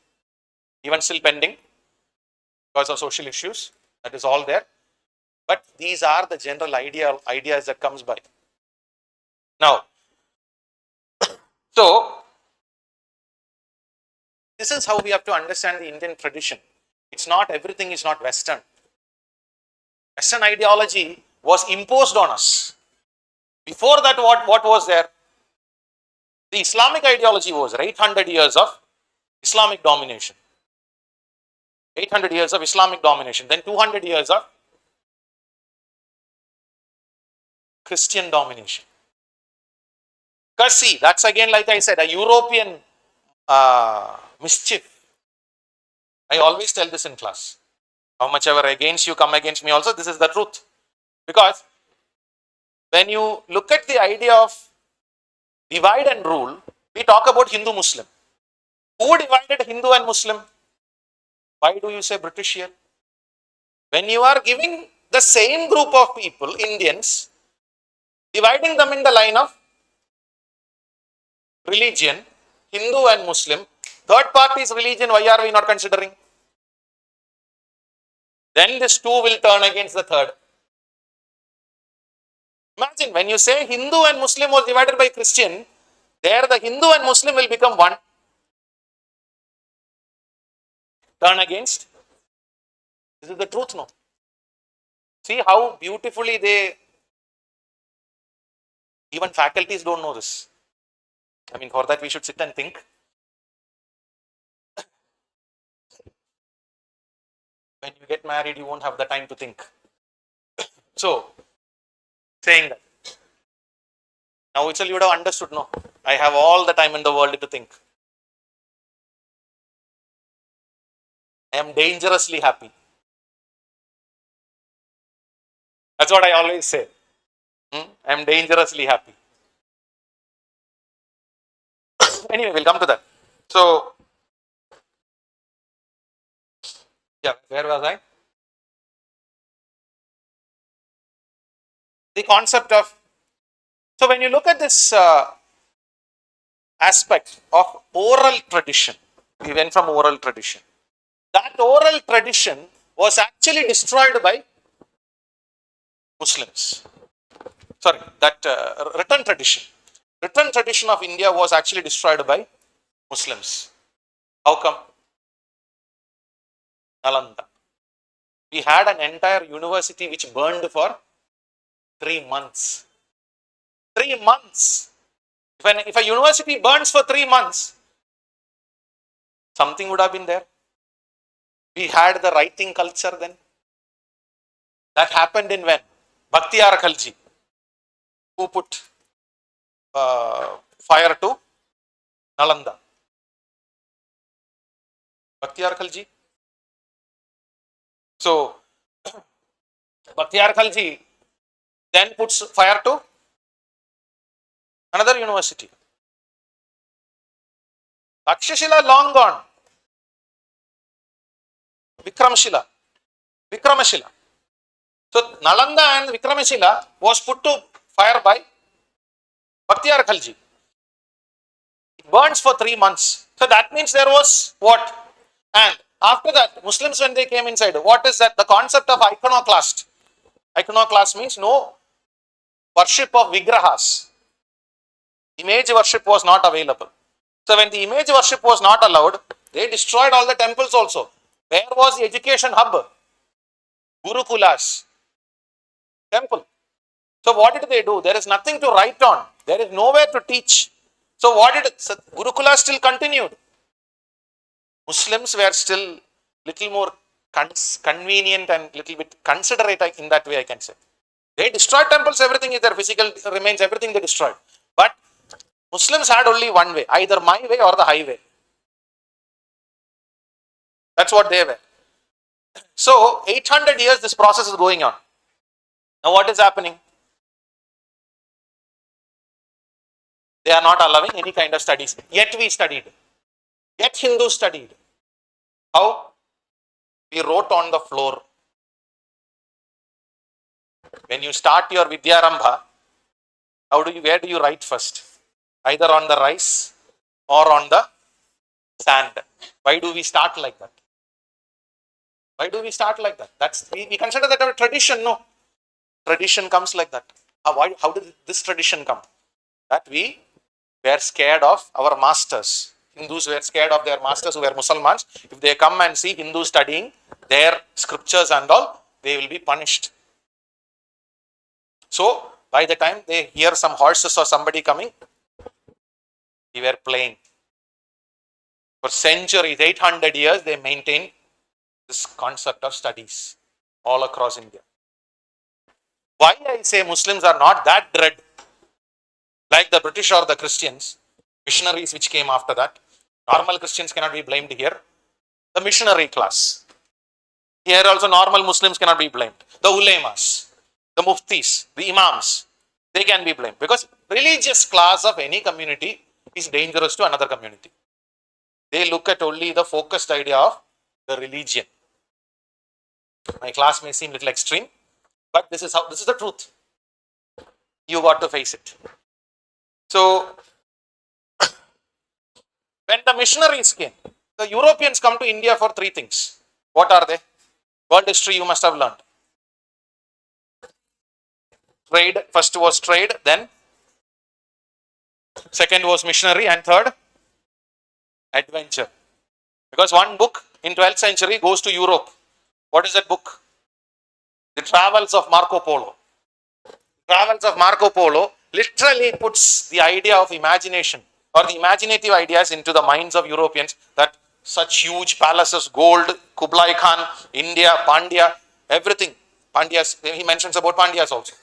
A: Even still pending because of social issues. That is all there. But these are the general ideas that comes by. Now, so this is how we have to understand the Indian tradition. It's not everything is not Western. Western ideology was imposed on us. Before that, what was there? The Islamic ideology was 800 years of Islamic domination. 800 years of Islamic domination. Then 200 years of Christian domination. Because see, that's again, like I said, a European mischief. I always tell this in class. How much ever against you come against me also, this is the truth. Because when you look at the idea of divide and rule, we talk about Hindu-Muslim. Who divided Hindu and Muslim? Why do you say British here? When you are giving the same group of people, Indians, dividing them in the line of religion, Hindu and Muslim, third party's religion, why are we not considering? Then this two will turn against the third. Imagine when you say Hindu and Muslim was divided by Christian, there the Hindu and Muslim will become one. Turn against. This is the truth, no? See how beautifully they, even faculties don't know this. I mean, for that we should sit and think. When you get married, you won't have the time to think. So, saying that. Now itself you would have understood, no? I have all the time in the world to think. I am dangerously happy. That's what I always say. I am dangerously happy. Anyway, we'll come to that. So, yeah, where was I? The concept of, so when you look at this aspect of oral tradition, we went from oral tradition. That oral tradition was actually destroyed by Muslims. Sorry, that written tradition of India was actually destroyed by Muslims. How come? Nalanda. We had an entire university which burned for 3 months. 3 months. If a university burns for 3 months, something would have been there. We had the writing culture then. That happened in when? Bakhtiyar Khalji, who put fire to Nalanda. Bakhtiyar Khalji. So, Bakhtiyar Khalji then puts fire to another university. Takshashila long gone. Vikramashila. So, Nalanda and Vikramashila was put to fire by Bakhtiyar Khalji. It burns for 3 months. So, that means there was what? And after that, Muslims when they came inside, what is that? The concept of iconoclast. Iconoclast means no worship of vigrahas. Image worship was not available. So, when the image worship was not allowed, they destroyed all the temples also. Where was the education hub? Gurukulas. Temple. So, what did they do? There is nothing to write on. There is nowhere to teach. So, Gurukula still continued. Muslims were still little more convenient and little bit considerate in that way, I can say. They destroyed temples, everything is there, physical remains, everything they destroyed. But Muslims had only one way, either my way or the highway. That's what they were. So, 800 years this process is going on. Now, what is happening? They are not allowing any kind of studies. Yet we studied. Yet Hindus studied. How? We wrote on the floor. When you start your Vidyarambha, where do you write first? Either on the rice or on the sand. Why do we start like that? Why do we start like that? We consider that our tradition, no? Tradition comes like that. How did this tradition come? that we were scared of our masters. Hindus were scared of their masters who were Muslims. If they come and see Hindus studying their scriptures and all, they will be punished. So, by the time they hear some horses or somebody coming, we were playing. For centuries, 800 years, they maintained this concept of studies all across India. Why I say Muslims are not that dread like the British or the Christians, missionaries which came after that. Normal Christians cannot be blamed here. The missionary class. Here also normal Muslims cannot be blamed. The ulemas, the muftis, the imams, they can be blamed because religious class of any community is dangerous to another community. They look at only the focused idea of the religion. My class may seem a little extreme, but this is the truth. You got to face it. So, when the missionaries came, the Europeans come to India for three things. What are they? World history you must have learned. Trade, first was trade, then second was missionary, and third, adventure. Because one book in 12th century goes to Europe. What is that book? The Travels of Marco Polo. Travels of Marco Polo literally puts the idea of imagination or the imaginative ideas into the minds of Europeans, that such huge palaces, gold, Kublai Khan, India, Pandya, everything. Pandyas, he mentions about Pandyas also.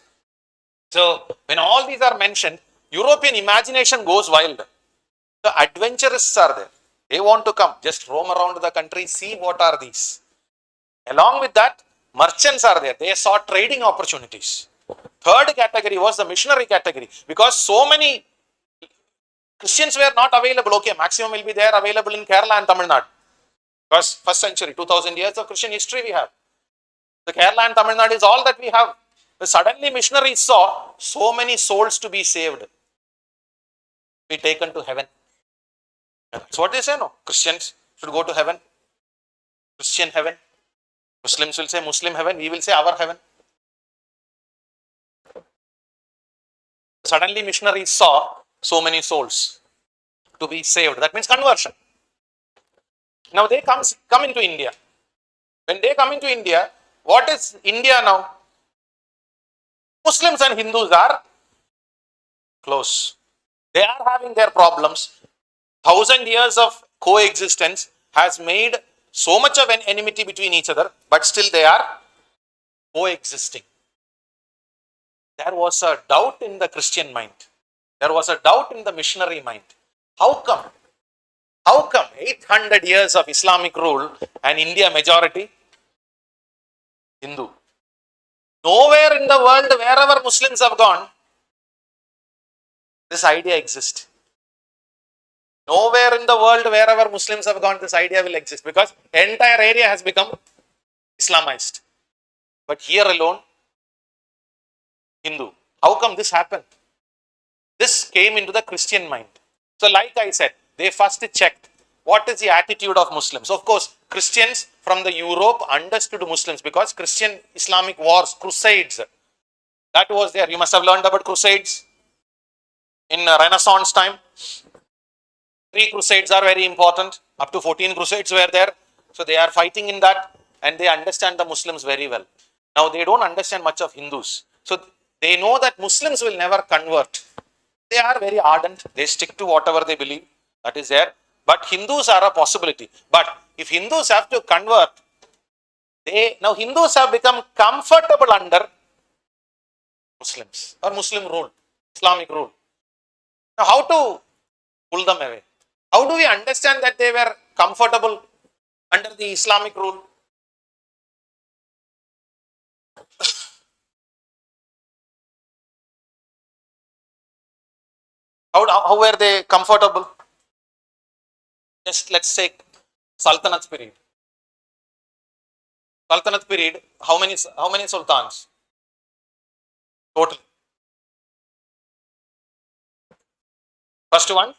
A: So, when all these are mentioned, European imagination goes wild. The adventurous are there. They want to come, just roam around the country, see what are these. Along with that, merchants are there. They saw trading opportunities. Third category was the missionary category, because so many Christians were not available. Okay, maximum will be there available in Kerala and Tamil Nadu. Because first century, 2000 years of Christian history we have. The Kerala and Tamil Nadu is all that we have. But suddenly missionaries saw so many souls to be saved, be taken to heaven. That's what they say, no? Christians should go to heaven. Christian heaven. Muslims will say Muslim heaven. We will say our heaven. Suddenly missionaries saw so many souls to be saved. That means conversion. Now they come into India. When they come into India, what is India now? Muslims and Hindus are close. They are having their problems. 1000 years of coexistence has made so much of an enmity between each other, but still they are coexisting. There was a doubt in the Christian mind. There was a doubt in the missionary mind. How come? How come 800 years of Islamic rule and India majority Hindu? Nowhere in the world, wherever Muslims have gone, this idea exists. Nowhere in the world, wherever Muslims have gone, this idea will exist, because the entire area has become Islamized. But here alone, Hindu. How come this happened? This came into the Christian mind. So like I said, they first checked what is the attitude of Muslims. Of course, Christians from the Europe understood Muslims, because Christian Islamic wars, crusades, that was there. You must have learned about crusades in Renaissance time. 3 crusades are very important. Up to 14 crusades were there. So they are fighting in that, and they understand the Muslims very well. Now they don't understand much of Hindus. So they know that Muslims will never convert. They are very ardent. They stick to whatever they believe. That is there. But Hindus are a possibility. But if Hindus have to convert, now Hindus have become comfortable under Muslims or Muslim rule, Islamic rule. Now how to pull them away? How do we understand that they were comfortable under the Islamic rule? How were they comfortable? Just let's take Sultanate period. Sultanate period, how many sultans? Total. First one,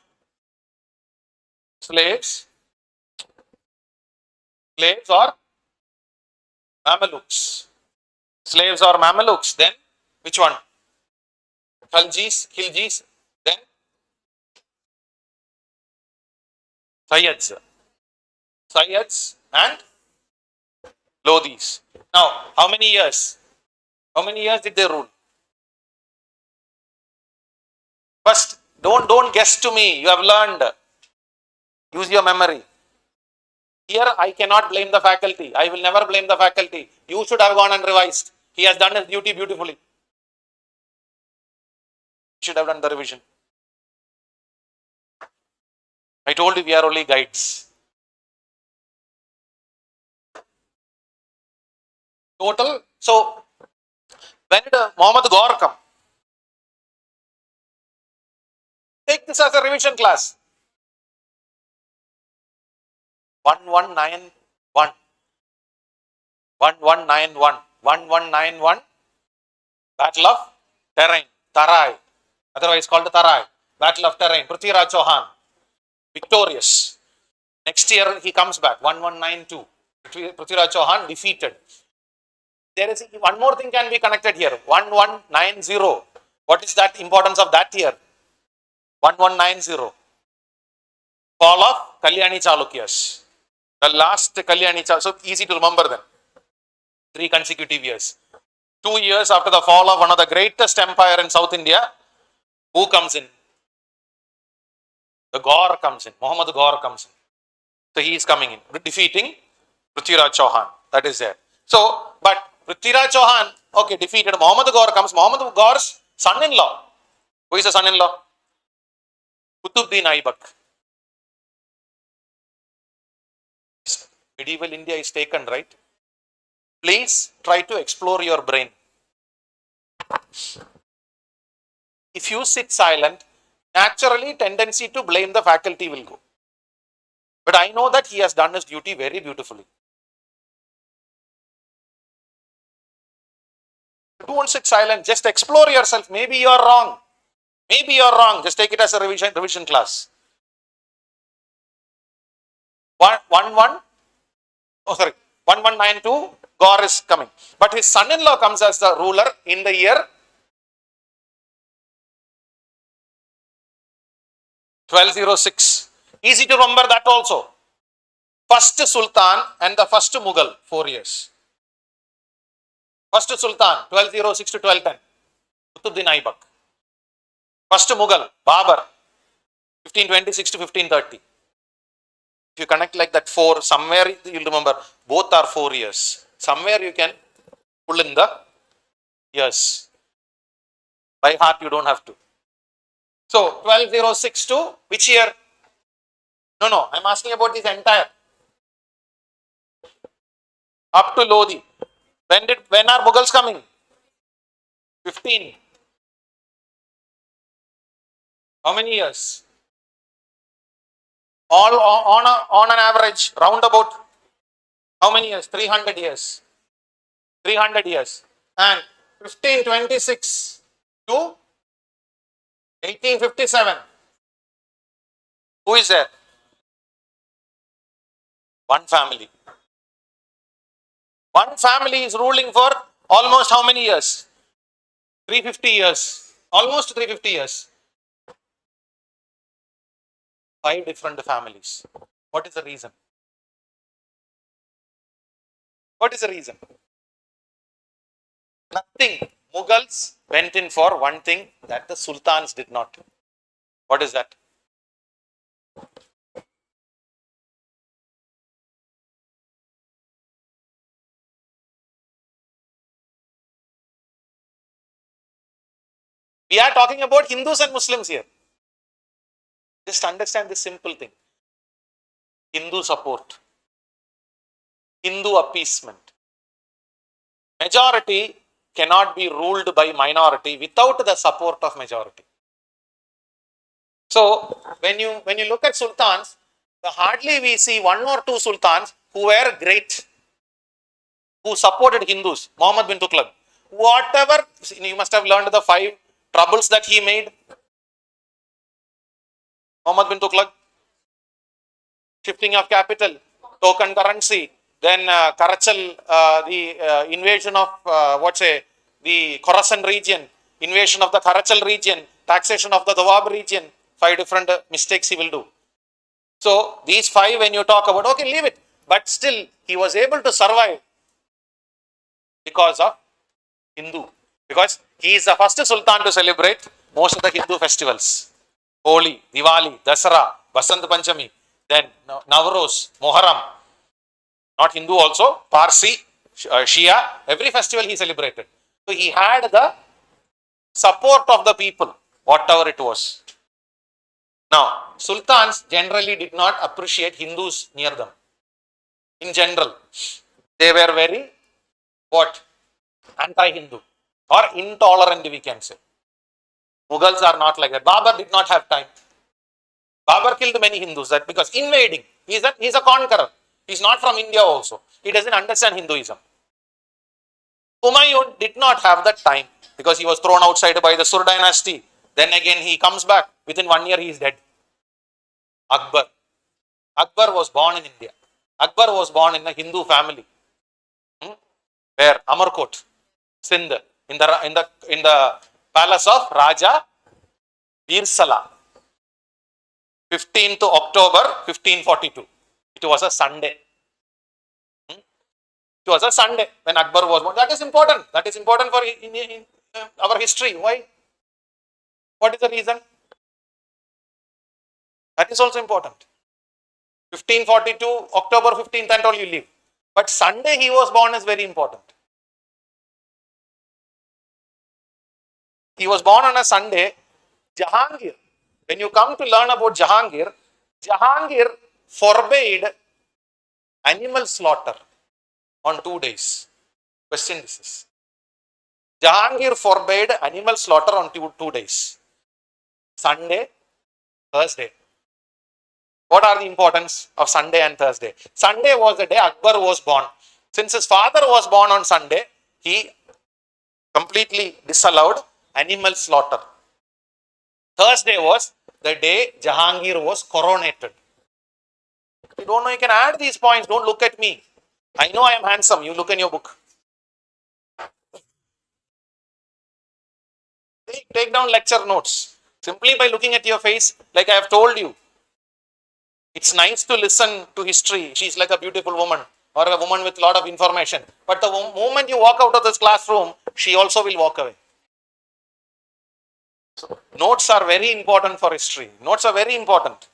A: slaves or Mamelukes. Slaves or Mamelukes. Then which one? Khiljis, then Sayyids. Sayyids and Lodhis. Now, how many years? How many years did they rule? First, don't guess to me. You have learned. Use your memory. Here, I cannot blame the faculty. I will never blame the faculty. You should have gone and revised. He has done his duty beautifully. He should have done the revision. I told you we are only guides. Total. So, when did Muhammad Gaur come? Take this as a revision class. 1191. 1191. 1191. Battle of Terrain. Tarai. Otherwise called the Tarai. Battle of Terrain. Prithviraj Chauhan. Victorious. Next year he comes back. 1192. Prithviraj Chauhan defeated. There is one more thing can be connected here. 1190. What is that importance of that year? 1190. Fall of Kalyani Chalukyas. The last Kalyani Chalukyas. So easy to remember then. 3 consecutive years. 2 years after the fall of one of the greatest empire in South India, who comes in? The Gaur comes in. Muhammad Gaur comes in. So he is coming in, defeating Prithviraj Chauhan. That is there. So, but Prithviraj Chauhan, okay, defeated. Muhammad Gaur comes. Muhammad Gaur's son-in-law. Who is the son-in-law? Qutbuddin Aibak. Medieval India is taken, right? Please try to explore your brain. If you sit silent, naturally tendency to blame the faculty will go. But I know that he has done his duty very beautifully. Don't sit silent, just explore yourself. Maybe you are wrong. Maybe you are wrong. Just take it as a revision class. 1192, Gaur is coming. But his son-in-law comes as the ruler in the year 1206. Easy to remember that also. First Sultan and the first Mughal, 4 years. First Sultan, 1206 to 1210. Qutbuddin Aibak. First Mughal, Babur, 1526 to 1530. If you connect like that 4, somewhere you will remember, both are 4 years. Somewhere you can pull in the years. By heart you don't have to. So, 1206 to which year? No, I am asking about this entire. Up to Lodi. When are Mughals coming? 15. How many years? All on an average, round about how many years? 300 years. 300 years. And 1526 to 1857. Who is there? One family. One family is ruling for almost how many years? 350 years. Almost 350 years. 5 different families. What is the reason? What is the reason? Nothing. Mughals went in for one thing that the sultans did not. What is that? We are talking about Hindus and Muslims here. Just understand this simple thing. Hindu support. Hindu appeasement. Majority cannot be ruled by minority without the support of majority. So, when you look at sultans, hardly we see 1 or 2 sultans who were great, who supported Hindus. Muhammad bin Tughlaq. Whatever, you must have learned the 5 troubles that he made. Muhammad bin Tughlaq, shifting of capital, token currency, then Karachal, the invasion of the Khorasan region, invasion of the Karachal region, taxation of the Doab region, 5 different mistakes he will do. So these five, when you talk about, okay, leave it. But still, he was able to survive because of Hindu. Because he is the first Sultan to celebrate most of the Hindu festivals. Holi, Diwali, Dasara, Basant Panchami, then Navroz, Moharram. Not Hindu also, Parsi, Shia, every festival he celebrated. So he had the support of the people, whatever it was. Now, sultans generally did not appreciate Hindus near them. In general, they were very, what? Anti-Hindu or intolerant, we can say. Mughals are not like that. Babur did not have time. Babur killed many Hindus that because invading. He's a conqueror. He's not from India also. He doesn't understand Hinduism. Humayun did not have that time because he was thrown outside by the Sur dynasty. Then again he comes back. Within 1 year he is dead. Akbar. Akbar was born in India. Akbar was born in a Hindu family. Where? Amarkot, Sindh, in the palace of Raja Birsala. 15th October 1542. It was a Sunday. It was a Sunday when Akbar was born. That is important. That is important for in our history. Why? What is the reason? That is also important. 1542, October 15th and all you leave. But Sunday he was born is very important. He was born on a Sunday. Jahangir, when you come to learn about Jahangir, Jahangir forbade animal slaughter on 2 days. Question this is. Jahangir forbade animal slaughter on 2 days. Sunday, Thursday. What are the importance of Sunday and Thursday? Sunday was the day Akbar was born. Since his father was born on Sunday, he completely disallowed animal slaughter. Thursday was the day Jahangir was coronated. You don't know, you can add these points. Don't look at me. I know I am handsome. You look in your book. Take down lecture notes. Simply by looking at your face, like I have told you. It's nice to listen to history. She's like a beautiful woman or a woman with a lot of information. But the moment you walk out of this classroom, she also will walk away. So, notes are very important for history. Notes are very important.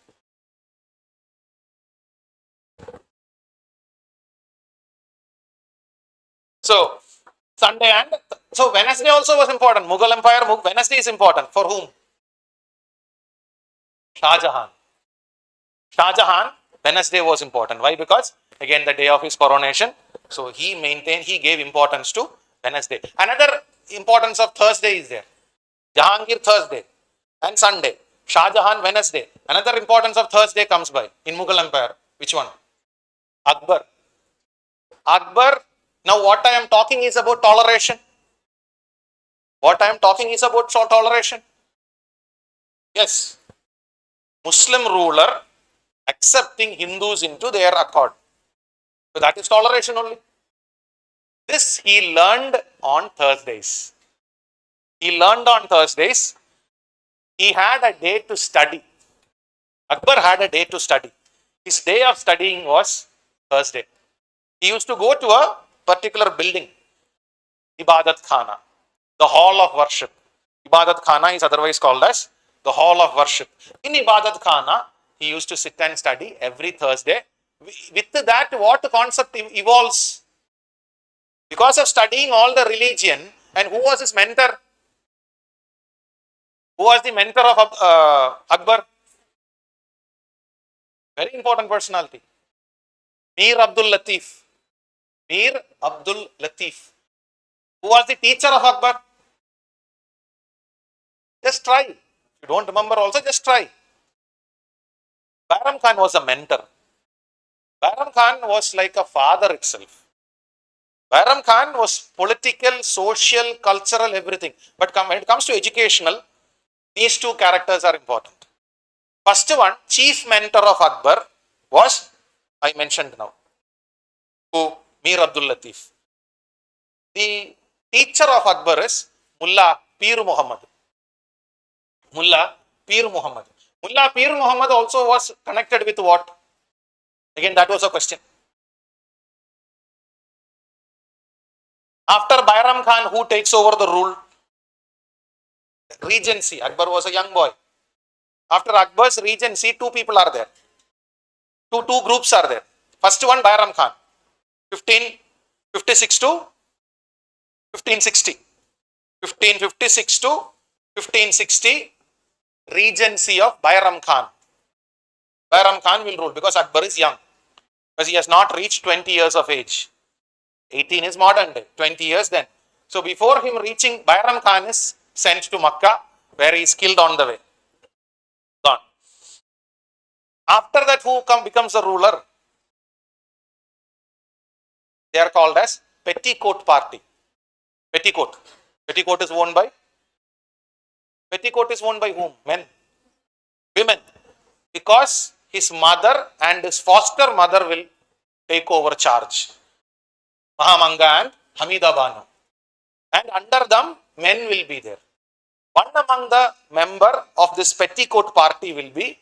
A: So, Sunday and so Wednesday also was important. Mughal Empire, Wednesday is important. For whom? Shah Jahan. Shah Jahan, Wednesday was important. Why? Because again the day of his coronation. So he gave importance to Wednesday. Another importance of Thursday is there. Jahangir Thursday and Sunday. Shah Jahan Wednesday. Another importance of Thursday comes by in Mughal Empire. Which one? Akbar. Akbar. Now what I am talking is about toleration. What I am talking is about toleration. Yes. Muslim ruler accepting Hindus into their accord. So that is toleration only. This he learned on Thursdays. He learned on Thursdays. He had a day to study. Akbar had a day to study. His day of studying was Thursday. He used to go to a particular building, Ibadat Khana, the hall of worship. Ibadat Khana is otherwise called as the hall of worship. In Ibadat Khana, he used to sit and study every Thursday. With that, what concept evolves? Because of studying all the religion, and who was his mentor? Who was the mentor of Akbar? Very important personality. Mir Abdul Latif. Mir Abdul Latif. Who was the teacher of Akbar? Just try. If you don't remember also, just try. Bairam Khan was a mentor. Bairam Khan was like a father itself. Bairam Khan was political, social, cultural, everything. But when it comes to educational, these two characters are important. First one, chief mentor of Akbar was, I mentioned now, who? Mir Abdul Latif. The teacher of Akbar is Mullah Pir Muhammad. Mullah Pir Muhammad. Mullah Pir Muhammad also was connected with what? Again, that was a question. After Bairam Khan, who takes over the rule? Regency. Akbar was a young boy. After Akbar's regency, two people are there. Two groups are there. First one, Bairam Khan, 1556 to 1560. 1556 to 1560, regency of Bairam Khan. Bairam Khan will rule because Akbar is young, because he has not reached 20 years of age. 18 is modern day, 20 years then. So before him reaching, Bairam Khan is sent to Makkah, where he is killed on the way. Gone. After that, who becomes the ruler? They are called as Petticoat Party. Petticoat. Petticoat is owned by? Petticoat is owned by whom? Men. Women. Because his mother and his foster mother will take over charge. Mahamanga and Hamida Banu. And under them, men will be there. One among the member of this Petticoat Party will be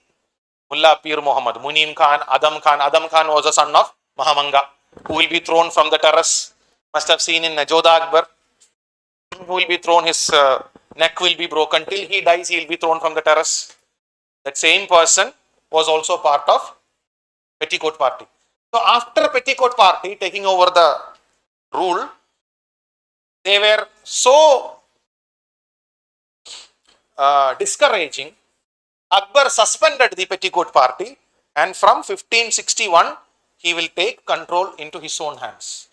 A: Mullah Pir Muhammad, Munim Khan, Adam Khan. Adam Khan was a son of Mahamanga, who will be thrown from the terrace. Must have seen in Najoda Akbar, who will be thrown, his neck will be broken. Till he dies, he will be thrown from the terrace. That same person was also part of Petticoat Party. So after Petticoat Party taking over the rule, they were so discouraging. Akbar suspended the Petticoat Party, and from 1561 he will take control into his own hands.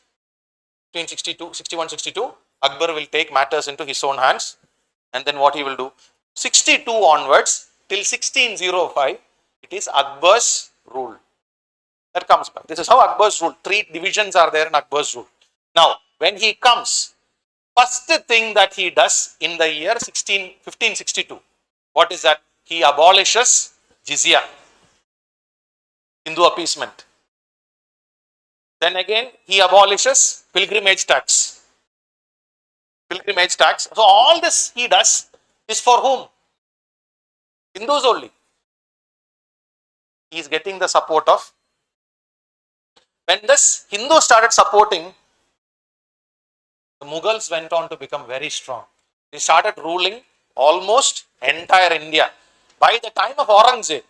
A: 61-62, Akbar will take matters into his own hands, and then what he will do? 62 onwards till 1605, it is Akbar's rule. That comes back. This is how Akbar's rule. 3 divisions are there in Akbar's rule. Now, when he comes, first thing that he does in the year 1562, what is that? He abolishes jizya, Hindu appeasement. Then again, he abolishes pilgrimage tax. Pilgrimage tax. So all this he does is for whom? Hindus only. He is getting the support of. When this Hindus started supporting, the Mughals went on to become very strong. They started ruling almost entire India. By the time of Aurangzeb,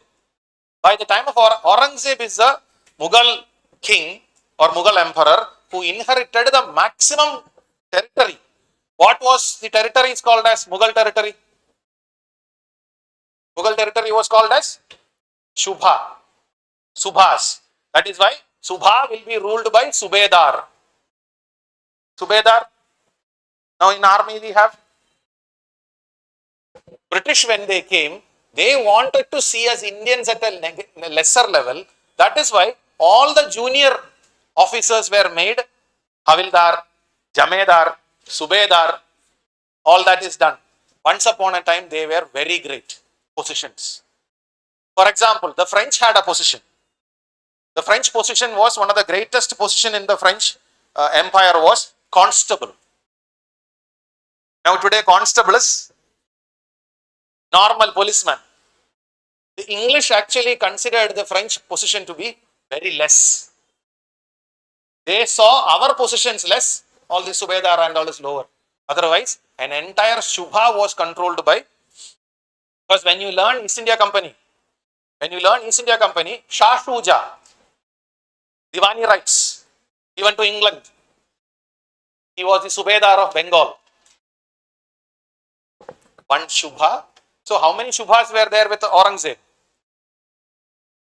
A: Aurangzeb is the Mughal king or Mughal emperor who inherited the maximum territory. What was the territory is called as Mughal territory? Mughal territory was called as Shubha. Subhas. That is why Subha will be ruled by Subedar. Subedar. Now in army we have British. When they came, they wanted to see us Indians at a lesser level. That is why all the junior officers were made Havildar, Jamedar, Subedar. All that is done. Once upon a time, they were very great positions. For example, the French had a position. The French position was one of the greatest position in the French empire was constable. Now today constable is normal policeman. The English actually considered the French position to be very less. They saw our positions less, all the Subedar and all is lower. Otherwise, an entire Shubha was controlled by, because when you learn East India Company, Shah Shuja, Diwani rights, he went to England. He was the Subedar of Bengal. One Shubha. So how many Shubhas were there with Aurangzeb?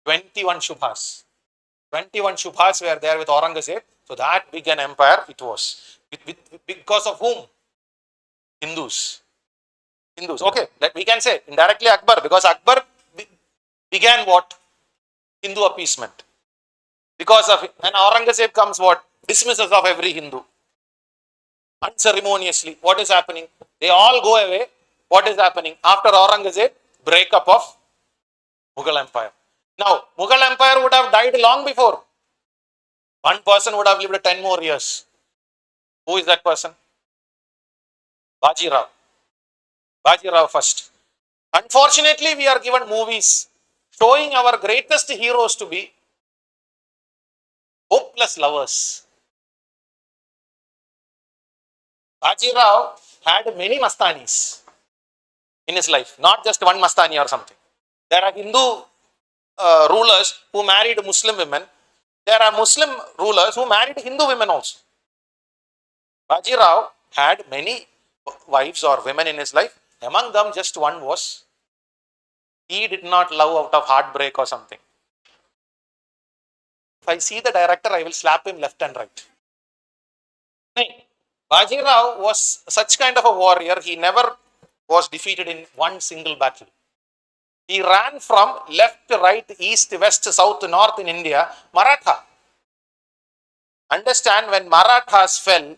A: 21 Shubhas. 21 Shubhas were there with Aurangzeb. So that big an empire it was. Because of whom? Hindus. Okay, we can say indirectly Akbar, because Akbar began what? Hindu appeasement. Because of it. And Aurangzeb comes what? Dismisses of every Hindu. Unceremoniously. What is happening? They all go away. What is happening? After Aurangzeb, breakup of Mughal Empire. Now, Mughal Empire would have died long before. One person would have lived 10 more years. Who is that person? Baji Rao. Baji Rao first. Unfortunately, we are given movies showing our greatest heroes to be hopeless lovers. Bajirao had many Mastanis in his life, not just one Mastani or something. There are Hindu rulers who married Muslim women. There are Muslim rulers who married Hindu women also. Bajirao had many wives or women in his life. Among them, just one was he did not love out of heartbreak or something. If I see the director, I will slap him left and right. Bajirao was such kind of a warrior, he never was defeated in one single battle. He ran from left, right, east, west, south, north in India, Maratha. Understand, when Marathas fell,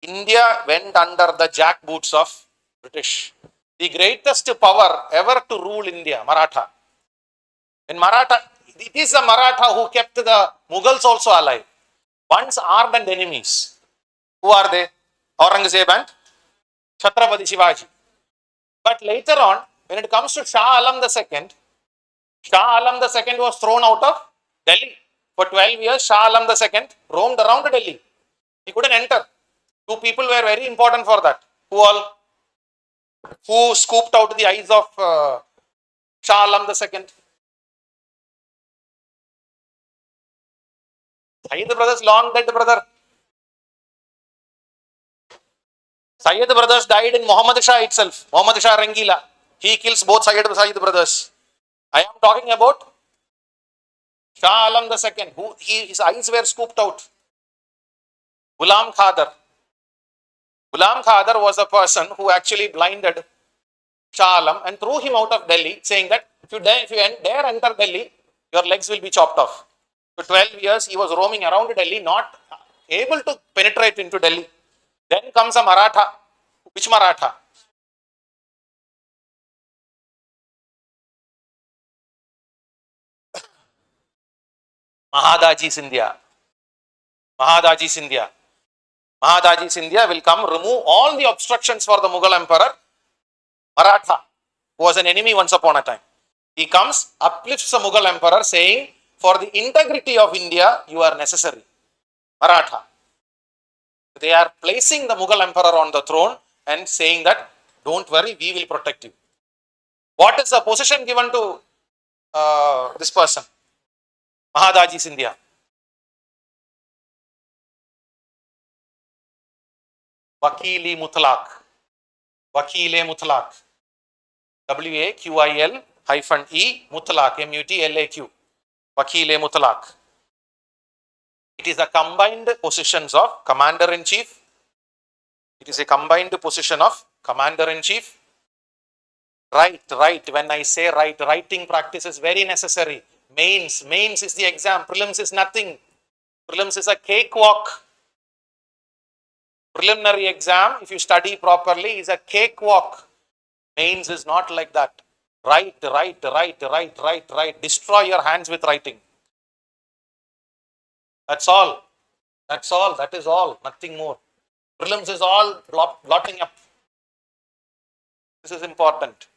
A: India went under the jackboots of British. The greatest power ever to rule India, Maratha. When Maratha, it is the Maratha who kept the Mughals also alive. Once ardent enemies. Who are they? Aurangzeb and Chhatrapati Shivaji. But later on, when it comes to Shah Alam II, Shah Alam II was thrown out of Delhi. For 12 years, Shah Alam II roamed around Delhi. He couldn't enter. Two people were very important for that. Who all? Who scooped out the eyes of Shah Alam II? Sayyid brothers, long dead brother. Sayyid brothers died in Muhammad Shah itself. Muhammad Shah Rangila. He kills both Sayyid brothers. I am talking about Shah Alam II. His eyes were scooped out. Ghulam Khadar. Ghulam Khadar was a person who actually blinded Shah Alam and threw him out of Delhi, saying that if you dare enter Delhi, your legs will be chopped off. For 12 years, he was roaming around Delhi, not able to penetrate into Delhi. Then comes a Maratha. Which Maratha? Mahadaji Sindhya. Mahadaji Sindhya. Mahadaji Sindhya will come, remove all the obstructions for the Mughal emperor. Maratha, who was an enemy once upon a time. He comes, uplifts the Mughal emperor, saying, for the integrity of India, you are necessary. Maratha. They are placing the Mughal emperor on the throne and saying that, don't worry, we will protect you. What is the position given to this person? Mahadaji Sindhya. Wakili Mutlaq. Wakile Mutlaq. WAQIL -E Mutlaq. MUTLAQ. Wakile Mutlaq. It is a combined positions of commander-in-chief. It is a combined position of commander-in-chief. Right. When I say writing practice is very necessary. Mains is the exam. Prelims is nothing. Prelims is a cakewalk. Preliminary exam, if you study properly, is a cakewalk. Mains is not like that. Write. Destroy your hands with writing. That's all. That is all. Nothing more. Prelims is all blotting up. This is important.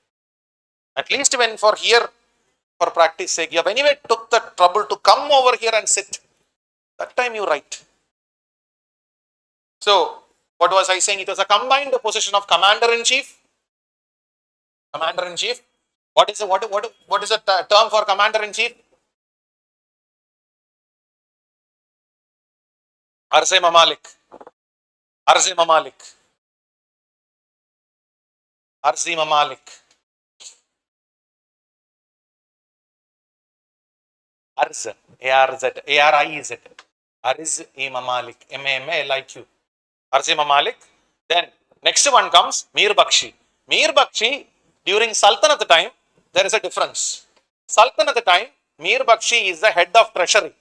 A: At least when for practice sake, you have anyway took the trouble to come over here and sit. That time you write. So, what was I saying? It was a combined position of commander-in-chief. Commander-in-chief. What is the term for commander-in-chief? Arze Mamalik. Arze Mamalik. Arzi Mamalik. Arz. A-R-Z. A-R-I-Z. Arz-e Mamalik. M-A-M-A-L-I-Q. Arzi Mamalik. Then next one comes Mir Bakshi. Mir Bakshi, during Sultanate time, there is a difference. Sultanate time, Mir Bakshi is the head of treasury.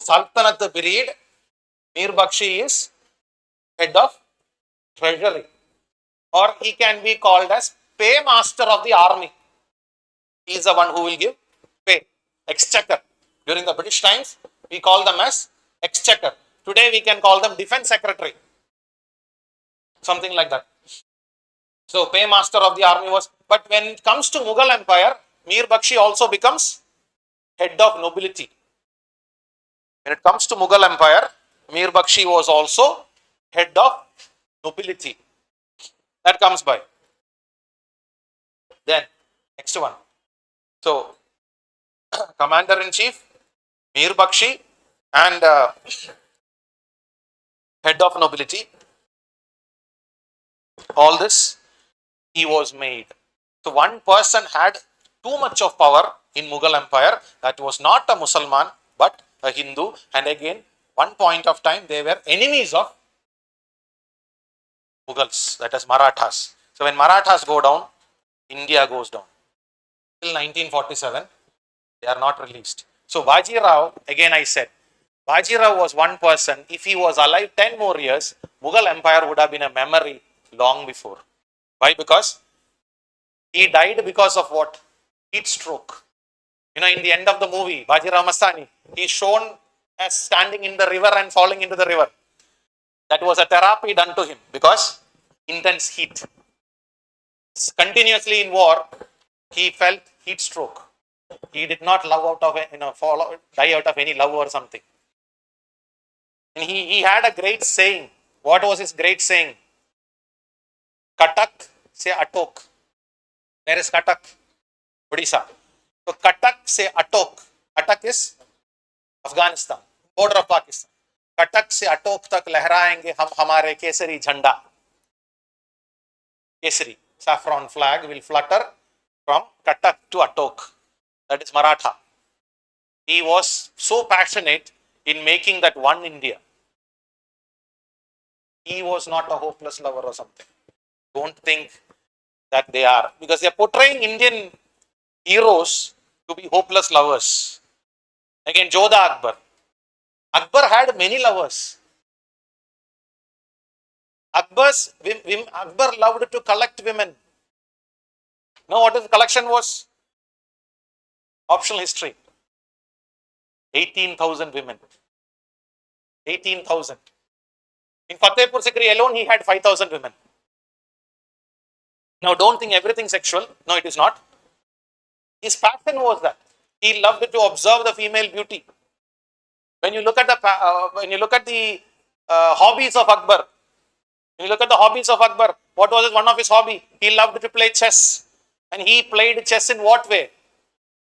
A: Sultanate period, Mir Bakshi is head of treasury. Or he can be called as paymaster of the army. He is the one who will give pay. Exchequer. During the British times, we call them as exchequer. Today we can call them defense secretary. Something like that. So paymaster of the army was, But when it comes to Mughal Empire, Mir Bakshi also becomes head of nobility. When it comes to Mughal Empire, Mir Bakshi was also head of nobility. That comes by. Then, next one. So, Commander-in-Chief, Mir Bakshi, and head of nobility. All this, he was made. So, one person had too much of power in Mughal Empire. That was not a Mussalman, but a Hindu. And again, one point of time, they were enemies of Mughals, that is Marathas. So, when Marathas go down, India goes down. Till 1947, they are not released. So, Baji Rao, again I said, Baji Rao was one person. If he was alive 10 more years, Mughal Empire would have been a memory long before. Why? Because he died because of what? Heat stroke. You know, in the end of the movie, Baji Rao Mastani, he is shown as standing in the river and falling into the river. That was a therapy done to him because intense heat. Continuously in war, he felt heat stroke. He did not love out of, die out of any love or something. And he had a great saying. What was his great saying? Katak se atok. Where is Katak? Odisha. So Katak se atok. Atak is Afghanistan, border of Pakistan. Katak se atok tak लहराएंगे हम हमारे केसरी झंडा. Kesari, saffron flag will flutter from Katak to Atok. That is Maratha. He was so passionate in making that one India. He was not a hopeless lover or something. Don't think that they are, because they are portraying Indian heroes to be hopeless lovers. Again, Jodha Akbar. Akbar had many lovers. Akbar loved to collect women. Know what his collection was? Optional history. 18,000 women. 18,000. In Fatehpur Sikri alone, he had 5,000 women. Now, don't think everything sexual. No, it is not. His passion was that he loved to observe the female beauty. When you look at the hobbies of Akbar, what was one of his hobby? He loved to play chess, and he played chess in what way?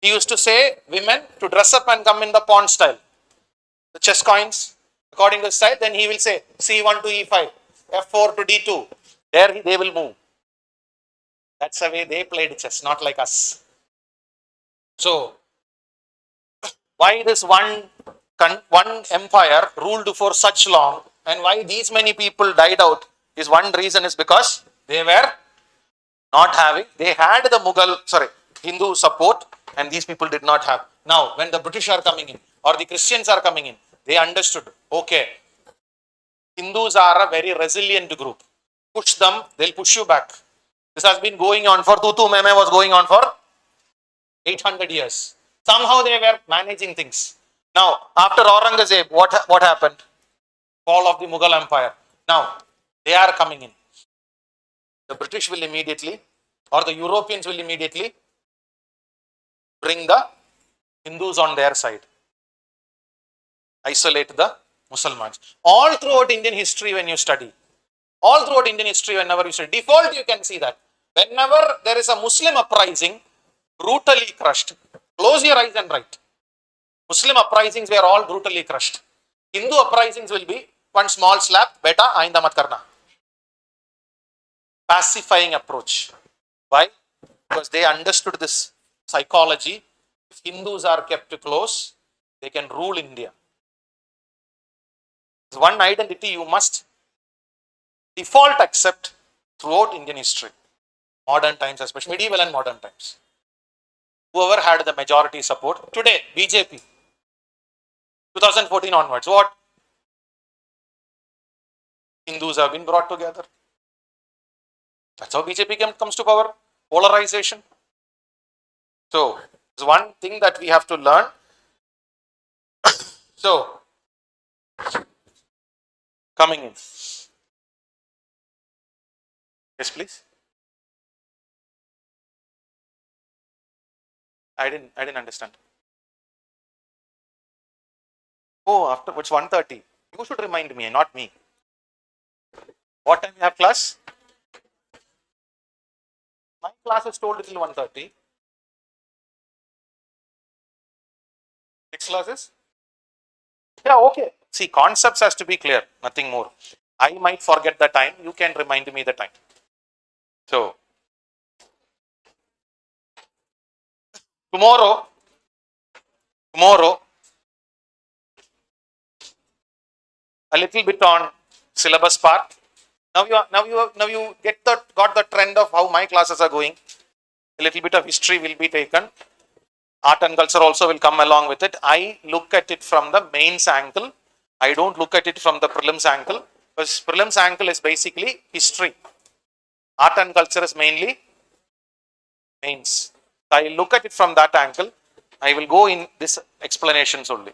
A: He used to say women to dress up and come in the pawn style. The chess coins, according to the style, then he will say C1 to E5, F4 to D2. There they will move. That's the way they played chess, not like us. So, why this one empire ruled for such long, and why these many people died out is one reason is because they were not having, they had the Hindu support, and these people did not have. Now, when the British are coming in or the Christians are coming in, they understood, okay, Hindus are a very resilient group. Push them, they'll push you back. This has been going on for, Tutu Meme was going on for 800 years. Somehow they were managing things. Now, after Aurangzeb, what happened? Fall of the Mughal Empire. Now, they are coming in. The British will immediately, or the Europeans will immediately bring the Hindus on their side. Isolate the Muslims. All throughout Indian history when you study, whenever you study, default you can see that. Whenever there is a Muslim uprising, brutally crushed. Close your eyes and write. Muslim uprisings were all brutally crushed. Hindu uprisings will be one small slap, beta, ainda mat karna. Pacifying approach. Why? Because they understood this psychology. If Hindus are kept close, they can rule India. There's one identity you must default accept throughout Indian history. Modern times, especially medieval and modern times. Whoever had the majority support. Today, BJP. 2014 onwards, what? Hindus have been brought together. That's how BJP comes to power. Polarization. So, there's one thing that we have to learn. So, coming in. Yes, please. I didn't understand. Oh, after it's 1:30. You should remind me, not me. What time you have class? My class is told till 1:30. Next class is? Yeah, okay. See, concepts has to be clear, nothing more. I might forget the time. You can remind me the time. So, tomorrow, a little bit on syllabus part. Now you got the trend of how my classes are going. A little bit of history will be taken. Art and culture also will come along with it. I look at it from the mains angle. I don't look at it from the prelims angle, because prelims angle is basically history. Art and culture is mainly mains. I look at it from that angle. I will go in this explanations only.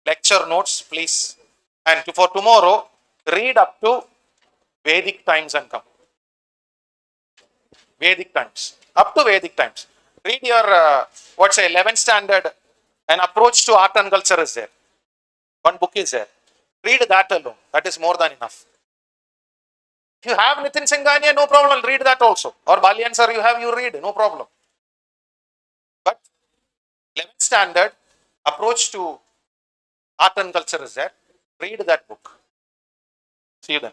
A: Lecture notes, please. And for tomorrow, read up to Vedic times and come. Vedic times. Up to Vedic times. Read your, 11th standard. An approach to art and culture is there. One book is there. Read that alone. That is more than enough. If you have Nitin Singhania, no problem. Read that also. Or Balian sir, you read. No problem. But 11th standard approach to art and culture is there. Read that book. See you then.